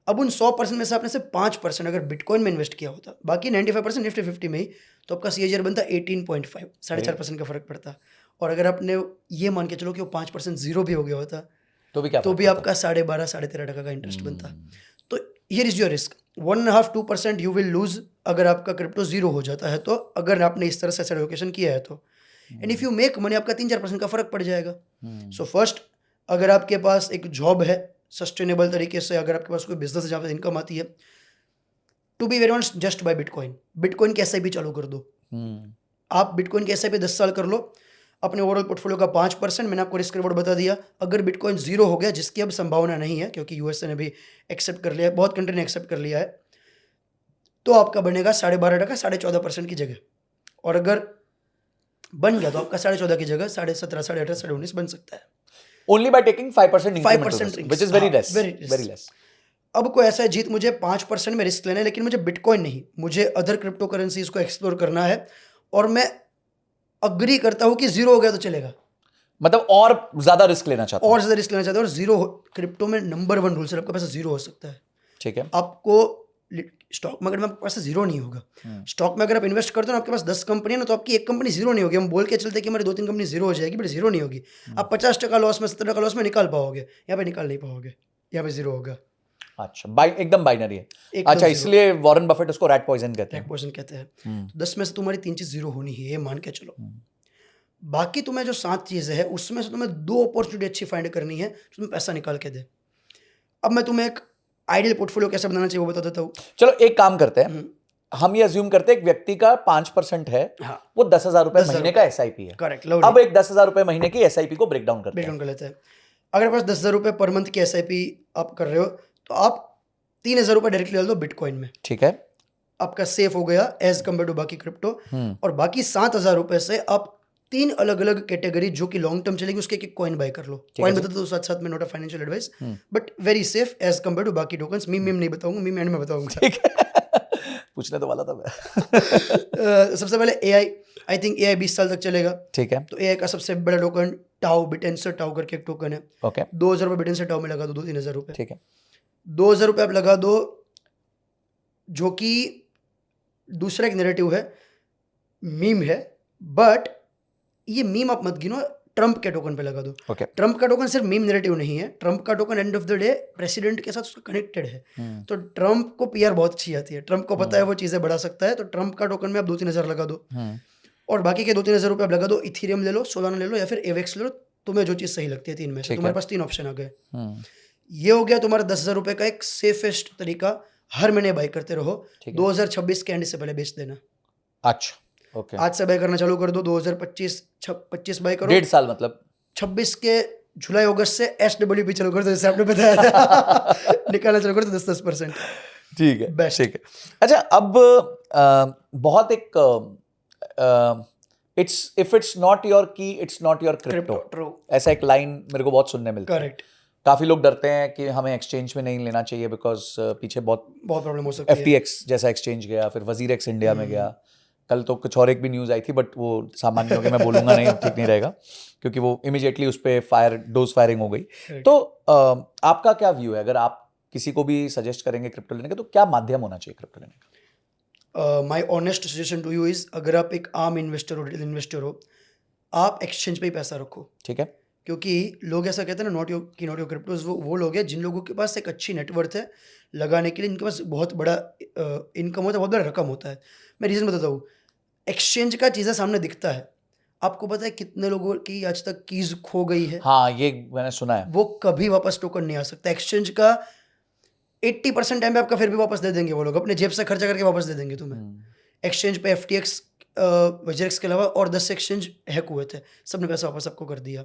अब उन 100% में से आपने सिर्फ 5% अगर बिटकॉइन में इन्वेस्ट किया होता, बाकी 95% निफ्टी 50 में ही, तो आपका CAGR बनता 18.5, 4.5% का फर्क पड़ता। और अगर आपने ये मान के चलो कि वो 5% जीरो भी हो गया होता तो भी आपका 12.5 13.5 टका का इंटरेस्ट बनता। तो here is your risk, 1.5-2% you will lose अगर आपका क्रिप्टो जीरो हो जाता है, तो अगर आपने इस तरह से एलोकेशन किया है तो, and if you make money आपका 3-4% का फर्क पड़ जाएगा। सो फर्स्ट, अगर आपके पास एक जॉब है सस्टेनेबल तरीके से, अगर आपके पास कोई बिजनेस है जहाँ पे इनकम आती है, to be very honest just buy Bitcoin की SIP चालू कर दो। आप बिटकॉइन की SIP 10 साल कर लो, अपने ओवरऑल पोर्टफोलियो का 5%, मैंने आपको रिस्क रिवॉर्ड बता दिया। अगर बिटकॉइन जीरो हो गया, जिसकी अब संभावना नहीं है क्योंकि USA ने भी एक्सेप्ट कर लिया है, बहुत कंट्री ने एक्सेप्ट कर लिया है, तो आपका बनेगा 12.5 टका 14.5% की जगह। और अगर बन गया तो आपका 14.5 की जगह 17.5, 18, 19 बन सकता है। Only by taking 5% risk, which is very less, very less. अब कोई ऐसा है, जीत मुझे 5% में रिस्क लेना है, लेकिन मुझे बिटकॉइन नहीं, मुझे अदर क्रिप्टो करेंसीज को एक्सप्लोर करना है, और मैं अग्री करता हूं कि जीरो हो गया तो चलेगा, मतलब और ज्यादा रिस्क लेना चाहता हूं, और ज्यादा रिस्क लेना चाहता हूं, और जीरो क्रिप्टो में नंबर 1 रूल से आपका पैसा जीरो हो सकता है। ठीक है। आपको स्टॉक मार्केट में आपके पास जीरो नहीं होगा। स्टॉक में अगर आप इन्वेस्ट करते हो ना, आपके पास 10 कंपनी है ना, तो आपकी एक कंपनी जीरो नहीं होगी। हम बोल के चलते कि हमारी 2-3 कंपनी जीरो हो जाएगी, बट जीरो नहीं होगी। आप 50% लॉस में, 70% लॉस में निकाल पाओगे, यहाँ पे निकाल नहीं पाओगे, यहाँ पे जीरो होगा। अच्छा, एकदम बाइनरी है। एकदम अच्छा, zero। इसलिए वॉरेन बफेट उसको रैट पॉइजन कहते टैग हैं। पोर्शन कहते हैं। 10 में से तुम्हारी 3 चीज जीरो होनी है, ये मान के चलो। बाकी तुम्हें जो 7 चीजें हैं, उसमें से तुम्हें 2 अपॉर्चुनिटी अच्छी फाइंड करनी है जो तुम्हें पैसा निकाल के दे। अब मैं तुम्हें एक आइडियल पोर्टफोलियो कैसे बनाना चाहिए वो बता देता हूँ। चलो एक काम करते हैं, हम ये अज्यूम करते हैं एक व्यक्ति का 5% है, हाँ, वो 10,000 रुपए 10,000 महीने का एसआईपी है। करेक्ट। अब एक 10,000 रुपए महीने की एसआईपी को ब्रेक डाउन करते हैं। ब्रेक डाउन कर लेते हैं। अगर पास 10,000 रुपये पर मंथ की एसआईपी आप कर रहे हो, तो आप 3,000 रुपये डायरेक्टली डाल दो बिटकॉइन में। ठीक है। आपका सेफ हो गया एज कम्पेयर टू बाकी क्रिप्टो। और बाकी 7,000 रुपए से आप 3 अलग अलग कैटेगरी जो कि लॉन्ग टर्म चलेगी, उसके एक कॉइन बाय कर लो। कॉइन बता दो साथ साथ में, not a financial advice, but very safe as compare to बाकी टोकन्स। मीम नहीं बताऊंगा, मीम एंड में बताऊंगा। ठीक है। पूछने तो वाला था मैं। सबसे पहले एआई, आई थिंक एआई 20 साल तक चलेगा। ठीक है। तो एआई का सबसे बड़ा टोकन टाउ, बिटेंसर टाउ करके एक टोकन है। ओके। 2,000 रुपये बिटेंसर टाउ में लगा दो, 2-3,000 रुपये। ठीक है। 2,000 रुपये आप लगा दो, जो कि दूसरा एक नैरेटिव है, मीम है, बट ये मीम आप मत गिनो, ट्रम्प के टोकन पे लगा दो। ओके। ट्रम्प का टोकन सिर्फ मीम नैरेटिव नहीं है, ट्रम्प का token and of the day president के साथ उसका कनेक्टेड है। तो ट्रम्प को पीआर बहुत अच्छी आती है, ट्रम्प को पता है वो चीज़ें बढ़ा सकता है। तो ट्रम्प का टोकन में आप 2-3 हज़ार लगा दो, और बाकी के 2-3 हज़ार रुपये आप लगा दो। इथीरियम ले लो, सोलाना ले लो, या फिर एवेक्स ले लो, तुम्हें जो चीज़ सही लगती है। 3 में से तुम्हारे पास 3 ऑप्शन आ गए। ये हो गया तुम्हारा 10,000 रुपये का एक सेफेस्ट तरीका। हर महीने बाई करते रहो, 2026 के एंड से पहले बेच देना। अच्छा, ओके। आज से बाई करना चालू कर दो, 2025 बाई करो, 1.5 साल मतलब 26 के जुलाई अगस्त से SWP चालू कर दो, जैसे आपने बताया था। निकालना चालू कर दो 10%। ठीक है, बेस्ट। ठीक है। अच्छा, अब बहुत एक इफ इट्स नॉट योर की, it's not your crypto, true, ऐसा एक लाइन मेरे को बहुत सुनने मिलती है। करेक्ट। काफी लोग डरते हैं कि हमें एक्सचेंज में नहीं लेना चाहिए, बिकॉज पीछे बहुत प्रॉब्लम हो सकती है। FTX जैसा एक्सचेंज गया, फिर वजीरेक्स इंडिया में गया। कल तो कुछ और एक भी न्यूज़ आई थी, बट वो सामान्य हो गया, मैं बोलूंगा नहीं, ठीक नहीं रहेगा, क्योंकि वो इमीडिएटली उस पर डोज फायरिंग हो गई। तो आपका क्या व्यू है, अगर आप किसी को भी सजेस्ट करेंगे क्रिप्टो लेने का, तो क्या माध्यम होना चाहिए क्रिप्टो लेने का? My honest suggestion to you is, अगर आप एक आम इन्वेस्टर हो, रिटेल इन्वेस्टर हो, आप एक्सचेंज पे ही पैसा रखो। ठीक है। क्योंकि लोग ऐसा कहते हैं ना, नॉट योर क्रिप्टोज, वो लोग हैं जिन लोगों के पास एक अच्छी नेटवर्थ है लगाने के लिए, इनके पास बहुत बड़ा इनकम होता है, बहुत बड़ा रकम होता है। मैं रीज़न बताता हूँ। एक्सचेंज का चीज़ें सामने दिखता है, आपको पता है कितने लोगों की आज तक कीज खो गई है? हाँ, ये मैंने सुना है। वो कभी वापस टोकन नहीं आ सकता। एक्सचेंज का 80% टाइम पे आपका फिर भी वापस दे देंगे वो लोग, अपने जेब से खर्चा करके वापस दे देंगे तुम्हें। एक्सचेंज पे FTX, वजीरेक्स के अलावा और 10 एक्सचेंज हैक हुए थे, सबने पैसा वापस आपको कर दिया।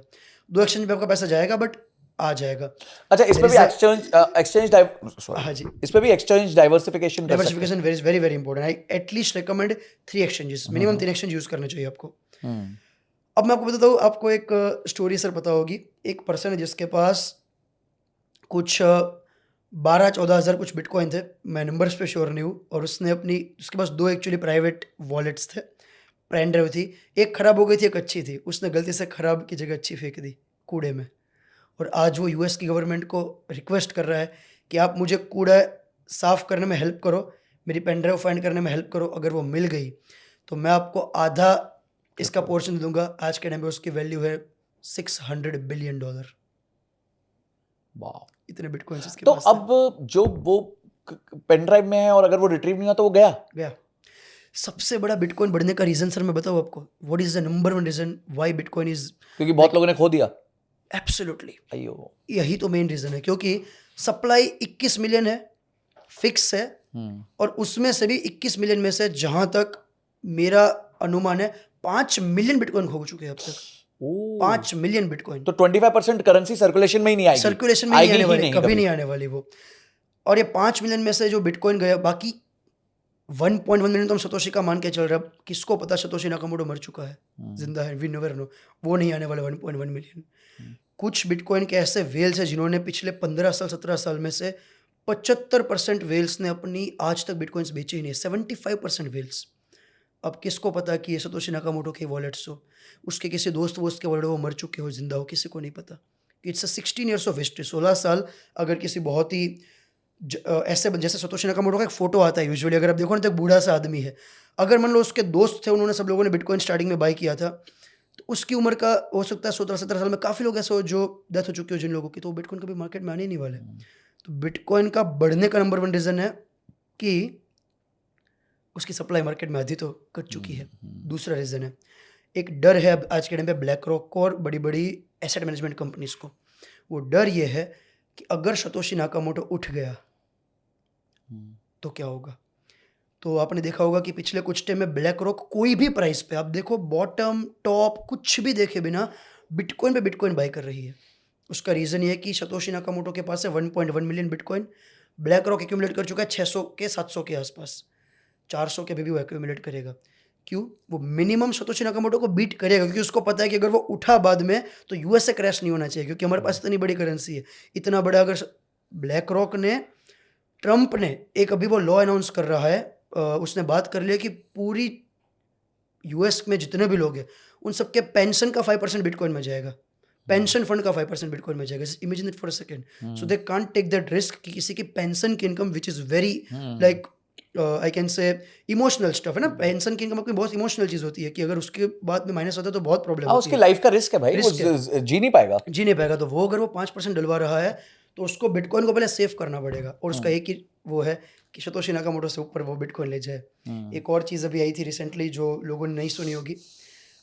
2 एक्सचेंज पे आपका पैसा जाएगा, बट आ जाएगा। अच्छा, इस पे भी हाँ जी, इस पे भी exchange diversification diversification very very important. I at least recommend 3 exchanges, minimum 3 exchange use करने चाहिए आपको। अब मैं आपको बताता हूँ, आपको एक स्टोरी सर पता होगी। एक पर्सन है जिसके पास कुछ 12-14 हज़ार कुछ बिटकॉइन थे, मैं नंबर्स पे श्योर नहीं हूँ। और उसके पास 2 एक्चुअली प्राइवेट वॉलेट्स थे, पेन ड्राइव थी। एक ख़राब हो गई थी, एक अच्छी थी। उसने गलती से ख़राब की जगह अच्छी फेंक दी कूड़े में, और आज वो US की गवर्नमेंट को रिक्वेस्ट कर रहा है कि आप मुझे कूड़ा साफ़ करने में हेल्प करो, मेरी पेन ड्राइव फाइंड करने में हेल्प करो। अगर वो मिल गई तो मैं आपको आधा इसका पोर्शन दूंगा। आज के टाइम पे उसकी वैल्यू है $600 बिलियन। वाह, इतने बिटकॉइंस इसके तो पास अब जो वो पेन ड्राइव में है और अगर वो रिट्रीव नहीं हुआ तो वो गया। सबसे बड़ा बिटकॉइन बढ़ने का रीजन सर मैं बताऊँ आपको, what is the number 1 reason why Bitcoin is? क्योंकि बहुत लोगों ने खो दिया। एब्सोल्युटली, अयो, यही तो मेन रीजन है। क्योंकि सप्लाई 21 मिलियन है, फिक्स है, और उसमें से भी 21 मिलियन में से जहां तक मेरा अनुमान है 5 मिलियन बिटकॉइन खो चुके हैं अब तक। 5 मिलियन बिटकॉइन। तो 25% करेंसी सर्कुलेशन में ही नहीं आएगी, सर्कुलेशन में नहीं आने वाली, कभी नहीं आने वाली वो। और ये 5 मिलियन में से जो बिटकॉइन गया, बाकी 1.1 मिलियन तो हम सतोशी का मान के चल रहे हैं। किसको पता सतोशी नाकामोटो मर चुका है, जिंदा है, वी नेवर नो। वो नहीं आने वाले 1.1 मिलियन। कुछ बिटकॉइन के ऐसे वेल्स हैं जिन्होंने पिछले 15 साल 17 साल में से 75% वेल्स ने अपनी आज तक बिटकॉइंस बेचे ही नहीं। 75% वेल्स। अब किसको पता कि ये सतोशी नाकामोटो के वॉलेट्स हो, उसके किसी दोस्त के वॉलेट वो मर चुके हो, जिंदा हो, किसी को नहीं पता। It's 16 years of history. 16 साल अगर किसी बहुत ही ऐसे जैसे सतोशी नाकामोटो का एक फोटो आता है यूजुअली, अगर आप देखो ना तो एक बूढ़ा सा आदमी है, अगर मान लो उसके दोस्त थे, उन्होंने सब लोगों ने बिटकॉइन स्टार्टिंग में बाय किया था, तो उसकी उम्र का हो सकता है 17-17 साल में काफ़ी लोग ऐसे हो जो डेथ हो चुकी हो जिन लोगों की, तो वो बिटकॉइन कभी मार्केट में आने ही नहीं वाले। तो बिटकॉइन का बढ़ने का नंबर 1 रीज़न है कि उसकी सप्लाई मार्केट में आधी तो कट चुकी है। दूसरा रीज़न है, एक डर है अब आज के टाइम पे ब्लैक रॉक को और बड़ी बड़ी एसेट मैनेजमेंट कंपनीज को। वो डर ये है कि अगर सतोशी नाकामोटो उठ गया तो क्या होगा। तो आपने देखा होगा कि पिछले कुछ टाइम में ब्लैक रॉक कोई भी प्राइस पे आप देखो, बॉटम टॉप कुछ भी देखे बिना बिटकॉइन बाय कर रही है। उसका रीज़न ये है कि सतोशी नाकामोटो के पास है 1.1 million bitcoin, black rock accumulate कर चुका है 600 के 700 के आसपास, 400 के भी वो एक्यूमुलेट करेगा। क्यों? वो मिनिमम सतोशी नाकामोटो को बीट करेगा, क्योंकि उसको पता है कि अगर वो उठा बाद में तो यूएस से क्रैश नहीं होना चाहिए, क्योंकि हमारे पास इतनी बड़ी करेंसी है, इतना बड़ा। अगर ब्लैक रॉक ने, ट्रंप ने एक अभी वो लॉ अनाउंस कर रहा है, उसने बात कर लिया कि पूरी यूएस में जितने भी लोग हैं उन सबके पेंशन का 5% बिटकॉइन में जाएगा, पेंशन फंड का 5% बिटकॉइन में जाएगा। Imagine it for a second. So they can't take that risk कि किसी की पेंशन की income which is very like I can say emotional stuff है ना। पेंशन की इनकम अपनी बहुत इमोशनल चीज़ होती है कि अगर उसके बाद में माइनस होता है तो बहुत प्रॉब्लम होती उसकी है, लाइफ का रिस्क है भाई, वो रिस्क है, जी नहीं पाएगा। जी नहीं पाएगा। तो वो अगर वो 5% डलवा रहा है तो उसको बिटकॉइन को पहले सेव करना पड़ेगा, और उसका एक ही वो है कि सतोशी नाकामोटो से ऊपर वो बिटकॉइन ले जाए। एक और चीज़ अभी आई थी रिसेंटली जो लोगों ने नहीं सुनी होगी,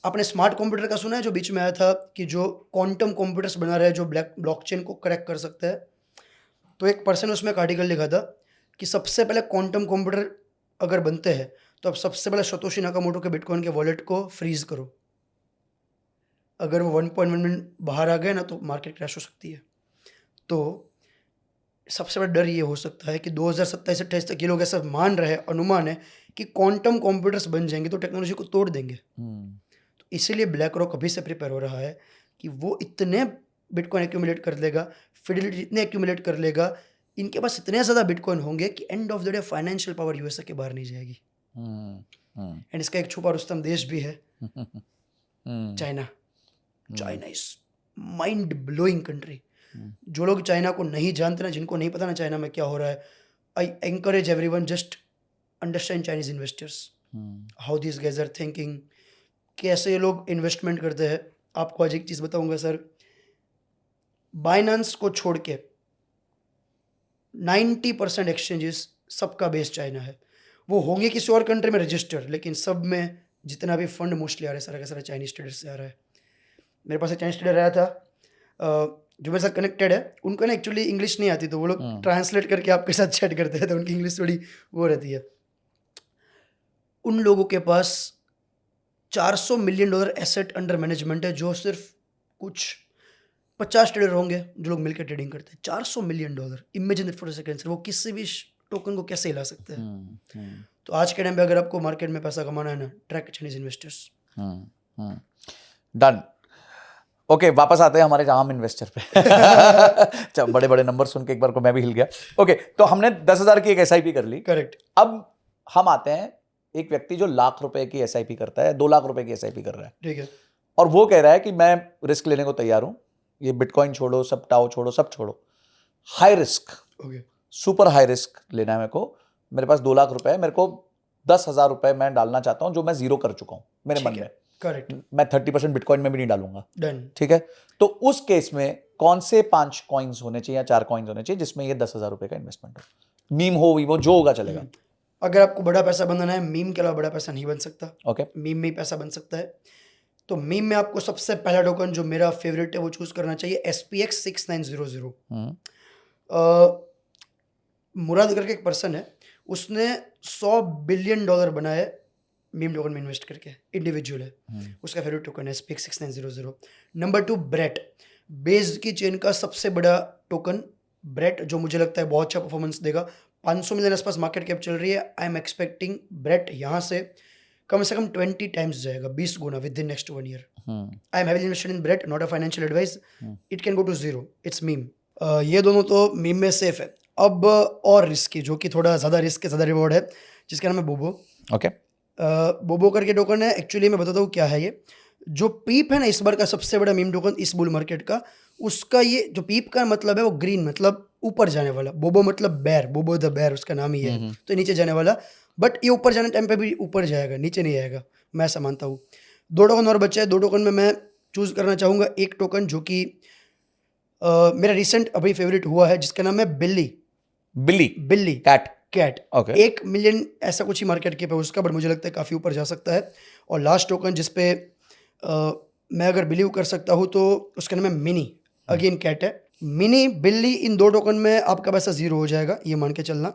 आपने स्मार्ट कंप्यूटर का सुना है जो बीच में आया था कि जो क्वांटम कंप्यूटर्स बना रहे हैं जो ब्लॉकचेन को क्रैक कर सकता है। तो एक पर्सन उसमें एक आर्टिकल लिखा था कि सबसे पहले क्वांटम कंप्यूटर अगर बनते हैं तो अब सबसे पहले सतोशी नाकामोटो के बिटकॉइन के वॉलेट को फ्रीज करो। अगर वो 1.1 मिलियन बाहर आ गए ना तो मार्केट क्रैश हो सकती है। तो सबसे बड़ा डर ये हो सकता है कि 2027-28 तक ये लोग ऐसा मान रहे हैं, अनुमान है कि क्वांटम कंप्यूटर्स बन जाएंगे तो टेक्नोलॉजी को तोड़ देंगे। तो इसीलिए ब्लैक रॉक अभी से प्रिपेयर हो रहा है कि वो इतने बिटकॉइन एक्यूमुलेट कर लेगा, फिडिलिटी इतने एक्यूमुलेट कर लेगा, इनके पास इतने ज़्यादा बिटकॉइन होंगे कि end of the day financial power USA के बाहर नहीं जाएगी। एंड इसका एक छुपा रुस्तम देश भी है, China. China is mind blowing country. जो लोग चाइना को नहीं जानते ना, जिनको नहीं पता ना चाइना में क्या हो रहा है, I encourage everyone just understand Chinese investors, how this guys are thinking, कैसे ये लोग इन्वेस्टमेंट करते हैं। आपको आज एक चीज़ बताऊंगा सर, बाइनेंस को छोड़ के 90% एक्सचेंजेस सबका बेस चाइना है। वो होंगे किसी और कंट्री में रजिस्टर, लेकिन सब में जितना भी फंड मोस्टली आ रहा है सारा का सारा चाइनीज ट्रेडर से आ रहा है। मेरे पास एक चाइनीज ट्रेडर आया था जो मेरे साथ कनेक्टेड है, उनको ना एक्चुअली इंग्लिश नहीं आती, तो वो लोग ट्रांसलेट करके आपके साथ चैट करते हैं, तो उनकी इंग्लिश थोड़ी वो रहती है। उन लोगों के पास $400 मिलियन एसेट अंडर मैनेजमेंट है, जो सिर्फ कुछ 50 ट्रेडर होंगे जो लोग मिलकर ट्रेडिंग करते हैं। $400 million, imagine it for a second sir, वो किसी भी टोकन को कैसे हिला सकते हैं। तो आज के टाइम पे अगर आपको मार्केट में पैसा कमाना है ना, track Chinese investors. Done. Okay, वापस आते हैं हमारे आम इन्वेस्टर पे। बड़े बड़े नंबर सुन के एक बार को मैं भी हिल गया। ओके, तो हमने 10,000 की एक एसआईपी कर ली। करेक्ट। अब हम आते हैं एक व्यक्ति जो लाख रुपए की एसआईपी करता है, 2 लाख रुपए की एसआईपी कर रहा है, ठीक है, और वो कह रहा है कि मैं रिस्क लेने को तैयार हूं, ये बिटकॉइन छोड़ो, सब टाओ छोड़ो, सब छोड़ो, high risk, super high risk लेना है मेरे को। मेरे पास 2 लाख रुपए है, मेरे को 10,000 रुपए मैं डालना चाहता हूं जो मैं जीरो कर चुका हूं मेरे मन में। करेक्ट। मैं 30% बिटकॉइन में भी नहीं डालूंगा। डन। ठीक है, तो उस केस में कौन से 5 कॉइन्स होने चाहिए या 4 कॉइन्स होने चाहिए जिसमें ये 10,000 रुपए का इन्वेस्टमेंट हो? मीम हो, वीवो, जो होगा चलेगा। अगर आपको बड़ा पैसा बनाना है, मीम के अलावा बड़ा पैसा नहीं बन सकता। ओके, मीम में ही पैसा बन सकता है। तो मीम में आपको सबसे पहला टोकन जो मेरा फेवरेट है वो चूज करना चाहिए, SPX 6900। मुराद करके एक पर्सन है, उसने $100 बिलियन बनाए मीम टोकन में इन्वेस्ट करके, इंडिविजुअल है। उसका फेवरेट टोकन है SPX 6900। नंबर 2 ब्रेट, बेज की चेन का सबसे बड़ा टोकन ब्रेट, जो मुझे लगता है बहुत अच्छा परफॉर्मेंस देगा। 500 मिलियन आसपास मार्केट कैप चल रही है। आई एम एक्सपेक्टिंग ब्रेट यहाँ से कम 20 टाइम्स जाएगा, 20 गुना within next 1 year. I am heavily invested in Brett, not a financial advice. It can go to zero, it's meme. ये दोनों तो मीम में सेफ है। अब और रिस्की, जो कि थोड़ा ज़्यादा रिस्क है, ज़्यादा रिवॉर्ड है, जिसका नाम है बोबो। ओके, बोबो करके टोकन है। एक्चुअली मैं बताता हूँ क्या है ये। जो पीप है ना इस बार का सबसे बड़ा मीम टोकन इस बुल मार्केट का, उसका ये जो पीप का मतलब है वो ग्रीन मतलब ऊपर जाने वाला, बोबो मतलब बैर, बोबो द बैर उसका नाम ही है, तो नीचे जाने वाला। बट ये ऊपर जाने टाइम पे भी ऊपर जाएगा, नीचे नहीं आएगा, मैं ऐसा मानता हूँ। 2 टोकन और बचे हैं। 2 टोकन में मैं चूज करना चाहूँगा एक टोकन जो कि मेरा रिसेंट अभी फेवरेट हुआ है, जिसका नाम है बिल्ली। बिल्ली, बिल्ली कैट, कैट। ओके। 1 मिलियन ऐसा कुछ ही मार्केट कैप है उसका, बट मुझे लगता है काफ़ी ऊपर जा सकता है। और लास्ट टोकन जिस पे मैं अगर बिलीव कर सकता हूँ तो उसका नाम है मिनी, अगेन कैट है। मिनी, बिल्ली, इन 2 टोकन में आपका पैसा जीरो हो जाएगा, ये मान के चलना।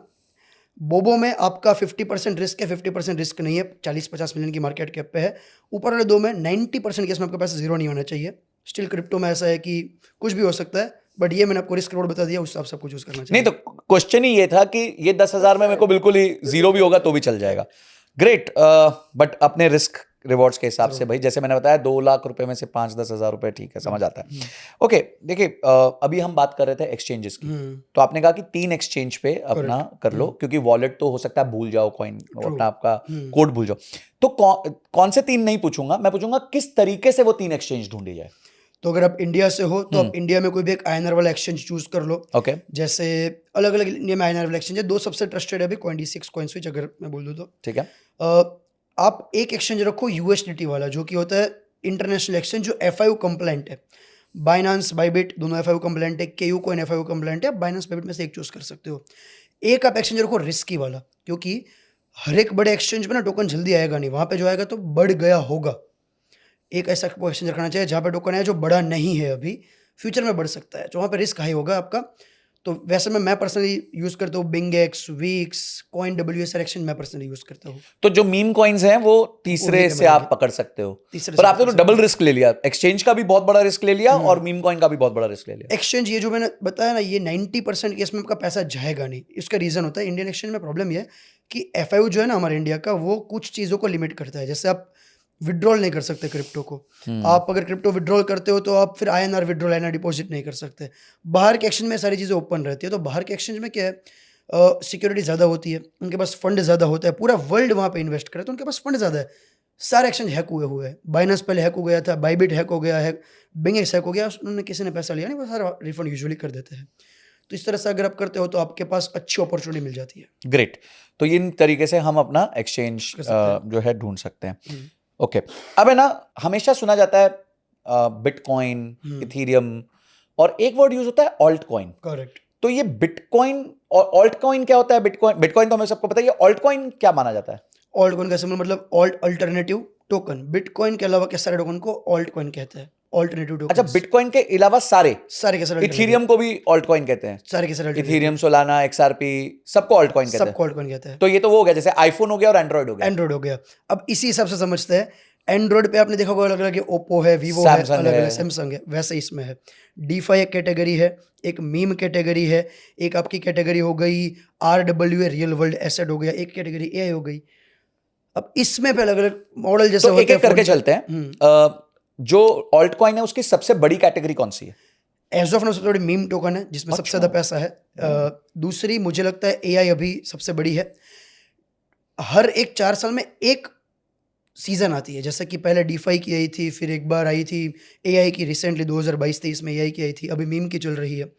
बोबो में आपका 50% रिस्क है, 50% रिस्क नहीं है, 40-50 मिलियन की मार्केट कैप पे है। ऊपर वाले 2 में 90% केस में आपका पैसा जीरो नहीं होना चाहिए। स्टिल क्रिप्टो में ऐसा है कि कुछ भी हो सकता है, बट ये मैंने आपको रिस्क रिवॉर्ड बता दिया, उस हिसाब से आपको चूज करना नहीं चाहिए। तो क्वेश्चन ही ये था कि ये 10,000 में मेरे को बिल्कुल ही जीरो भी होगा तो भी चल जाएगा। ग्रेट, बट अपने रिस्क रिवॉर्ड्स के हिसाब से भाई, जैसे मैंने बताया 2 लाख रुपए में से 5-10 हजार रुपए ठीक है, समझ आता है। ओके, देखिए अभी हम बात कर रहे थे एक्सचेंजेस की, तो आपने कहा कि 3 एक्सचेंज पे अपना कर लो, क्योंकि वॉलेट तो हो सकता है भूल जाओ, कॉइन अपना आपका कोड भूल जाओ। तो कौन से 3 नहीं पूछूंगा, मैं पूछूंगा किस तरीके से वो 3 एक्सचेंज ढूंढी जाए। तो अगर आप इंडिया से हो तो आप इंडिया में कोई भी एक आईएनआर वाला एक्सचेंज चूज कर लो। ओके, जैसे अलग अलग इंडिया में आईएनआर वाला एक्सचेंज है, 2 सबसे ट्रस्टेड है अभी, CoinDesk, CoinSwitch अगर मैं बोल दूँ तो। ठीक है। आप एक एक्सचेंज रखो यूएसडीटी वाला, जो कि होता है इंटरनेशनल एक्सचेंज, जो एफआईओ कंप्लाइंट है। बाइनांस, बाइबिट दोनों एफआईओ कंप्लाइंट है, केयू कॉइन एफआईओ कंप्लाइंट है, बाइनांस बाइबिट में से एक चूज कर सकते हो। एक आप एक्सचेंज रखो रिस्की वाला, क्योंकि हर एक बड़े एक्सचेंज में ना टोकन जल्दी आएगा नहीं, वहाँ पे जो आएगा तो बढ़ गया होगा। एक ऐसा आपको एक्सचेंज रखना चाहिए जहाँ पे टोकन है जो बड़ा नहीं है अभी, फ्यूचर में बढ़ सकता है, जो वहाँ पे रिस्क हाई होगा आपका। तो वैसे में मैं पर्सनली यूज़ करता हूँ बिंगेक्स, वीक्स, कॉइन WSR एक्सचेंज मैं पर्सनली यूज़ करता हूँ। तो जो मीम कॉइन्स हैं वो तीसरे उन्हीं पे से आप मिलेंगे। पकड़ सकते हो, तीसरे पर से आपने पकड़ तो सकते डबल रिस्क ले लिया, एक्सचेंज का भी बहुत बड़ा रिस्क ले लिया और मीम कॉइन का भी बहुत बड़ा रिस्क ले लिया। एक्सचेंज ये जो मैंने बताया ना, ये 90% केस में आपका पैसा जाएगा नहीं। इसका रीज़न होता है इंडियन एक्सचेंज में प्रॉब्लम ये है कि एफआईओ जो है ना हमारे इंडिया का, वो कुछ चीज़ों को लिमिट करता है। जैसे आप विड्रॉल नहीं कर सकते क्रिप्टो को। आप अगर क्रिप्टो विड्रॉल करते हो तो आप फिर आईएनआर विड्रॉल, आईएनआर डिपॉजिट नहीं कर सकते। बाहर के एक्सचेंज में सारी चीज़ें ओपन रहती है, तो बाहर के एक्सचेंज में क्या है, सिक्योरिटी ज़्यादा होती है, उनके पास फंड ज़्यादा होता है, पूरा वर्ल्ड वहाँ पे इन्वेस्ट करे तो उनके पास फंड ज़्यादा है। सारे एक्सचेंज हैक हुए हैं, बाइनेंस पहले हैक हो गया था, बाइबिट हैक हो गया है, बिंगेक्स हैक हो गया, उन्होंने किसी ने पैसा लिया नहीं, वो सारा रिफंड यूजुअली कर देते हैं। तो इस तरह से अगर आप करते हो तो आपके पास अच्छी अपॉर्चुनिटी मिल जाती है। ग्रेट, तो इन तरीके से हम अपना एक्सचेंज जो है ढूंढ सकते हैं। ओके, अब है ना, हमेशा सुना जाता है बिटकॉइन, इथेरियम, और एक वर्ड यूज होता है ऑल्ट कॉइन। करेक्ट। तो ये बिटकॉइन और ऑल्ट कॉइन क्या होता है? बिटकॉइन बिटकॉइन तो हमें सबको पता है, ये ऑल्ट कॉइन क्या माना जाता है? ऑल्ट कॉइन का सिंबल मतलब ऑल्ट, अल्टरनेटिव टोकन। बिटकॉइन के अलावा के सारे टोकन को ऑल्ट कॉइन कहते हैं, ऑल्टरनेटिव टोकन। अच्छा, बिटकॉइन के अलावा सारे सारे के सारे इथेरियम को भी ऑल्ट कॉइन कहते हैं? सारे के सारे इथेरियम, सोलाना, एक्सआरपी, सबको ऑल्ट कॉइन कहते हैं? सबको ऑल्ट कॉइन कहते हैं। तो ये तो वो हो गया, जैसे आईफोन हो गया और एंड्रॉइड हो गया। एंड्रॉइड हो गया। अब इसी हिसाब से समझते हैं, एंड्रॉइड पे आपने देखा होगा अलग अलग, ओप्पो है, वीवो है, Samsung अलग है। अलग सैमसंग है, वैसे इसमें है। डीफाई एक कैटेगरी है, एक मीम कैटेगरी है, एक आपकी कैटेगरी हो गई RWA, रियल वर्ल्ड एसेट हो गया, एक कैटेगरी AI हो गई। अब इसमें पे अलग अलग मॉडल जैसे तो होते एक एक हैं करके चलते हैं। जो ऑल्ट कॉइन है उसकी सबसे बड़ी कैटेगरी कौन सी है? एज ऑफ नाउ सबसे बड़ी मीम टोकन है, जिसमें सबसे ज्यादा पैसा है। दूसरी मुझे लगता है AI अभी सबसे बड़ी है। हर एक 4 साल में एक सीजन आती है, जैसे कि पहले डीफाई की आई थी, फिर एक बार आई थी AI की रिसेंटली 2022-23 में AI की आई थी, अभी मीम की चल रही है।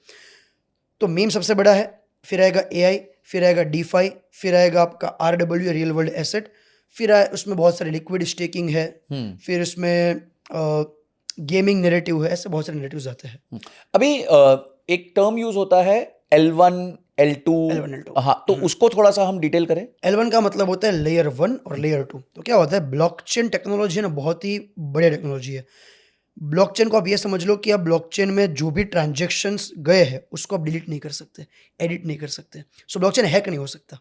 तो मीम सबसे बड़ा है, फिर आएगा AI, फिर आएगा डीफाई, फिर आएगा आपका RWA, रियल वर्ल्ड एसेट, फिर उसमें बहुत सारे लिक्विड स्टेकिंग है, फिर उसमें गेमिंग नैरेटिव है, ऐसे बहुत सारे नैरेटिव्स आते हैं। अभी एक टर्म यूज होता है L1, L2। L1, हाँ, तो उसको थोड़ा सा हम डिटेल करें। L1 का मतलब होता है लेयर 1 और लेयर 2। तो क्या होता है, ब्लॉकचेन टेक्नोलॉजी है ना, बहुत ही बढ़िया टेक्नोलॉजी है। ब्लॉकचेन को आप ये समझ लो कि आप ब्लॉकचेन में जो भी ट्रांजैक्शंस गए हैं उसको आप डिलीट नहीं कर सकते, एडिट नहीं कर सकते। सो ब्लॉकचेन हैक नहीं हो सकता।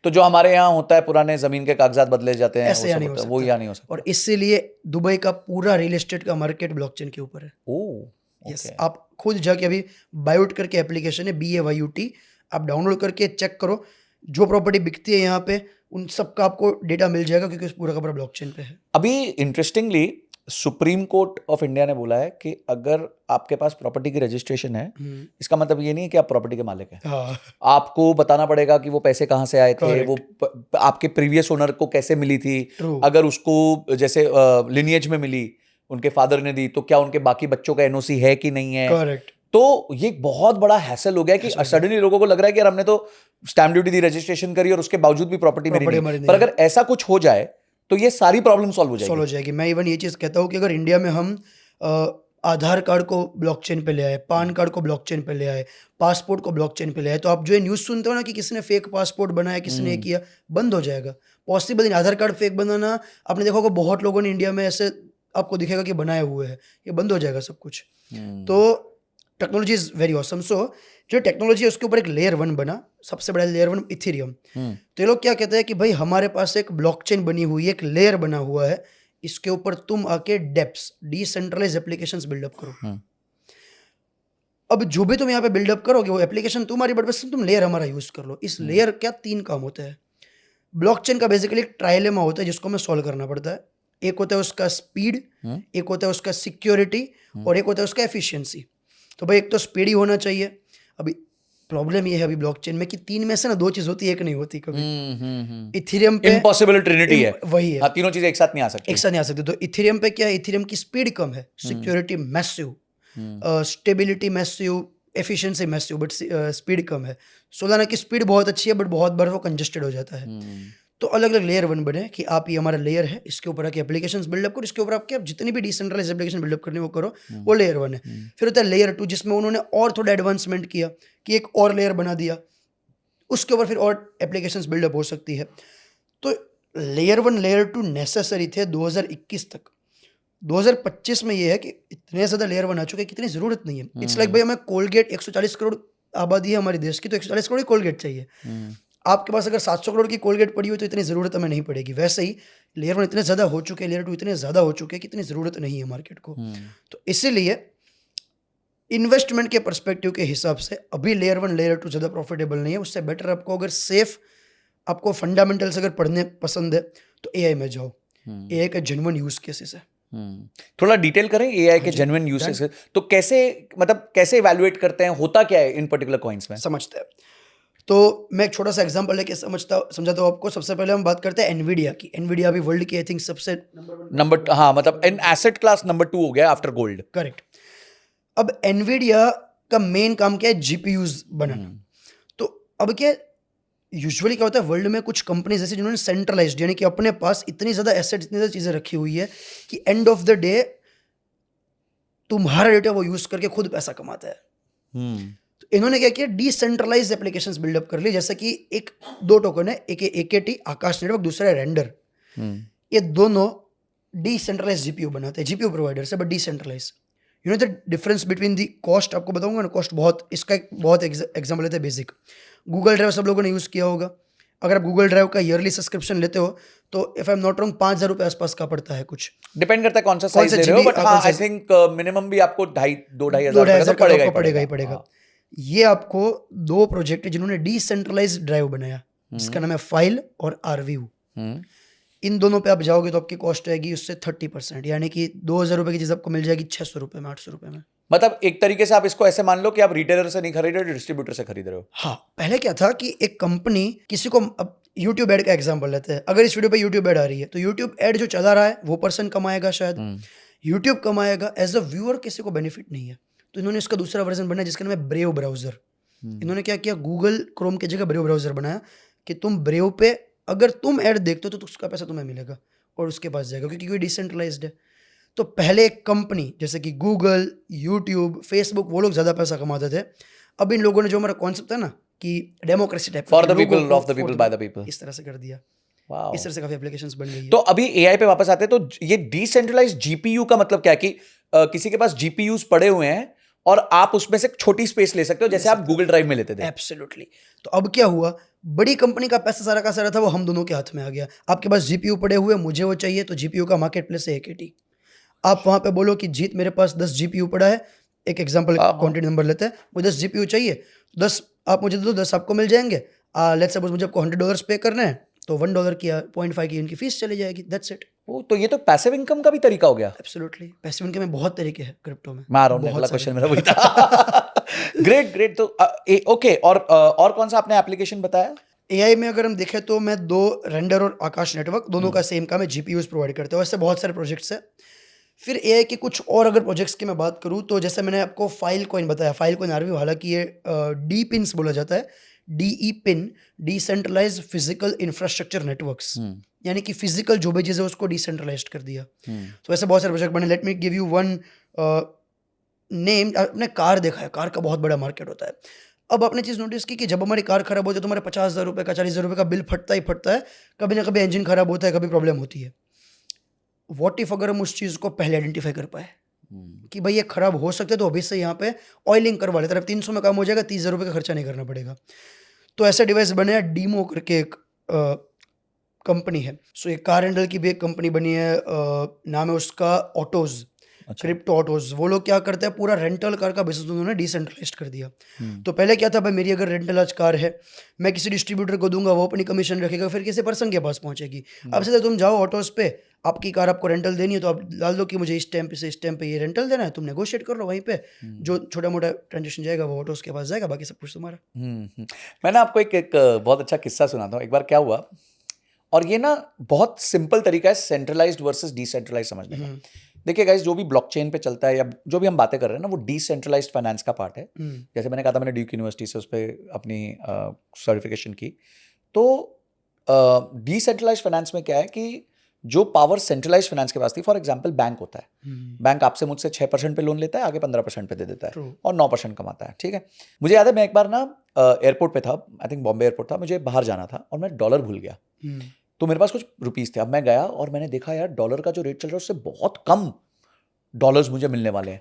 तो जो हमारे यहाँ होता है, पुराने जमीन के कागजात बदले जाते हैं, ऐसे यहाँ नहीं हो वो सकता। यहाँ नहीं हो सकता। और इसीलिए दुबई का पूरा रियल एस्टेट का मार्केट ब्लॉकचेन के ऊपर है। ओह, यस, आप खुद जाके अभी बायोट करके एप्लीकेशन है, BAYOT, आप डाउनलोड करके चेक करो, जो प्रॉपर्टी बिकती है यहाँ पे उन सब का आपको डेटा मिल जाएगा, क्योंकि पूरा का पूरा ब्लॉकचेन पे है। अभी interestingly supreme court of India ने बोला है कि अगर आपके पास प्रॉपर्टी की रजिस्ट्रेशन है, इसका मतलब ये नहीं है कि आप प्रॉपर्टी के मालिक हैं। हाँ, आपको बताना पड़ेगा कि वो पैसे कहाँ से आए थे, Correct. वो आपके प्रीवियस ओनर को कैसे मिली थी, True. अगर उसको जैसे लिनिएज में मिली उनके फादर ने दी, तो क्या उनके बाकी बच्चों का एनओसी है कि नहीं है? करेक्ट। तो ये एक बहुत बड़ा हैसल हो गया कि सडनली लोगों को लग रहा है कि यार हमने तो स्टैम्प ड्यूटी दी, रजिस्ट्रेशन करी और उसके बावजूद भी प्रॉपर्टी मेरी नहीं। पर अगर ऐसा कुछ हो जाए तो ये सारी प्रॉब्लम सॉल्व हो जाएगी। मैं इवन ये चीज़ कहता हूँ कि अगर इंडिया में हम आधार कार्ड को ब्लॉकचेन पे ले आए, पान कार्ड को ब्लॉकचेन पे ले आए, पासपोर्ट को ब्लॉकचेन पे ले आए, तो आप जो ये न्यूज़ सुनते हो ना कि किसी ने फेक पासपोर्ट बनाया, किसी ने किया, बंद हो जाएगा। पॉसिबल नहीं। आधार कार्ड फेक बनाना, आपने देखा होगा बहुत लोगों ने इंडिया में ऐसे आपको दिखेगा कि बनाए हुए हैं, ये बंद हो जाएगा सब कुछ। तो टेक्नोलॉजी इज़ वेरी ऑसम। सो जो टेक्नोलॉजी है उसके ऊपर एक लेयर 1 बना, सबसे बड़ा लेयर 1 इथेरियम। तो ये लोग क्या कहते हैं कि भाई हमारे पास एक ब्लॉकचेन बनी हुई है, एक लेयर बना हुआ है, इसके ऊपर तुम आके डेप्स, डिसेंट्रलाइज एप्लीकेशंस बिल्डअप करो। अब जो भी तुम यहाँ पे बिल्डअप करोगे वो एप्लीकेशन तुम्हारी, बट बस तुम लेयर हमारा यूज कर लो। इस लेयर क्या 3 काम होते हैं। ब्लॉकचेन का बेसिकली एक ट्रायलेमा होता है जिसको हमें सॉल्व करना पड़ता है। एक होता है उसका स्पीड, एक होता है उसका सिक्योरिटी, और एक होता है उसका एफिशिएंसी। तो भाई एक तो स्पीड ही होना चाहिए। अभी प्रॉब्लम ये है अभी ब्लॉकचेन में कि 3 में से ना 2 चीज होती है, एक नहीं होती कभी। इथेरियम पे इम्पॉसिबल ट्रिनिटी है, वही है। हाँ, तीनों चीजें एक साथ नहीं आ सकती। एक साथ नहीं आ सकती। तो इथेरियम पे क्या है, इथेरियम की स्पीड कम है, security massive, stability massive, efficiency massive, but speed कम है। सोलाना की स्पीड बहुत अच्छी है बट बहुत बार वो कंजेस्टेड हो जाता है। तो अलग अलग लेयर 1 बने कि आप, ये हमारा लेयर है, इसके ऊपर आके एप्लीकेशंस बिल्डअप करो, इसके ऊपर आपके आप जितनी भी डिसेंट्रलाइज एप्लीकेशन बिल्डअप करनी वो करो, वो लेयर 1 है। फिर होता है लेयर 2 जिसमें उन्होंने और थोड़ा एडवांसमेंट किया कि एक और लेयर बना दिया, उसके ऊपर फिर और एप्लीकेशंस बिल्डअप हो सकती है। तो लेयर 1 लेयर 2 नेसेसरी थे 2021 तक। 2025 में ये है कि इतने ज़्यादा लेयर 1 आ चुके हैं, कितनी ज़रूरत नहीं है। इट्स लाइक भाई हमें कोलगेट, 140 करोड़ आबादी है हमारे देश की, तो 140 करोड़ की कोलगेट चाहिए। आपके पास अगर 700 करोड़ की कोलगेट पड़ी हुई तो इतनी ज़रूरत हमें नहीं पड़ेगी। वैसे ही लेयर 1 इतने ज़्यादा हो चुके हैं, लेयर 2 इतने ज़्यादा हो चुके हैं कि इतनी ज़रूरत नहीं है मार्केट को। तो इसीलिए इन्वेस्टमेंट के पर्सपेक्टिव के हिसाब से अभी लेयर 1 लेयर 2 ज़्यादा प्रॉफिटेबल नहीं है। उससे बेटर आपको अगर सेफ, आपको फंडामेंटल्स अगर पढ़ने पसंद है तो एआई में जाओ। एआई का जेन्युइन यूज केसेस है। थोड़ा डिटेल करें एआई के जेन्युइन यूसेस। तो कैसे, मतलब कैसे इवैल्यूएट करते हैं, होता क्या है इन पर्टिकुलर कॉइन्स में? समझते हैं। तो मैं एक छोटा सा एग्जांपल लेके समझाता हूँ आपको। सबसे पहले हम बात करते हैं एनवीडिया की। एनवीडिया अभी वर्ल्ड की आई थिंक सबसे नंबर, हाँ, मतलब इन एसेट क्लास नंबर 2 हो गया आफ्टर गोल्ड। करेक्ट। अब एनवीडिया का मेन काम क्या है, जीपीयूज बनाना। तो अब क्या यूजुअली क्या होता है वर्ल्ड में, कुछ कंपनीज ऐसी जिन्होंने सेंट्रलाइज्ड, यानी कि अपने पास इतनी ज़्यादा एसेट, इतनी ज़्यादा चीज़ें रखी हुई है कि एंड ऑफ द डे तुम्हारा डेटा वो यूज़ करके खुद पैसा कमाता है। तो इन्होंने क्या किया, डिसेंट्रलाइज्ड एप्लीकेशंस बिल्डअप कर ली। जैसे कि एक 2 टोकन है, एक AKT आकाश नेटवर्क, दूसरा है रेंडर। ये दोनों डिसेंट्रलाइज्ड जीपीयू बनाते हैं, जीपीयू प्रोवाइडर से, but decentralized. You know the difference between the cost, आपको बताऊंगा ना कॉस्ट बहुत, इसका एक बहुत एग्जाम्पल लेते हैं बेसिक। गूगल ड्राइव सब लोगों ने यूज़ किया होगा। अगर आप गूगल ड्राइव का ईयरली सब्सक्रिप्शन लेते हो तो if I am not wrong 5,000 रुपये आसपास का पड़ता है कुछ। डिपेंड करता है कौन सा साइज ले रहे हो, बट हाँ आई थिंक मिनिमम भी आपको 2,500 पड़ेगा ही पड़ेगा। ये आपको 2 प्रोजेक्ट है जिन्होंने डिसेंट्रलाइज्ड ड्राइव बनाया, जिसका नाम है फाइल और आरव्यू। इन दोनों पे आप जाओगे तो आपकी कॉस्ट आएगी उससे 30%, यानी कि 2,000 रुपये की चीज़ आपको मिल जाएगी 600 रुपये में, 800 रुपये में। मतलब एक तरीके से आप इसको ऐसे मान लो कि आप रिटेलर से नहीं खरीद रहे हो, डिस्ट्रीब्यूटर से खरीद रहे हो। हाँ, पहले क्या था कि एक कंपनी किसी को, अब यूट्यूब एड का एग्जांपल लेते हैं। अगर इस वीडियो पे यूट्यूब एड आ रही है तो यूट्यूब एड जो चला रहा है वो पर्सन कमाएगा, शायद यूट्यूब कमाएगा, एज अ व्यूअर किसी को बेनिफिट नहीं है। तो इन्होंने इसका दूसरा वर्जन बनाया जिसका नाम है ब्रेव ब्राउजर। इन्होंने क्या किया, गूगल क्रोम की जगह ब्रेव ब्राउजर बनाया कि तुम ब्रेव पे अगर तुम ऐड देखते हो तो उसका पैसा तुम्हें मिलेगा और उसके पास जाएगा, क्योंकि कोई डिसेंट्रलाइज्ड है। तो पहले एक कंपनी जैसे कि गूगल, यूट्यूब, फेसबुक, वो लोग ज़्यादा पैसा कमाते थे। अब इन लोगों ने जो हमारा कॉन्सेप्ट है ना कि democracy type, for the people, of the people, by the people, इस तरह से कर दिया। Wow. इस तरह से काफी एप्लीकेशंस बन गई है। तो अभी एआई पे वापस आते हैं। तो ये डिसेंट्रलाइज्ड जीपीयू का मतलब क्या है कि किसी के पास जीपीयूज पड़े हुए हैं और आप उसमें से छोटी स्पेस ले सकते हो, जैसे आप गूगल ड्राइव में लेते थे। एब्सोल्युटली। तो अब क्या हुआ, बड़ी कंपनी का पैसा सारा का सारा था वो हम दोनों के हाथ में आ गया। आपके पास जीपीयू पड़े हुए, मुझे वो चाहिए, तो जीपीयू का मार्केट प्लेस है AKT। आप वहां पे बोलो कि जीत मेरे पास 10 जीपीयू पड़ा है, एक एग्जांपल क्वांटिटी नंबर लेते हैं, मुझे 10 जीपीयू चाहिए, 10 आप मुझे दो, 10 आपको मिल जाएंगे। लेट्स सपोज मुझे आपको $100 पे करना है तो $1 की 0.5 की इनकी फीस चली जाएगी, दैट्स इट। तो ये तो पैसिव इनकम का भी तरीका हो गया। एब्सोल्युटली, पैसिव इनकम में बहुत तरीके हैं क्रिप्टो में। मैं आ रहा हूं, अगला क्वेश्चन मेरा वही था। ग्रेट। तो ओके, और कौन सा आपने एप्लीकेशन बताया? एआई में अगर हम देखें तो मैं 2 रेंडर और आकाश नेटवर्क दोनों का सेम काम है, जीपीयूज प्रोवाइड करते हैं। वैसे बहुत सारे प्रोजेक्ट्स हैं। फिर एआई के कुछ और अगर प्रोजेक्ट्स की मैं बात करूँ तो जैसे मैंने आपको फाइल कॉइन बताया, फाइल कॉइन आरवी, हालांकि ये डी पिन्स बोला जाता है, DE pin, decentralize physical infrastructure networks, यानी कि फिजिकल जो भी चीज़ है उसको डिसेंट्रलाइज्ड कर दिया। तो ऐसे बहुत सारे प्रोजेक्ट बने। Let me give you one name. आपने कार देखा है, कार का बहुत बड़ा मार्केट होता है। अब आपने चीज़ नोटिस की कि जब हमारी कार खराब होती है तो हमारे 50,000 रुपये का, 40,000 रुपये का बिल फटता ही फटता है। कभी ना कभी इंजन खराब होता है, कभी प्रॉब्लम होती है। व्हाट इफ अगर हम उस चीज़ को पहले आइडेंटिफाई कर पाए कि भाई ये खराब हो सकता है, तो अभी से यहाँ पे ऑयलिंग करवा लेते हैं, 300 में काम हो जाएगा, 30,000 रुपये का खर्चा नहीं करना पड़ेगा। तो ऐसे डिवाइस बने हैं। डीमो करके एक कंपनी है। सो ये कार रेंटल की भी एक कंपनी बनी है, नाम है उसका ऑटोज, क्रिप्टो ऑटोज। वो लोग क्या करते हैं, पूरा रेंटल कार का बिजनेस उन्होंने डिसेंट्रलाइज्ड कर दिया। तो पहले क्या था भाई, मेरी अगर रेंटल आज कार है, मैं किसी डिस्ट्रीब्यूटर को दूंगा, वो अपनी कमीशन रखेगा, फिर किसी पर्सन के पास पहुंचेगी। अब से तुम जाओ ऑटोज पे, आपकी कार आपको रेंटल देनी है तो आप डाल दो कि मुझे इस टाइम पे से इस टाइम पे ये रेंटल देना है, तुम नेगोशिएट कर लो वहीं पे। जो छोटा मोटा ट्रांजेक्शन जाएगा वो ऑटोज के पास जाएगा, बाकी सब कुछ तुम्हारा। मैं ना आपको एक बहुत अच्छा किस्सा सुनाता हूँ। एक बार क्या हुआ, और ये ना बहुत सिंपल तरीका है सेंट्रलाइज्ड वर्सेस डिसेंट्रलाइज्ड समझने का। देखिए गाइस, जो भी ब्लॉकचेन पे चलता है या जो भी हम बातें कर रहे हैं ना, वो डिसेंट्रलाइज्ड फाइनेंस का पार्ट है। जैसे मैंने कहा था, मैंने ड्यूक यूनिवर्सिटी से उस पर अपनी सर्टिफिकेशन की। तो डिसेंट्रलाइज्ड फाइनेंस में क्या है कि जो पावर सेंट्रलाइज्ड फाइनेंस के पास थी, फॉर एग्जांपल बैंक होता है, बैंक आपसे मुझसे 6% पे लोन लेता है, आगे 15% पे दे देता है और 9% कमाता है। ठीक है, मुझे याद है मैं एक बार ना एयरपोर्ट पे था, आई थिंक बॉम्बे एयरपोर्ट था, मुझे बाहर जाना था और मैं डॉलर भूल गया। तो मेरे पास कुछ रुपीस थे। अब मैं गया और मैंने देखा यार डॉलर का जो रेट चल रहा है उससे बहुत कम डॉलर्स मुझे मिलने वाले हैं,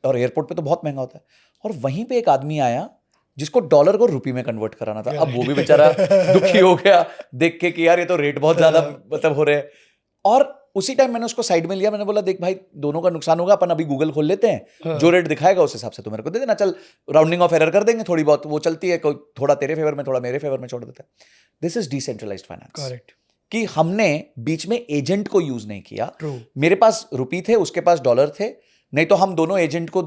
और एयरपोर्ट पे तो बहुत महंगा होता है। और वहीं पे एक आदमी आया जिसको डॉलर को रुपए में कन्वर्ट कराना था। अब वो भी बेचारा दुखी हो गया देख के कि यार ये तो रेट बहुत ज्यादा मतलब हो रहे हैं। और उसी टाइम मैंने उसको साइड में लिया, मैंने बोला देख भाई, दोनों का नुकसान होगा, अपन अभी गूगल खोल लेते हैं, जो रेट दिखाएगा उस हिसाब से तो मेरे को दे देना, चल राउंडिंग ऑफ एरर कर देंगे, थोड़ी बहुत वो चलती है, कोई थोड़ा तेरे फेवर में थोड़ा मेरे फेवर में छोड़ देता है। This is decentralized finance. Correct, कि हमने बीच में एजेंट को यूज नहीं किया। मेरे पास रुपये थे, उसके पास डॉलर थे, नहीं तो हम दोनों एजेंट को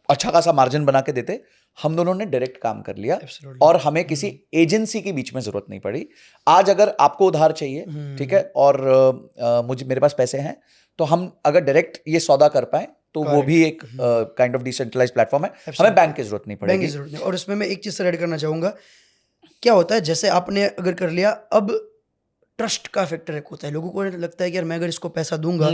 अच्छा खासा मार्जिन बना के देते। हम दोनों ने डायरेक्ट काम कर लिया और हमें किसी एजेंसी के बीच में जरूरत नहीं पड़ी। आज अगर आपको उधार चाहिए, ठीक है, और मुझे मेरे पास पैसे हैं, तो हम अगर डायरेक्ट ये सौदा कर पाए तो वो भी एक काइंड ऑफ डिसेंट्रलाइज्ड प्लेटफॉर्म है, हमें बैंक की जरूरत नहीं पड़ेगी। और इसमें मैं एक चीज ऐड करना चाहूंगा। क्या होता है, जैसे आपने अगर कर लिया, अब ट्रस्ट का फैक्टर एक होता है। लोगों को लगता है कि यार मैं अगर इसको पैसा दूंगा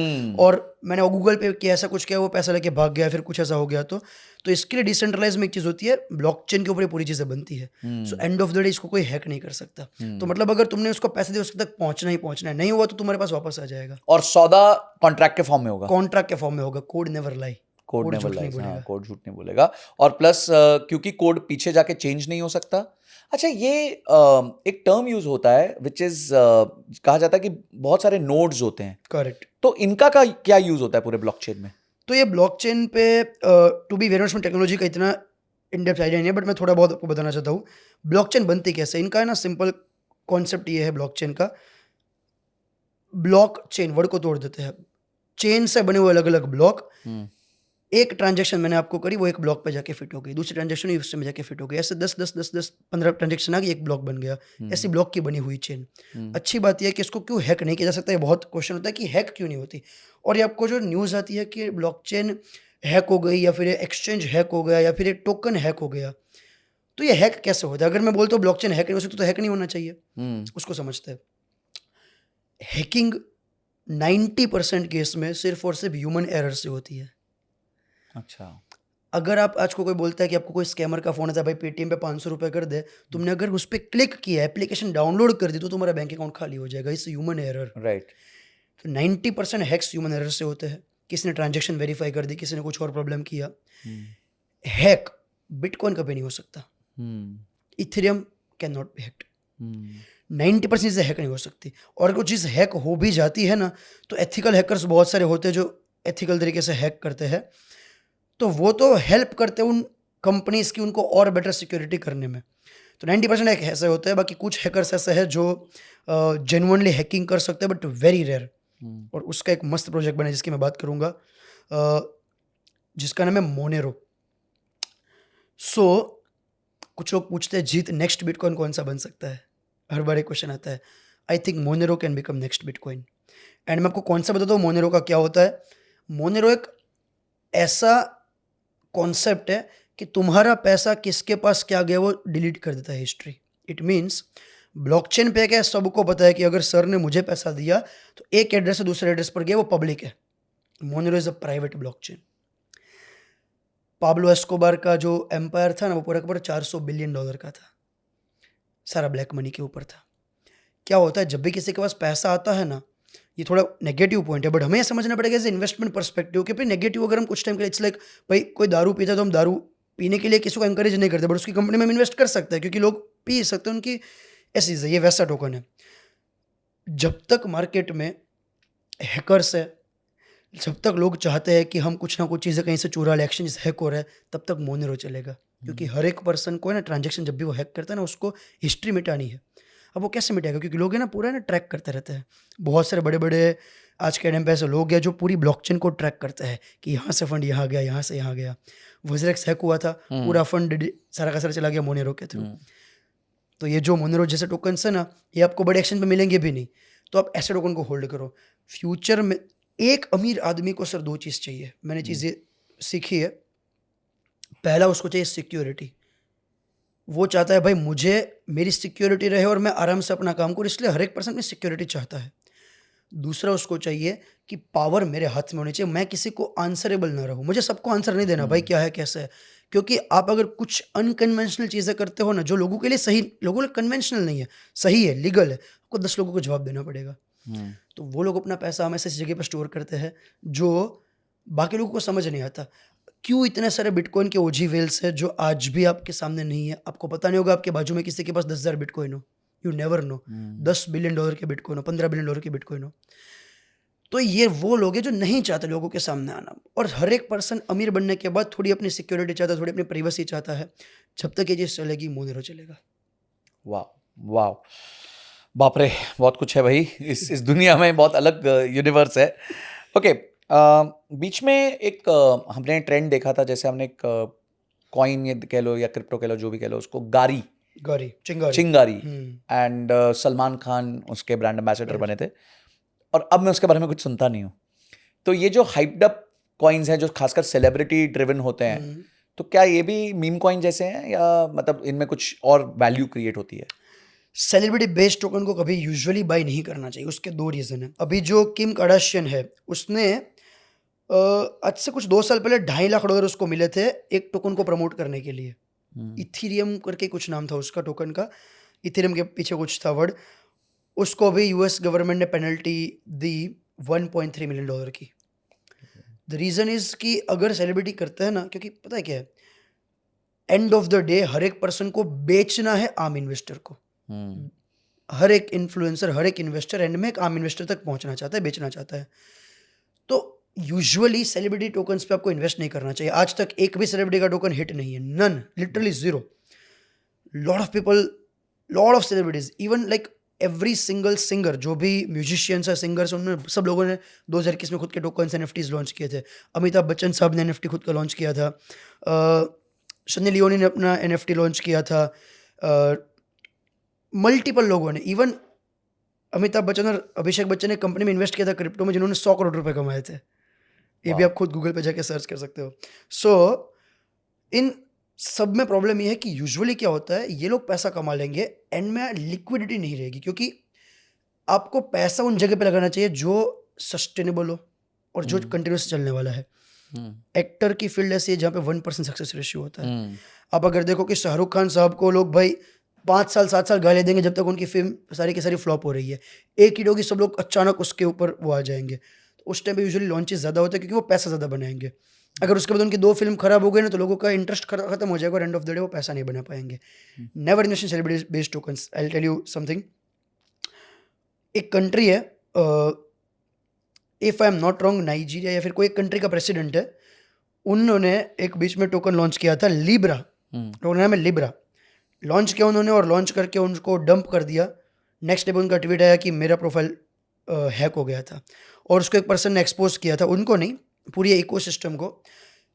और मैंने वो गूगल पे किया, ऐसा कुछ किया, वो पैसा लेके भाग गया, फिर कुछ ऐसा हो गया, तो इसके लिए डिसेंट्रलाइज में एक चीज़ होती है, ब्लॉकचेन के ऊपर पूरी चीज़ें बनती है। So and of the day इसको कोई हैक नहीं कर सकता। तो मतलब अगर तुमने उसको पैसे दिए, उसके तक पहुंचना ही पहुंचना है, नहीं हुआ तो तुम्हारे पास वापस आ जाएगा। और सौदा कॉन्ट्रैक्ट के फॉर्म में होगा, कॉन्ट्रैक्ट के फॉर्म में होगा। कोड नेवर लाई, कोड नेवर लाइज, हाँ, कोड झूठ नहीं बोलेगा। और प्लस क्योंकि कोड पीछे जाके चेंज नहीं हो सकता। अच्छा, ये एक टर्म यूज होता है विच इज कहा जाता है कि बहुत सारे नोड्स होते हैं। करेक्ट। तो इनका का क्या यूज होता है पूरे ब्लॉकचेन में? तो ये ब्लॉकचेन पे टू बी वेरी ऑनेस्ट में टेक्नोलॉजी का इतना इन डेप्थ आइडिया नहीं है, बट मैं थोड़ा बहुत आपको बताना चाहता हूँ ब्लॉकचेन बनती कैसे। इनका है ना सिंपल कॉन्सेप्ट ये है ब्लॉकचेन का। ब्लॉकचेन वर्ड को तोड़ देते हैं, चेन से बने हुए अलग अलग ब्लॉक। एक ट्रांजैक्शन मैंने आपको करी, वो एक ब्लॉक पे जाके फिट हो गई, दूसरी ट्रांजैक्शन उससे में जाके फिट हो गई, ऐसे 10 15 ट्रांजैक्शन आ गई, एक ब्लॉक बन गया। ऐसी ब्लॉक की बनी हुई चेन। अच्छी बात यह है कि इसको क्यों हैक नहीं किया जा सकता। ये बहुत क्वेश्चन होता है कि हैक क्यों नहीं होती। और ये आपको जो न्यूज़ आती है कि ब्लॉकचेन हैक हो गई, या फिर एक्सचेंज हैक हो गया, या फिर एक टोकन हैक हो गया, तो ये हैक कैसे होता है? अगर मैं बोलता हूँ ब्लॉकचेन हैक नहीं हो सकता, तो हैक नहीं होना चाहिए। उसको समझते हैं। हैकिंग 90% केस में सिर्फ और सिर्फ ह्यूमन एरर से होती है। अच्छा, अगर आप आज को कोई बोलता है कि आपको कोई स्कैमर का फोन आता है, भाई पेटीएम पे 500 रुपये कर दे, तुमने अगर उस पर क्लिक किया, एप्लीकेशन डाउनलोड कर दी, तो तुम्हारा बैंक अकाउंट खाली हो जाएगा। It's human error. राइट। तो 90% हैक्स ह्यूमन एरर से होते हैं। किसी ने ट्रांजेक्शन वेरीफाई कर दी, किसी ने कुछ और प्रॉब्लम किया। हैक बिटकॉइन कभी नहीं हो सकता। Ethereum can not be hacked. 90% चीज़ें हैक नहीं हो सकती। और कुछ चीज़ हैक हो भी जाती है ना, तो एथिकल हैकर्स बहुत सारे होते हैं जो एथिकल तरीके से हैक करते हैं। तो वो तो हेल्प करते हैं उन कंपनीज की उनको और बेटर सिक्योरिटी करने में। तो 90% हैक ऐसे होते हैं। बाकी कुछ हैकर्स ऐसे हैं जो जेन्युइनली हैकिंग कर सकते हैं, बट वेरी रेयर। और उसका एक मस्त प्रोजेक्ट बना जिसकी मैं बात करूँगा, जिसका नाम है मोनेरो। सो कुछ लोग पूछते हैं जीत नेक्स्ट बिटकॉइन कौन सा बन सकता है, हर बार एक क्वेश्चन आता है। I think Monero can become next bitcoin. And मैं आपको कौन सा बताता हूँ मोनेरो का क्या होता है। मोनेरो एक ऐसा कॉन्सेप्ट है कि तुम्हारा पैसा किसके पास क्या गया वो डिलीट कर देता है हिस्ट्री. इट मीन्स ब्लॉकचेन पे क्या है, सबको पता है कि अगर सर ने मुझे पैसा दिया तो एक एड्रेस से दूसरे एड्रेस पर गया, वो पब्लिक है. Monero is a private blockchain. Pablo Escobar का जो एम्पायर था ना, वो पूरा का पूरा $400 बिलियन का था. सारा ब्लैक मनी के ऊपर था. क्या होता है जब भी किसी के पास पैसा आता है ना, ये थोड़ा नेगेटिव पॉइंट है, बट हमें ये समझना पड़ेगा एज इन्वेस्टमेंट पर्सपेक्टिव कि भाई नेगेटिव अगर हम कुछ टाइम के लिए, इट्स लाइक भाई कोई दारू पीता है तो हम दारू पीने के लिए किसी को एंकरेज नहीं करते, बट उसकी कंपनी में हम इन्वेस्ट कर सकते हैं क्योंकि लोग पी सकते हैं, उनकी ऐसी चीज़ है. ये वैसा टोकन है. जब तक मार्केट में हैकर्स है, जब तक लोग चाहते हैं कि हम कुछ ना कुछ चीज़ें कहीं से चुरा लें, एक्सचेंज हैक हो रहा है, तब तक मोनेरो चलेगा. क्योंकि हर एक पर्सन को है ना, ट्रांजेक्शन जब भी वो हैक करता है ना, उसको हिस्ट्री मिटानी है. अब वो कैसे मिटाएगा? क्योंकि लोग है ना पूरा ना ट्रैक करते रहते हैं. बहुत सारे बड़े बड़े आज के टाइम पे ऐसे लोग हैं जो पूरी ब्लॉकचेन को ट्रैक करते हैं कि यहाँ से फंड यहाँ गया, यहाँ से यहाँ गया. वजरेक्स हैक हुआ था, पूरा फंड सारा का सारा चला गया मोनेरो के थ्रू. तो ये जो मोनेरो जैसे टोकन्स है ना, ये आपको बड़े एक्सचेंज पे मिलेंगे भी नहीं. तो आप ऐसे टोकन को होल्ड करो. फ्यूचर में एक अमीर आदमी को सर 2 चीज़ चाहिए. मैंने चीज़ें सीखी है. पहला, उसको चाहिए सिक्योरिटी. वो चाहता है भाई मुझे मेरी सिक्योरिटी रहे और मैं आराम से अपना काम करूँ, इसलिए हर एक पर्सन अपनी सिक्योरिटी चाहता है. दूसरा, उसको चाहिए कि पावर मेरे हाथ में होनी चाहिए, मैं किसी को आंसरेबल ना रहूँ. मुझे सबको आंसर नहीं देना भाई क्या है कैसे है. क्योंकि आप अगर कुछ अनकन्वेंशनल चीज़ें करते हो ना, जो लोगों के लिए सही, लोगों के लिए कन्वेंशनल नहीं है, सही है, लीगल है, आपको 10 लोगों को जवाब देना पड़ेगा. तो वो लोग अपना पैसा हमेशा इस जगह पर स्टोर करते हैं जो बाकी लोगों को समझ नहीं आता. क्यों इतने सारे बिटकॉइन के ओजी वेल्स है जो आज भी आपके सामने नहीं है? आपको पता नहीं होगा आपके बाजू में किसी के पास 10,000 बिटकॉइन हो. You never know. $10 बिलियन के बिटकॉइन हो, $15 बिलियन के बिटकॉइन हो. तो ये वो लोग हैं जो नहीं चाहते लोगों के सामने आना. और हर एक पर्सन अमीर बनने के बाद थोड़ी अपनी सिक्योरिटी चाहता है, थोड़ी अपनी प्राइवेसी चाहता है. जब तक ये चीज़ चलेगी, मोनेरो चलेगा. वाह वाह, बाप रे, बहुत कुछ है भाई इस दुनिया में. बहुत अलग यूनिवर्स है. ओके, बीच में एक हमने ट्रेंड देखा था, जैसे हमने एक कॉइन ये कह लो या क्रिप्टो कह लो, जो भी कह लो, उसको गारी चिंगारी एंड सलमान खान उसके ब्रांड एम्बेसडर बने थे. और अब मैं उसके बारे में कुछ सुनता नहीं हूँ. तो ये जो हाइप्ड अप कॉइन्स हैं जो खासकर सेलिब्रिटी ड्रिवन होते हैं, तो क्या ये भी मीम कॉइन जैसे हैं या मतलब इनमें कुछ और वैल्यू क्रिएट होती है? सेलिब्रिटी बेस्ड टोकन को कभी यूजुअली बाई नहीं करना चाहिए. उसके 2 रीज़न है. अभी जो किम कार्दाशियन है, उसने आज से कुछ 2 साल पहले $2.5 लाख उसको मिले थे एक टोकन को प्रमोट करने के लिए. इथीरियम करके कुछ नाम था उसका टोकन का. इथीरियम के पीछे कुछ था वर्ड. उसको भी यूएस गवर्नमेंट ने पेनल्टी दी $1.3 मिलियन की. द रीज़न इज़ कि अगर सेलिब्रिटी करते हैं ना, क्योंकि पता है क्या है, एंड ऑफ द डे हर एक पर्सन को बेचना है आम इन्वेस्टर को. हर एक इन्फ्लुएंसर, हर एक इन्वेस्टर एंड में एक आम इन्वेस्टर तक पहुंचना चाहता है, बेचना चाहता है. तो यूजुअली सेलिब्रिटी टोकन्स पे आपको इन्वेस्ट नहीं करना चाहिए. आज तक एक भी सेलिब्रिटी का टोकन हिट नहीं है. None, literally zero. Lot of people, lot of celebrities, even like every single singer, जो भी म्यूजिशियंस है, सिंगर्स, उन्होंने सब लोगों ने 2021 में खुद के टोकन्स एनएफटीज लॉन्च किए थे. अमिताभ बच्चन साहब ने एनएफटी खुद का लॉन्च किया था. सनी लियोनी ने अपना एनएफटी लॉन्च किया था. मल्टीपल लोगों ने, इवन अमिताभ बच्चन और अभिषेक बच्चन ने कंपनी में इन्वेस्ट किया था क्रिप्टो में, जिन्होंने 100 करोड़ रुपए कमाए थे. ये भी आप खुद गूगल पे जाके सर्च कर सकते हो. सो इन सब में प्रॉब्लम ये है कि यूजुअली क्या होता है, ये लोग पैसा कमा लेंगे, एंड में लिक्विडिटी नहीं रहेगी. क्योंकि आपको पैसा उन जगह पे लगाना चाहिए जो सस्टेनेबल हो और जो कंटिन्यूस चलने वाला है. एक्टर की फील्ड ऐसी है जहाँ पे 1% सक्सेस रेशियो होता है. आप अगर देखो कि शाहरुख खान साहब को लोग भाई 5 साल 7 साल गाली देंगे जब तक उनकी फिल्म सारी की सारी फ्लॉप हो रही है. एक हिट होगी, सब लोग अचानक उसके ऊपर वो आ जाएंगे. तो उस टाइम पे यूजुअली लॉन्चेस ज़्यादा होते हैं क्योंकि वो पैसा ज़्यादा बनाएंगे. अगर उसके बाद उनकी 2 फिल्म खराब हो गई ना, तो लोगों का इंटरेस्ट खत्म हो जाएगा और एंड ऑफ द डे वो पैसा नहीं बना पाएंगे. Never invest in celebrity based tokens. I will tell you something. एक कंट्री है, if I am not wrong, Nigeria या फिर कोई एक कंट्री का प्रेसिडेंट है, उन्होंने एक बीच में टोकन लॉन्च किया था, लिब्रा. टोकन नाम है लिब्रा. लॉन्च किया उन्होंने और लॉन्च करके उनको डंप कर दिया. नेक्स्ट डे उनका ट्वीट आया कि मेरा प्रोफाइल हैक हो गया था. और उसको एक पर्सन ने एक्सपोज किया था, उनको नहीं, पूरी इकोसिस्टम को,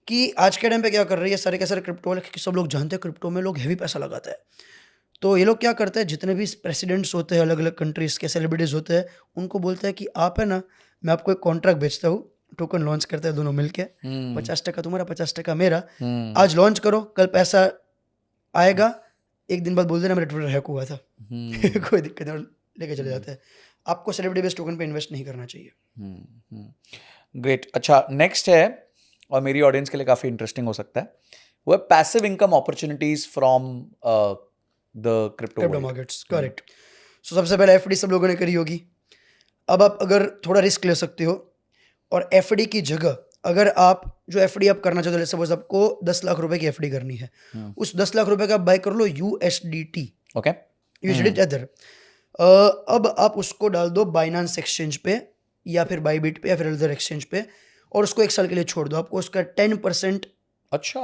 कि आज के टाइम पे क्या कर रही है सारे के सारे क्रिप्टो वाले. सब लोग जानते हैं क्रिप्टो में लोग हैवी पैसा लगाते हैं. तो ये लोग क्या करते हैं, जितने भी प्रेसिडेंट्स होते हैं अलग अलग कंट्रीज़ के, सेलिब्रिटीज़ होते हैं, उनको बोलते हैं कि आप है ना, मैं आपको एक कॉन्ट्रैक्ट बेचता हूँ, टोकन लॉन्च करते हैं दोनों मिलके, हम्म 50% तुम्हारा 50% मेरा। हम्म आज लॉन्च करो, कल पैसा आएगा, एक दिन बाद बोल देना मेरा ट्विटर हैक हुआ था। हम्म कोई दिक्कत नहीं, और लेके चले जाते हैं। आपको सेलिब्रिटी बेस्ड टोकन पे इन्वेस्ट नहीं करना चाहिए। ग्रेट। अच्छा, नेक्स्ट है, और मेरी ऑडियंस के लिए काफी इंटरेस्टिंग हो सकता है, वो है passive income opportunities from the crypto crypto markets, correct. So सबसे पहले एफडी सब लोगों ने करी होगी। अब आप अगर थोड़ा रिस्क ले सकते हो, और एफडी की जगह अगर आप जो एफडी आप करना चाहते हो, सपोज आपको 10 लाख रुपए की एफडी करनी है, उस 10 लाख रुपए का बाय कर लो यूएसडीटी, ओके। USDT other. अब आप उसको डाल दो बाइनांस एक्सचेंज पे, या फिर बाईबिट पे, या फिर अदर एक्सचेंज पे, और उसको 1 साल के लिए छोड़ दो। आपको उसका 10% अच्छा,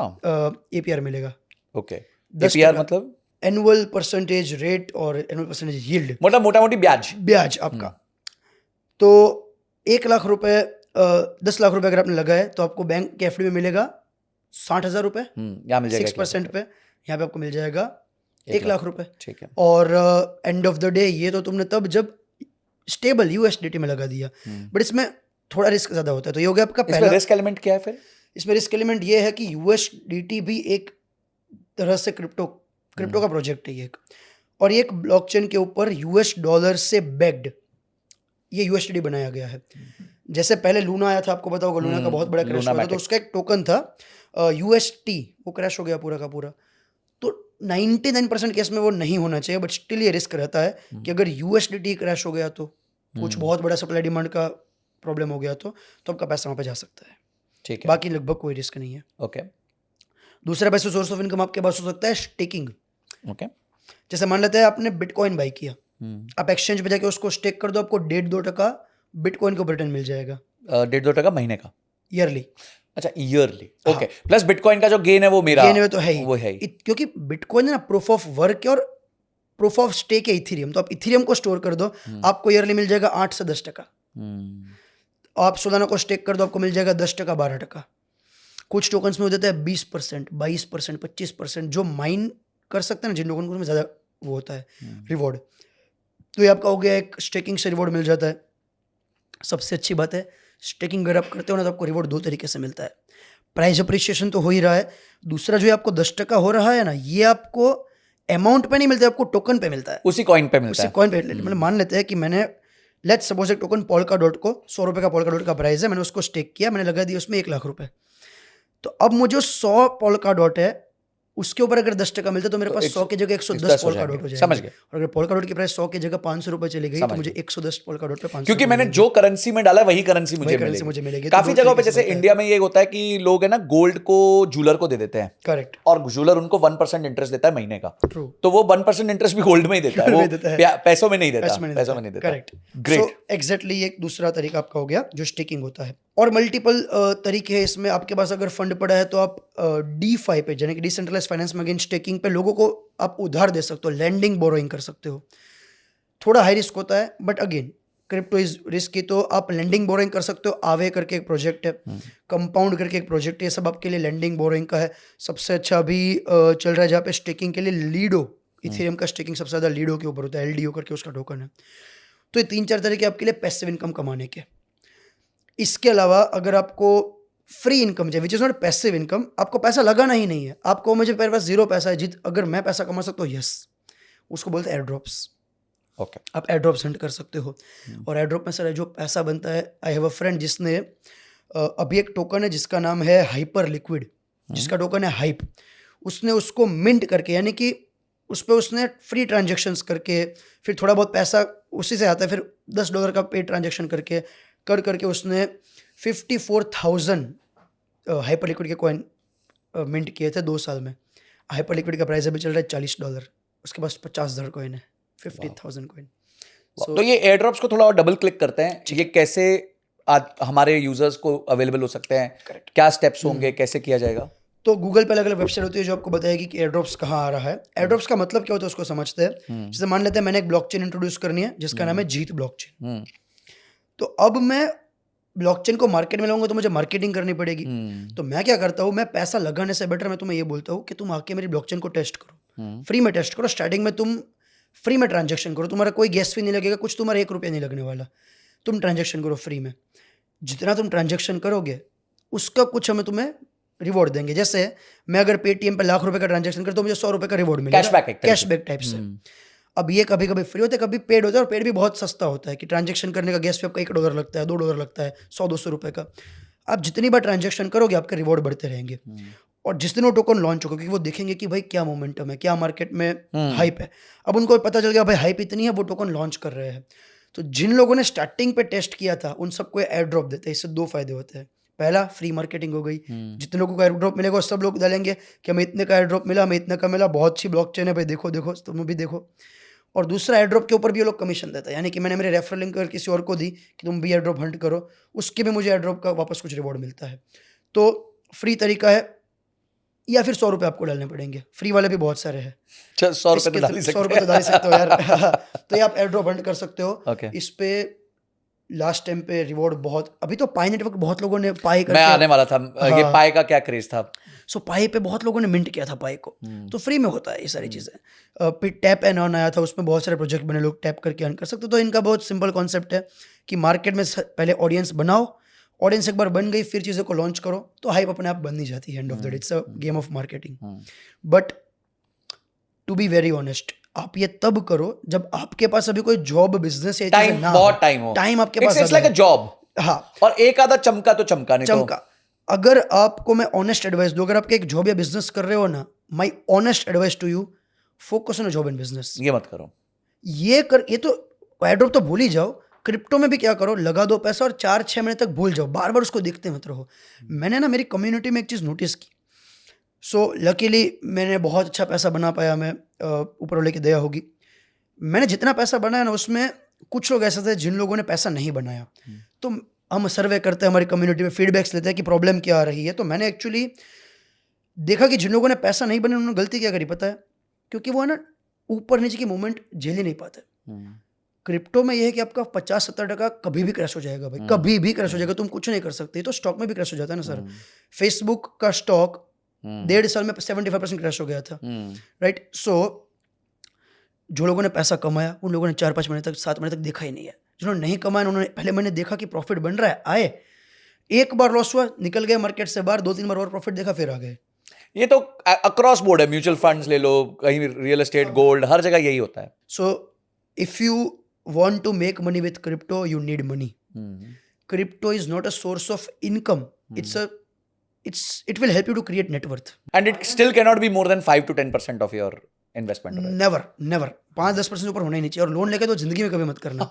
एपीआर मिलेगा। ओके। 10% एपीआर मतलब एनुअल परसेंटेज रेट और एनुअल परसेंटेज यील्ड, मतलब मोटा मोटी ब्याज। ब्याज आपका। तो 1 लाख रुपए 10 लाख रुपए अगर आपने लगाए, तो आपको बैंक के एफडी में मिलेगा 60,000 रुपए, यहाँ मिल जाएगा 6% पे। यहाँ पे आपको मिल जाएगा 1 लाख रुपए। ठीक है। और एंड ऑफ द डे ये तो तुमने तब जब स्टेबल यूएसडीटी में लगा दिया, बट इसमें थोड़ा रिस्क ज्यादा होता है। तो ये हो गया आपका इसमें पहला। रिस्क एलिमेंट क्या है फिर? इसमें रिस्क एलिमेंट ये है कि यूएसडीटी भी एक तरह से क्रिप्टो का प्रोजेक्ट है ये एक, और ये एक ब्लॉकचेन के ऊपर यूएस डॉलर से बैक्ड ये यूएसडीटी बनाया गया है। जैसे पहले लूना आया था, आपको पता होगा, लूना का बहुत बड़ा क्रैश हुआ था, तो उसका एक टोकन था यूएसटी, वो क्रैश हो गया पूरा का पूरा। तो 99% केस में वो नहीं होना चाहिए, बट स्टिल ये रिस्क रहता है कि अगर यूएसडीटी क्रैश हो गया, तो कुछ बहुत बड़ा सप्लाई डिमांड का प्रॉब्लम हो गया, तो आपका पैसा वहाँ पे जा सकता है। ठीक है। बाकी लगभग कोई रिस्क नहीं है। ओके दूसरा पैसे सोर्स ऑफ इनकम आपके पास हो सकता है स्टेकिंग। ओके। जैसे मान लेते हैं आपने बिटकॉइन बाई किया, आप एक्सचेंज पे जाके उसको स्टेक कर दो, आपको 1.5-2% बिटकॉइन को रिटर्न मिल जाएगा 1.5-2% महीने का, ईयरली। अच्छा ईयरली, ओके। प्लस बिटकॉइन का जो गेन है वो मेरा गेन तो है ही, वो है ही। क्योंकि बिटकॉइन ना प्रूफ ऑफ वर्क है और प्रूफ ऑफ स्टेक है इथेरियम। तो आप इथेरियम को स्टोर कर दो, आपको ईयरली मिल जाएगा 8 से 10%। आप सोलाना को स्टेक कर दो, आपको मिल जाएगा 10%, 12%। कुछ टोकन्स में हो जाता है 20%, 22%, 25%, जो माइन कर सकते हैं ना, जिन लोगों को उसमें ज़्यादा वो होता है रिवॉर्ड। तो ये आपका हो गया, एक स्टेकिंग से रिवॉर्ड मिल जाता है। सबसे अच्छी बात है, स्टेकिंग अगर आप करते हो ना, तो आपको रिवॉर्ड 2 तरीके से मिलता है। प्राइस अप्रिसिएशन तो हो ही रहा है, दूसरा जो आपको 10% हो रहा है ना, ये आपको अमाउंट पे नहीं मिलता है, आपको टोकन पे मिलता है, उसी कॉइन पे मिलता है। उसी कॉइन पे। मतलब मान लेते हैं कि मैंने लेट्स सपोज एक टोकन पोल्का डॉट को 100 रुपये का पोल्का डॉट का प्राइस है, मैंने उसको स्टेक किया, मैंने लगा दिया उसमें 1 लाख रुपए। तो अब मुझे 100 पोल्का डॉट है, उसके ऊपर अगर 10% मिलता है, तो मेरे पास 100 की जगह 110 पोल्का डॉट हो जाएगा। समझ गए। और अगर पोल्का डॉट की प्राइस 100 की जगह 500 रुपए चली गई, तो मुझे 110 पोल्का डॉट पे 500, क्योंकि मैंने जो करेंसी में डाला वही करेंसी मुझे मिलेगी। काफी जगहों पे जैसे इंडिया में ये होता है कि लोग है ना गोल्ड को जूलर को दे देते हैं, करेक्ट, और जूलर उनको 1% इंटरेस्ट देता है महीने का। ट्रू। तो वो 1% इंटरेस्ट भी गोल्ड में ही देता है, वो पैसों में नहीं देता। Correct, great. एग्जैक्टली एक दूसरा तरीका आपका हो गया जो स्टेकिंग होता है। और मल्टीपल तरीके हैं इसमें। आपके पास अगर फंड पड़ा है, तो आप DeFi पे, यानी कि डिसेंट्रलाइज्ड फाइनेंस में, अगेन स्टेकिंग पे लोगों को आप उधार दे सकते हो, लैंडिंग बोरोइंग कर सकते हो। थोड़ा हाई रिस्क होता है, but again crypto is risky, तो आप लैंडिंग बोरोइंग कर सकते हो। आवे करके एक प्रोजेक्ट है, कंपाउंड करके एक प्रोजेक्ट है, ये सब आपके लिए लैंडिंग बोरोइंग का है। सबसे अच्छा अभी चल रहा है जहाँ पे स्टेकिंग के लिए लीडो, इथेरियम का स्टेकिंग सबसे ज़्यादा लीडो के ऊपर होता है, LDO करके उसका टोकन है। तो ये 3-4 तरीके आपके लिए पैसिव इनकम कमाने के। इसके अलावा अगर आपको फ्री इनकम चाहिए, which is not passive income, आपको पैसा लगाना ही नहीं है, आपको मुझे मेरे पास 0 पैसा है, अगर मैं पैसा कमा सकता हूँ, यस, उसको बोलते हैं एयर ड्रॉप्स। ओके, आप एयर ड्रॉप सेंड कर सकते हो, और एयर ड्रॉप में सर जो पैसा बनता है, आई हैव अ फ्रेंड जिसने अभी एक टोकन है जिसका नाम है हाइपर लिक्विड, जिसका टोकन है हाइप। उसने उसको मिंट करके, यानी कि उस पर उसने फ्री ट्रांजेक्शन्स करके, फिर थोड़ा बहुत पैसा उसी से आता है, फिर $10 का पे ट्रांजेक्शन करके उसने 54,000 हाइपर लिक्विड के कॉइन मिंट किए थे 2 साल में। हाइपर लिक्विड का प्राइस अभी चल रहा है $40, उसके पास 50,000 कॉइन है, 50,000 कॉइन। तो ये एयर ड्रॉप्स को थोड़ा और डबल क्लिक करते हैं, ये कैसे आज हमारे यूजर्स को अवेलेबल हो सकते हैं, क्या स्टेप्स होंगे, कैसे किया जाएगा? तो गूगल पे अलग अलग वेबसाइट होती है जो आपको बताएगी कि एयर ड्रॉप्स कहाँ आ रहा है। एयर ड्रॉप्स का मतलब क्या होता है उसको समझते हैं। जैसे मान लेते हैं मैंने एक ब्लॉकचेन इंट्रोड्यूस करनी है जिसका नाम है जीत ब्लॉकचेन। तो अब मैं ब्लॉकचेन को मार्केट में लाऊंगा, तो मुझे मार्केटिंग करनी पड़ेगी। तो मैं क्या करता हूँ, मैं पैसा लगाने से बेटर मैं तुम्हें ये बोलता हूँ कि तुम आके मेरी ब्लॉकचेन को टेस्ट करो, फ्री में टेस्ट करो। स्टार्टिंग में तुम फ्री में ट्रांजेक्शन करो, तुम्हारा कोई गैस फी नहीं लगेगा, कुछ तुम्हारा 1 रुपया नहीं लगने वाला, तुम ट्रांजेक्शन करो फ्री में। जितना तुम ट्रांजेक्शन करोगे उसका कुछ हमें तुम्हें रिवॉर्ड देंगे। जैसे मैं अगर पेटीएम पे ₹1,00,000 का ट्रांजेक्शन करता हूँ, मुझे ₹100 का रिवॉर्ड मिलेगा, कैशबैक एक तरीके से। कैशबैक टाइप से। अब ये कभी कभी फ्री होता है, कभी पेड होता है, और पेड भी बहुत सस्ता होता है कि ट्रांजेक्शन करने का गैस पे आपका $1 लगता है, $2 लगता है, 100-200 रुपए का। आप जितनी बार ट्रांजेक्शन करोगे आपके रिवॉर्ड बढ़ते रहेंगे। और जिस दिन वो टोकन लॉन्च होगा, क्योंकि वो देखेंगे कि भाई क्या मोमेंटम है, क्या मार्केट में हाइप है। अब उनको पता चल गया भाई हाइप इतनी है, वो टोकन लॉन्च कर रहे हैं। तो जिन लोगों ने स्टार्टिंग पे टेस्ट किया था उन सबको एयर ड्रॉप देते हैं। इससे 2 फायदे होते हैं। पहला, फ्री मार्केटिंग हो गई। जितने लोगों को एयर ड्रॉप मिलेगा वो सब लोग डालेंगे कि हमें इतने का एयर ड्रॉप मिला, हमें इतने का मिला, बहुत अच्छी ब्लॉकचेन है भाई, देखो देखो, तुम भी देखो। और दूसरा, एयर ड्रॉप के ऊपर भी ये लोग कमीशन देता है, यानी कि मैंने मेरे रेफरल लिंक कर किसी और को दी कि तुम भी एयर ड्रॉप हंट करो, उसके भी मुझे एयर ड्रॉप का वापस कुछ रिवॉर्ड मिलता है। तो फ्री तरीका है, या फिर 100 रुपये आपको डालने पड़ेंगे। फ्री वाले भी बहुत सारे हैं। 100 रुपए तो डाल ही 100 रुपये तो डाल ही सकते हो यार। तो ये आप एयर ड्रॉप हंट कर सकते हो। Okay. इस पे लास्ट टाइम पे रिवॉर्ड बहुत, अभी तो पाई नेटवर्क बहुत लोगों ने पाई मैं करके, आने वाला था। ये हाँ। पाई का क्या क्रेज था? सो पाई पे बहुत लोगों ने मिंट किया था पाई को। तो फ्री में होता है ये सारी चीज़ें। फिर टैप एंड अर्न आया था, उसमें बहुत सारे प्रोजेक्ट बने, लोग टैप करके अर्न कर सकते। तो इनका बहुत सिंपल कॉन्सेप्ट है कि मार्केट में पहले ऑडियंस बनाओ, ऑडियंस एक बार बन गई फिर चीज़ों को लॉन्च करो, तो हाइप अपने आप बन नहीं जाती है। End of the day it's a game of marketing. But to be very honest, आप ये तब करो जब आपके पास अभी कोई जॉब, बिजनेस या चीजें टाइम, ना बहुत टाइम हो, टाइम आपके पास इट्स लाइक अ जॉब। हाँ, और एक आधा चमका तो चमका, नहीं चमका। अगर आपको मैं ऑनेस्ट एडवाइस दूं, अगर आपके एक जॉब या बिजनेस कर रहे हो ना, my honest advice to you, focus on a job and business. ये मत करो। ये तो एयरड्रॉप तो भूल ही जाओ। क्रिप्टो में भी क्या करो, लगा दो पैसा और 4-6 महीने तक भूल जाओ, बार बार उसको देखते मत रहो। मैंने ना मेरी कम्युनिटी में एक चीज़ नोटिस की। सो लकीली मैंने बहुत अच्छा पैसा बना पाया, मैं ऊपर वाले की दया होगी। मैंने जितना पैसा बनाया ना, उसमें कुछ लोग ऐसे थे जिन लोगों ने पैसा नहीं बनाया। तो हम सर्वे करते हैं, हमारी कम्युनिटी में फीडबैक्स लेते हैं कि प्रॉब्लम क्या आ रही है। तो मैंने एक्चुअली देखा कि जिन लोगों ने पैसा नहीं बनाया उन्होंने गलती क्या करी पता है? क्योंकि वो है ना, ऊपर नीचे की मूवमेंट झेल ही नहीं पाते। क्रिप्टो में यह है कि आपका 50-70% कभी भी क्रैश हो जाएगा भाई, कभी भी क्रैश हो जाएगा, तुम कुछ नहीं कर सकते। तो स्टॉक में भी क्रैश हो जाता है ना सर। फेसबुक का स्टॉक 1.5 साल में 75% क्रैश हो गया था, राइट। सो जो लोगों ने पैसा कमाया उन लोगों ने 4-5 महीने तक, 7 महीने तक देखा ही नहीं है। जिन्होंने नहीं कमाया उन्होंने पहले महीने देखा कि प्रॉफिट बन रहा है, आए, एक बार लॉस हुआ, निकल गए मार्केट से बाहर, 2-3 बार और प्रॉफिट देखा, फिर आ गए। ये तो अक्रॉस बोर्ड है, म्यूचुअल फंड्स ले लो, कहीं रियल एस्टेट, गोल्ड, हर जगह यही होता है। So if you want to make money with crypto, you need money. Crypto is not a source of income. It will help you to create net worth. And it still cannot be more than 5 to 10% of your investment. Never 5-10% ऊपर होना ही नहीं चाहिए। और loan लेके तो जिंदगी में कभी मत करना।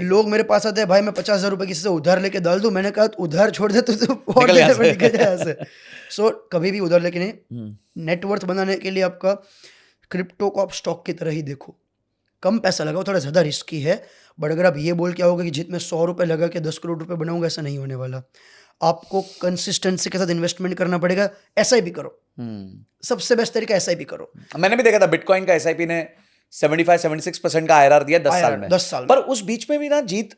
लोग मेरे पास आते हैं, भाई मैं 50,000 रुपए किसी से उधार लेके डाल दूं। मैंने कहा उधार छोड़ दे, तो और निकल जाए यहाँ से। सो कभी भी उधार लेके नहीं। नेटवर्थ बनाने के लिए आपका क्रिप्टो को आप स्टॉक की तरह ही देखो। कम पैसा लगाओ, थोड़ा ज़्यादा रिस्की है, बट अगर आप ये बोल के आओगे कि जितने 100 रुपये लगा के 10 करोड़ रुपए बनाऊंगा, ऐसा नहीं होने वाला। आपको कंसिस्टेंसी के साथ इन्वेस्टमेंट करना पड़ेगा। SIP करो, सबसे बेस्ट तरीका SIP करो। मैंने भी देखा था बिटकॉइन का SIP ने 75-76% का IRR दिया 10 साल में। 10 साल में। पर उस बीच में भी ना जीत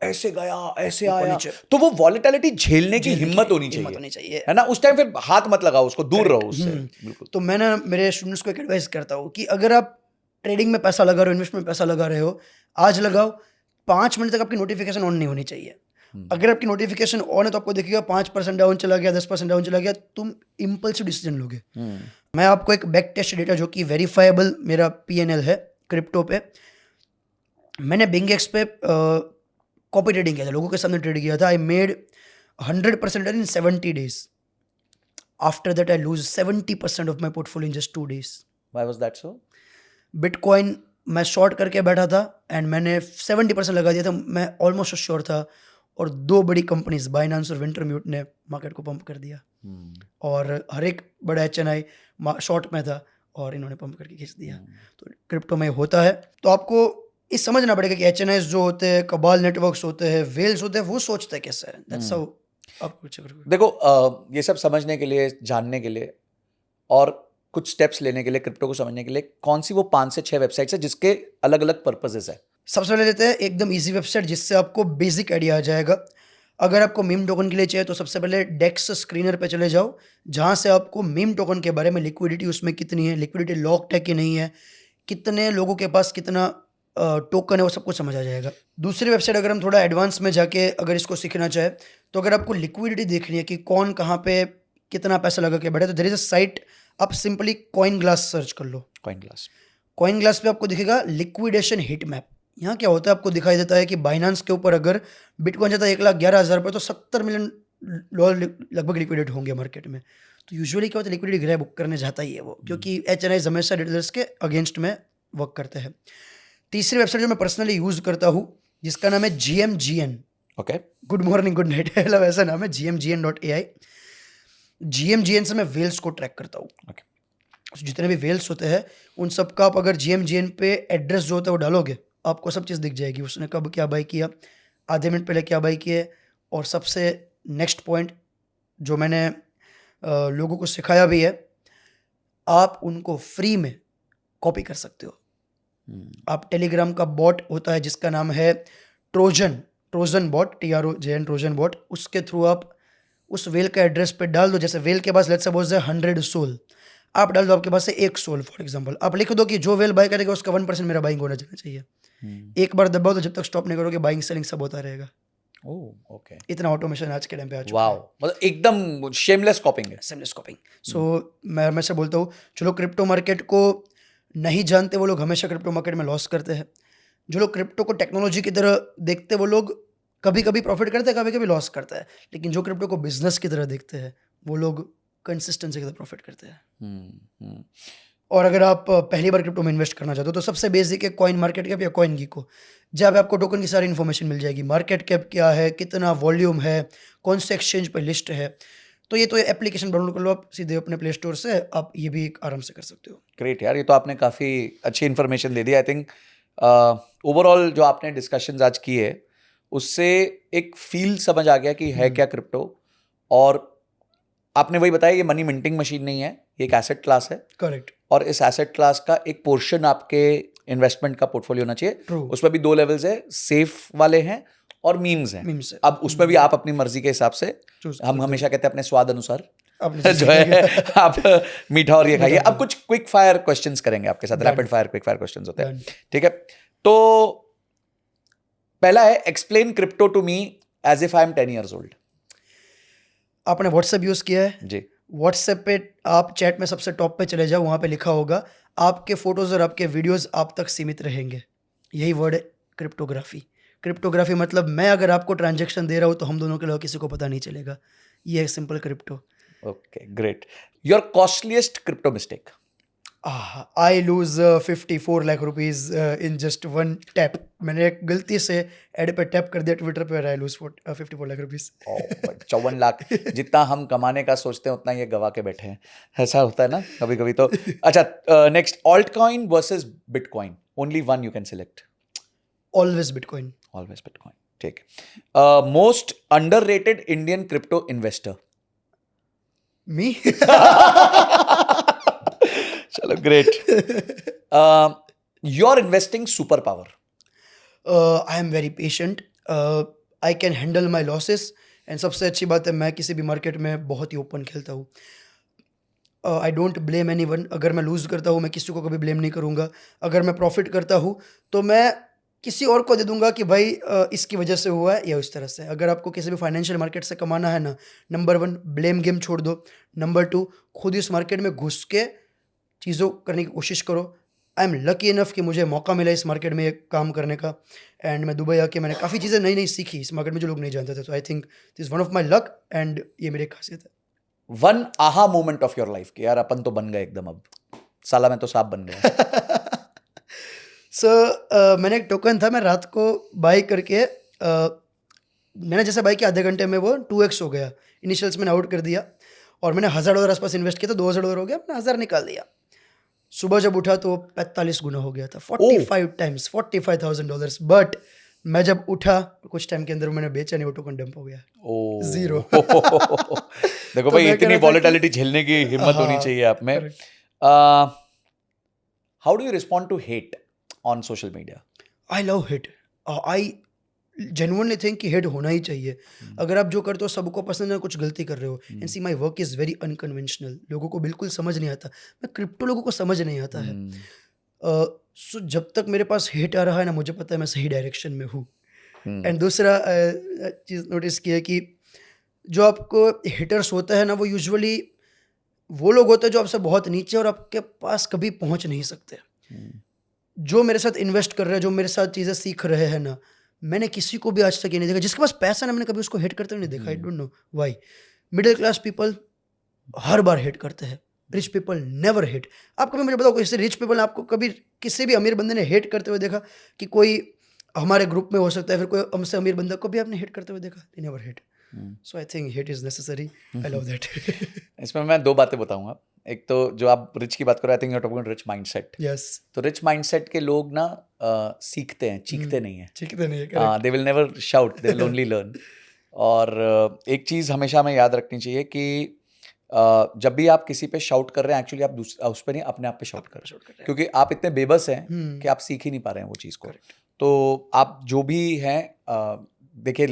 ऐसे गया, ऐसे आया, तो वो वॉलेटिलिटी झेलने की हिम्मत होनी चाहिए, है ना। उस टाइम फिर हाथ मत लगाओ उसको, दूर रहो उससे। बिल्कुल। तो मैं ना मेरे स्टूडेंट्स को एक एडवाइस करता हूँ कि अगर आप ट्रेडिंग में पैसा लगा रहे हो, इन्वेस्टमेंट में पैसा लगा रहे हो, आज लगाओ, 5 मिनट तक आपकी नोटिफिकेशन ऑन नहीं होनी चाहिए। अगर आपकी नोटिफिकेशन ऑन है तो आपको दिखेगा 5% डाउन चला गया, 10% डाउन चला गया, तुम इम्पल्सिव डिसीजन लोगे। मैं आपको एक बैक टेस्ट डेटा जो कि वेरीफाइबल मेरा PNL है क्रिप्टो पे, मैंने बिंगेक्स पे कॉपी ट्रेडिंग किया था, लोगों के सामने ट्रेड किया था। I made 100% in 70 days. After that I lose 70% of my portfolio in just 2 days. Why was that so? Bitcoin मैं शॉर्ट करके बैठा था एंड मैंने 70% लगा दिया था। मैं ऑलमोस्ट श्योर था, और 2 बड़ी कंपनीज बाइनेंस और विंटरम्यूट ने मार्केट को पंप कर दिया। और हर एक बड़ा HNI शॉर्ट में था और इन्होंने पंप करके खींच दिया। तो क्रिप्टो में होता है। तो आपको ये समझना पड़ेगा कि HNIs जो होते हैं, कबाल नेटवर्क्स होते हैं, वेल्स होते हैं, वो सोचते कैसे हैं। दैट्स हाउ आपको देखो, ये सब समझने के लिए, जानने के लिए और कुछ स्टेप्स लेने के लिए, क्रिप्टो को समझने के लिए, कौन सी वो 5 से 6 वेबसाइट्स है जिसके अलग अलग पर्पसेस है? सबसे पहले लेते हैं एकदम इजी वेबसाइट जिससे आपको बेसिक आइडिया आ जाएगा। अगर आपको मीम टोकन के लिए चाहिए तो सबसे पहले डेक्स स्क्रीनर पे चले जाओ, जहाँ से आपको मीम टोकन के बारे में, लिक्विडिटी उसमें कितनी है, लिक्विडिटी लॉक्ड है कि नहीं है, कितने लोगों के पास कितना टोकन है वो सब कुछ समझ आ जाएगा। दूसरी वेबसाइट अगर हम थोड़ा एडवांस में जाके अगर इसको सीखना चाहे तो अगर आपको लिक्विडिटी देखनी है कि कौन कहाँ पे कितना पैसा लगा के बैठे, तो देयर इज अ साइट, आप सिंपली कॉइन ग्लास सर्च कर लो। Coin glass. कॉइन ग्लास पे आपको दिखेगा लिक्विडेशन हिट मैप। यहाँ क्या होता है, आपको दिखाई देता है कि बाइनांस के ऊपर अगर बिटकॉइन जाता है 1,11,000 पर, तो $70 मिलियन लगभग लिक्विडेट होंगे मार्केट में। तो यूजुअली क्या होता है, लिक्विडिटी ग्रैब करने जाता ही है वो, क्योंकि HNIs हमेशा रिटेलर्स के अगेंस्ट में वर्क करते हैं। तीसरी वेबसाइट जो मैं पर्सनली यूज करता हूँ जिसका नाम है GMGN, okay. Good morning good night, मतलब ऐसा नाम है, GMGN.ai। GMGN से मैं वेल्स को ट्रैक करता हूँ। Okay. जितने भी वेल्स होते हैं उन सब का आप अगर GMGN पे एड्रेस जो होता है वो डालोगे, आपको सब चीज़ दिख जाएगी, उसने कब क्या बाई किया, आधे मिनट पहले क्या बाई किए, और सबसे नेक्स्ट पॉइंट जो मैंने लोगों को सिखाया भी है, आप उनको फ्री में कॉपी कर सकते हो। आप टेलीग्राम का बॉट होता है जिसका नाम है Trojan bot, TROJN Trojan bot, उसके थ्रू आप उस वेल का एड्रेस पे डाल दो। जैसे वेल के पास लेट्स सपोज है 100 सोल, आप डाल दो आपके पास से 1 सोल फॉर एग्जांपल, आप लिख दो कि जो वेल बाय करेगा उसका 1% मेरा बाइंग होना चाहिए। एक बार दबाओ तो जब तक स्टॉप नहीं करोगे बाइंग सेलिंग सब होता रहेगा। Oh okay. इतना ऑटोमेशन आज के टाइम पे आ चुका वाओ, है। मतलब एकदम शेमलेस कॉपिंग है। सेमलेस कॉपिंग। सो मैं हमेशा बोलता हूँ जो लोग क्रिप्टो मार्केट को नहीं जानते वो लोग हमेशा क्रिप्टो मार्केट में लॉस करते हैं। जो लोग क्रिप्टो को टेक्नोलॉजी की तरह देखते वो लोग कभी कभी प्रॉफिट करते हैं, कभी कभी लॉस करता है। लेकिन जो क्रिप्टो को बिजनेस की तरह देखते हैं वो लोग कंसिस्टेंसी के साथ प्रॉफिट करते हैं। और अगर आप पहली बार क्रिप्टो में इन्वेस्ट करना चाहते हो तो सबसे बेसिक है कॉइन मार्केट कैप या कॉइन गीको, जहाँ पे आपको टोकन की सारी इन्फॉर्मेशन मिल जाएगी, मार्केट कैप क्या है, कितना वॉल्यूम है, कौन से एक्सचेंज पे लिस्ट है। तो ये एप्लीकेशन डाउनलोड कर लो आप सीधे अपने प्ले स्टोर से, आप ये भी आराम से कर सकते हो। ग्रेट यार, ये तो आपने काफ़ी अच्छी information they the. I think overall जो आपने डिस्कशंस आज की है उससे एक फील समझ आ गया कि है क्या क्रिप्टो, और आपने वही बताया ये मनी मिंटिंग मशीन नहीं है, ये एक एसेट क्लास है। करेक्ट। और इस एसेट क्लास का एक पोर्शन आपके इन्वेस्टमेंट का पोर्टफोलियो होना चाहिए। True. उसमें भी 2 लेवल्स है, सेफ वाले हैं और मीम्स हैं। Memes है। अब उसमें भी आप अपनी मर्जी के हिसाब से, Choose हम हमेशा कहते हैं अपने स्वाद अनुसार आपने जो है आप मीठा और ये खाइए। अब कुछ क्विक फायर क्वेश्चंस करेंगे आपके साथ, Done. Rapid fire quick fire questions होते हैं, Done. ठीक है। तो पहला है, explain crypto to me as if I am 10 years old। आपने व्हाट्सएप यूज़ किया है? जी। व्हाट्सएप पे आप चैट में सबसे टॉप पे चले जाओ, वहाँ पे लिखा होगा आपके फोटोज़ और आपके वीडियोज़ आप तक सीमित रहेंगे। यही वर्ड है क्रिप्टोग्राफी। क्रिप्टोग्राफी मतलब मैं अगर आपको ट्रांजैक्शन दे रहा हूँ तो हम दोनों के अलावा किसी को पता नहीं चलेगा। ये है simple crypto. Okay great. Your costliest crypto mistake. I lose 54 lakh rupees in just one tap. मैंने एक गलती से एड पे टैप कर दिया ट्विटर पे, I lose 54 lakh rupees. 54 lakh जितना हम कमाने का सोचते हैं उतना ये गवा के बैठे हैं, ऐसा होता है ना कभी कभी तो। अच्छा, next, alt coin versus bitcoin, only one you can select. Always bitcoin. Always bitcoin, ठीक है। Most underrated Indian crypto investor. Me. चलो great. Your investing super power. I am very patient, I can handle my losses, and सबसे अच्छी बात है मैं किसी भी मार्केट में बहुत ही ओपन खेलता हूँ। I don't blame any one. अगर मैं लूज़ करता हूँ मैं किसी को कभी ब्लेम नहीं करूँगा। अगर मैं प्रॉफिट करता हूँ तो मैं किसी और को दे दूंगा कि भाई इसकी वजह से हुआ है या उस तरह से। अगर आपको किसी भी फाइनेंशियल मार्केट से कमाना है ना, नंबर 1 ब्लेम गेम छोड़ दो, नंबर 2 खुद इस मार्केट में घुस के चीज़ों करने की कोशिश करो। आई एम लकी इनफ कि मुझे मौका मिला इस मार्केट में एक काम करने का, एंड मैं दुबई आके मैंने काफ़ी चीज़ें नई नई सीखी इस मार्केट में जो लोग नहीं जानते थे। तो I think this one of my luck, and ये मेरी खासियत है। One aha moment of your life कि यार अपन तो बन गए एकदम, अब साला मैं तो सांप बन गया। सो मैंने एक टोकन था, मैं रात को बाई करके मैंने जैसे बाई किया आधे घंटे में वो 2x हो गया। इनिशियल्स मैंने आउट कर दिया और मैंने $1000 आसपास इन्वेस्ट किया तो $2000 हो गया, मैंने 1000 निकाल दिया। सुबह जब उठा तो 45 गुना हो गया था, 45 टाइम्स, $45,000। बट मैं जब उठा कुछ टाइम के अंदर मैंने बेचा नहीं, वो टोकन डंप हो गया, जीरो। देखो भाई, इतनी वॉलेटिलिटी झेलने की हिम्मत होनी चाहिए आप में। How do you respond to hate on social media? I love hit. I genuinely think कि हेट होना ही चाहिए। अगर आप जो करते हो सबको पसंद है, कुछ गलती कर रहे हो। And see my work is very unconventional, लोगों को बिल्कुल समझ नहीं आता। मैं क्रिप्टो लोगों को समझ नहीं आता है। सो जब तक मेरे पास हिट आ रहा है ना, मुझे पता है मैं सही डायरेक्शन में हूँ। हम्म, एंड दूसरा चीज़ नोटिस की है कि जो आपको हिटर्स होता है ना, वो यूजुअली वो लोग होते हैं जो आपसे बहुत नीचे और आपके पास कभी पहुंच नहीं सकते। हम्म, जो मेरे साथ इन्वेस्ट कर रहे हैं, जो मेरे साथ चीज़ें सीख रहे हैं ना, मैंने किसी को भी आज तक ये नहीं देखा जिसके पास पैसा ना, मैंने कभी उसको हिट करते हुए नहीं देखा। I don't know why. Middle class people her bar hit करते हैं, रिच पीपल नेवर हिट। आप कभी मुझे बताओ, किसी रिच पीपल ने आपको कभी किसी भी अमीर बंदे ने हिट करते हुए देखा? कि कोई हमारे ग्रुप में हो सकता है, फिर कोई हमसे अमीर बंदा को भी आपने हिट करते हुए देखा? They never hit. Hmm. So I think hit is necessary. I love that. इसमें मैं दो बातें बताऊंगा। एक तो जो आप रिच की बात करो, I think you are talking rich mindset. Yes. तो रिच माइंडसेट के लोग ना सीखते हैं, चीखते नहीं है। ठीक है, नहीं है correct. They will never shout, they will only learn. और एक चीज़ हमेशा हमें याद रखनी चाहिए कि जब भी आप किसी पे शाउट कर रहे हैं, एक्चुअली आप उस पर नहीं, अपने आप पे शाउट कर रहे शॉट कर हैं, रहे क्योंकि आप इतने बेबस हैं हैं। कि आप सीख ही नहीं पा रहे हैं वो चीज़ को। करेक्ट। तो आप जो भी हैं, देखिए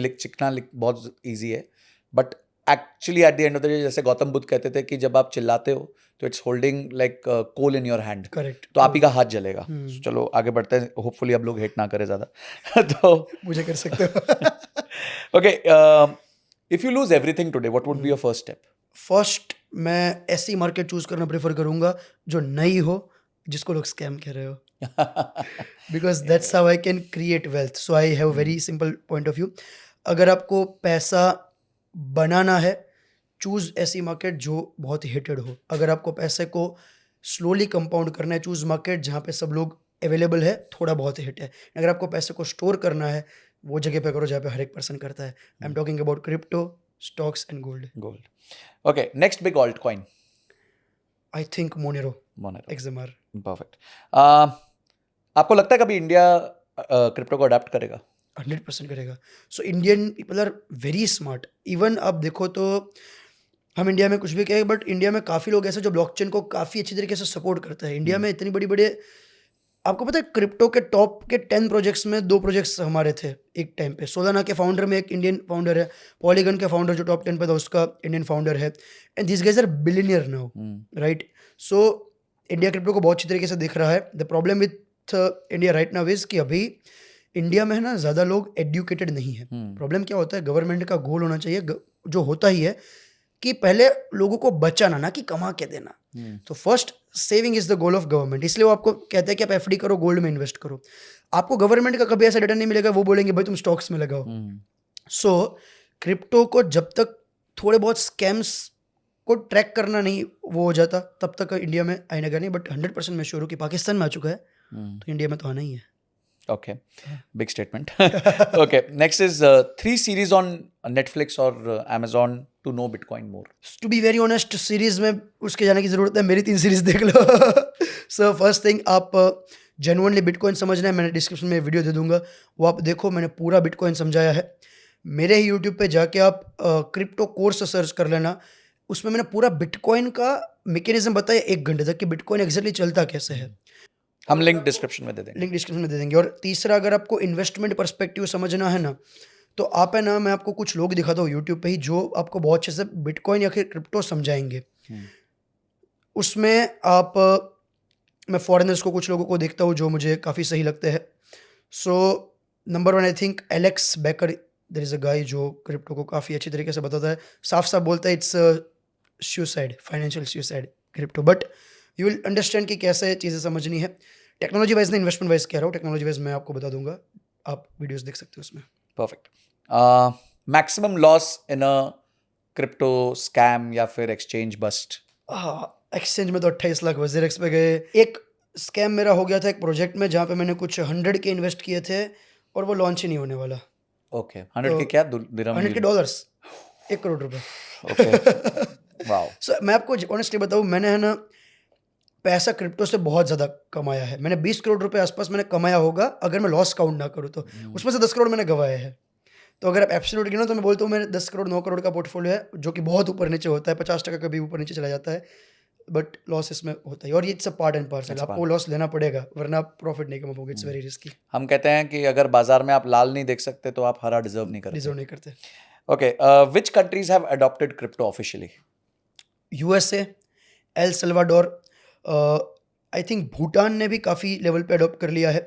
बहुत ईजी है, but actually eight the end of the day, जैसे गौतम बुद्ध कहते थे कि जब आप चिल्लाते हो तो it's holding like coal in your hand, correct. तो आप ही का हाथ जलेगा। हम्म। चलो आगे बढ़ते हैं, होपफुली अब लोग हेट ना करें ज़्यादा। तो मुझे कर सकते हो। Okay, if you lose everything today, what would be your first step? First, मैं ऐसी मार्केट चूज करना प्रेफर करूंगा जो नई हो, जिसको लोग स्कैम कह रहे हो, because that's how I can create wealth. So I have very simple point of view. अगर आपको पैसा बनाना है, चूज ऐसी मार्केट जो बहुत ही हिटेड हो। अगर आपको पैसे को स्लोली कंपाउंड करना है, चूज मार्केट जहाँ पे सब लोग अवेलेबल है, थोड़ा बहुत हिट है। अगर आपको पैसे को स्टोर करना है, वो जगह पे करो जहाँ पे हर एक पर्सन करता है। I am talking about crypto, stocks and gold. Gold. Okay, next big alt coin. I think Monero, Monero. XMR. Perfect. आपको लगता है कभी इंडिया क्रिप्टो को अडेप्ट करेगा? 100% करेगा। So Indian people are very smart. Even आप देखो तो हम इंडिया में कुछ भी कहें, बट इंडिया में काफ़ी लोग ऐसे जो ब्लॉकचेन को काफ़ी अच्छी तरीके से सपोर्ट करते हैं। इंडिया में इतनी बड़ी बड़े, आपको पता है क्रिप्टो के टॉप के 10 प्रोजेक्ट्स में 2 प्रोजेक्ट्स हमारे थे एक टाइम पे। सोलाना के फाउंडर में एक इंडियन फाउंडर है, पॉलीगन के फाउंडर जो टॉप 10 पे था उसका इंडियन फाउंडर है। And this guys are billionaire now, right? So India crypto को बहुत अच्छी तरीके से दिख रहा है। The problem with India right now is कि अभी इंडिया में है ना, ज़्यादा लोग एडुकेटेड नहीं है। प्रॉब्लम क्या होता है, गवर्नमेंट का गोल होना चाहिए जो होता ही है कि पहले लोगों को बचाना, ना कि कमा के देना। तो first saving is the goal of government. इसलिए वो आपको कहते हैं कि आप एफडी करो, गोल्ड में इन्वेस्ट करो। आपको गवर्नमेंट का कभी ऐसा डेटा नहीं मिलेगा, वो बोलेंगे भाई तुम स्टॉक्स में लगाओ। सो क्रिप्टो को जब तक थोड़े बहुत स्कैम्स को ट्रैक करना नहीं वो हो जाता, तब तक इंडिया में आएगा नहीं। बट 100% मैं श्योर हूँ कि पाकिस्तान में आ चुका है, तो इंडिया में तो आना ही है। Okay, big statement. Okay, next is 3 series on Netflix or Amazon to know Bitcoin more. To be very honest, series में उसके जाने की ज़रूरत है, मेरी 3 सीरीज देख लो। सो फर्स्ट थिंग, आप जेन्युइनली बिटकॉइन समझना है, मैंने डिस्क्रिप्शन में वीडियो दे दूंगा, वो आप देखो। मैंने पूरा बिटकॉइन समझाया है। मेरे ही यूट्यूब पे जाके आप क्रिप्टो कोर्स सर्च कर लेना, उसमें मैंने पूरा बिटकॉइन का मैकेनिज्म बताया 1 घंटे तक कि बिटकॉइन एग्जैक्टली चलता कैसे है। हम लिंक डिस्क्रिप्शन में दे देंगे। लिंक डिस्क्रिप्शन में दे देंगे। और तीसरा, अगर आपको इन्वेस्टमेंट पर्सपेक्टिव समझना है ना, तो आप है ना, मैं आपको कुछ लोग दिखाता हूँ यूट्यूब पे ही जो आपको बहुत अच्छे से बिटकॉइन या फिर क्रिप्टो समझाएंगे। उसमें आप मैं फॉरेनर्स को, कुछ लोगों को देखता हूँ जो मुझे काफ़ी सही लगते हैं। So number 1 I think Alex Baker, there is a guy जो क्रिप्टो को काफ़ी अच्छी तरीके से बताता है, साफ साफ बोलता है it's suicide, financial suicide crypto. But you will understand कि कैसे चीज़ें समझनी है। टेक्नोलॉजी वाइज नहीं, इन्वेस्टमेंट वाइज कह रहा हूँ। टेक्नोलॉजी वाइज मैं आपको बता दूंगा, आप वीडियोस देख सकते हो उसमें। Perfect. Maximum loss in a crypto scam या फिर exchange bust? एक्सचेंज में तो 28 लाख वजीरेक्स पे गए। एक स्कैम मेरा हो गया था एक प्रोजेक्ट में, जहाँ पे मैंने कुछ 100 के इन्वेस्ट किए थे और वो लॉन्च ही नहीं होने वाला। Okay, 100 के क्या दिरहम? 100 के डॉलर्स, 1 करोड़ रुपए। Okay, wow. सो मैं आपको ऑनेस्टली बताऊँ, मैंने है ना पैसा क्रिप्टो से बहुत ज़्यादा कमाया है। मैंने 20 करोड़ रुपए आसपास मैंने कमाया होगा, अगर मैं लॉस काउंट ना करूँ तो। उसमें से 10 करोड़ मैंने गंवाए हैं। तो अगर आप एब्सोल्यूट गिनो तो मैं बोलता हूँ मेरे 10 करोड़ 9 करोड़ का पोर्टफोलियो है, जो कि बहुत ऊपर नीचे होता है, 50% कभी ऊपर नीचे चला जाता है, बट लॉस इसमें होता है। और ये it's a part and parcel, आपको लॉस लेना पड़ेगा वरना आप प्रॉफिट नहीं कमा पाओगे। It's very risky. हम कहते हैं कि अगर बाजार में आप लाल नहीं देख सकते तो आप हरा डिजर्व नहीं करते। डिजर्व नहीं करते। Okay, which countries have adopted crypto officially? USA, El Salvador, I think Bhutan ने भी काफ़ी लेवल पे अडॉप्ट कर लिया है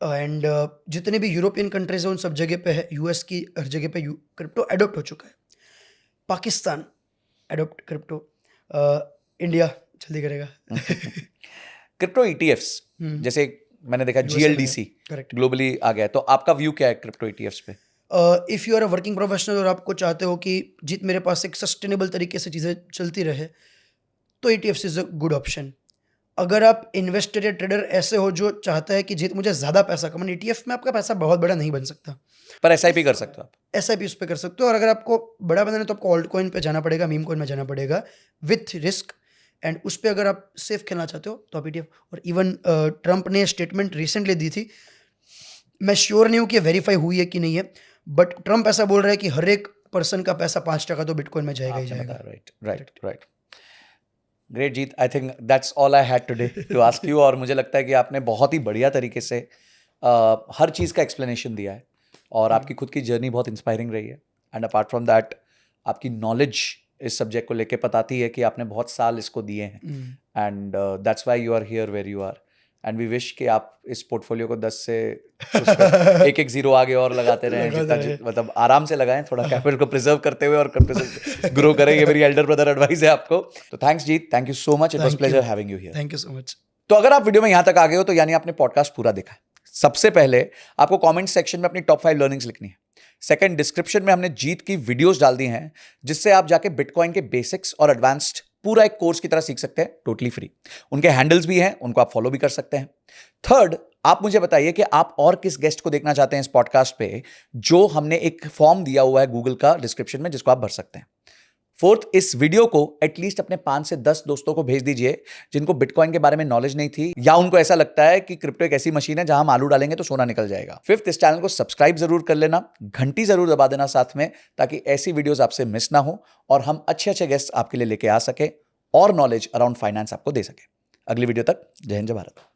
एंड जितने भी यूरोपियन कंट्रीज हैं उन सब जगह पे है, यूएस की हर जगह पे क्रिप्टो अडॉप्ट हो चुका है। पाकिस्तान अडॉप्ट क्रिप्टो, इंडिया जल्दी करेगा। क्रिप्टो ईटीएफ्स जैसे मैंने देखा USA में जीएलडीसी करेक्ट। ग्लोबली आ गया है, तो आपका व्यू क्या है क्रिप्टो ईटीएफ्स पे? If you are a working professional और आपको चाहते हो कि जीत मेरे पास एक सस्टेनेबल तरीके से चीज़ें चलती रहे, तो ETFs is a good option. अगर आप इन्वेस्टर या ट्रेडर ऐसे हो जो चाहता है कि जीत मुझे ज़्यादा पैसा कमाना, ईटीएफ में आपका पैसा बहुत बड़ा नहीं बन सकता, पर एसआईपी कर सकते हो आप। एसआईपी उस पर कर सकते हो। और अगर आपको बड़ा बनाना है तो आपको ऑल्ट कॉइन पे जाना पड़ेगा, मीम कॉइन में जाना पड़ेगा विथ रिस्क, एंड उस पर अगर आप सेफ खेलना चाहते हो तो आप ईटीएफ। और इवन ट्रंप ने स्टेटमेंट रिसेंटली दी थी, मैं श्योर नहीं हूँ कि वेरीफाई हुई है कि नहीं है, बट ट्रंप ऐसा बोल रहा है कि हर एक पर्सन का पैसा 5% तो बिटकॉइन में जाएगा ही जाएगा। Right. Great Jeet, I think that's all I had today to ask you. और मुझे लगता है कि आपने बहुत ही बढ़िया तरीके से हर चीज़ का एक्सप्लेनेशन दिया है और आपकी खुद की जर्नी बहुत इंस्पायरिंग रही है। एंड अपार्ट फ्रॉम दैट आपकी नॉलेज इस सब्जेक्ट को लेके बताती है कि आपने बहुत साल इसको दिए हैं and that's why you are here where you are. And we wish कि आप इस पोर्टफोलियो को 10 से एक जीरो आगे और लगाते रहें, मतलब आराम से लगाएं, थोड़ा कैपिटल को प्रिजर्व करते हुए और ग्रो करें। ये मेरी एल्डर ब्रदर एडवाइस है आपको। तो thanks Jeet, thank you so much, it was pleasure having you here. Thank you so much. तो अगर आप वीडियो में यहां तक आ गए हो तो यानी आपने पॉडकास्ट पूरा देखा है। सबसे पहले आपको कमेंट सेक्शन में अपनी टॉप 5 लर्निंग्स लिखनी है। सेकंड, डिस्क्रिप्शन में हमने जीत की वीडियोस डाल दी हैं जिससे आप जाके बिटकॉइन के बेसिक्स और एडवांस्ड पूरा एक कोर्स की तरह सीख सकते हैं, टोटली फ्री। उनके हैंडल्स भी हैं, उनको आप फॉलो भी कर सकते हैं। थर्ड, आप मुझे बताइए कि आप और किस गेस्ट को देखना चाहते हैं इस पॉडकास्ट पे, जो हमने एक फॉर्म दिया हुआ है गूगल का डिस्क्रिप्शन में जिसको आप भर सकते हैं। फोर्थ, इस वीडियो को एटलीस्ट अपने 5 से 10 दोस्तों को भेज दीजिए जिनको बिटकॉइन के बारे में नॉलेज नहीं थी या उनको ऐसा लगता है कि क्रिप्टो एक ऐसी मशीन है जहां हम आलू डालेंगे तो सोना निकल जाएगा। फिफ्थ, इस चैनल को सब्सक्राइब जरूर कर लेना, घंटी जरूर दबा देना साथ में, ताकि ऐसी वीडियोस आपसे मिस ना हो और हम अच्छे गेस्ट आपके लिए लेके आ सके और नॉलेज अराउंड फाइनेंस आपको दे सके। अगली वीडियो तक जय हिंद, जय भारत।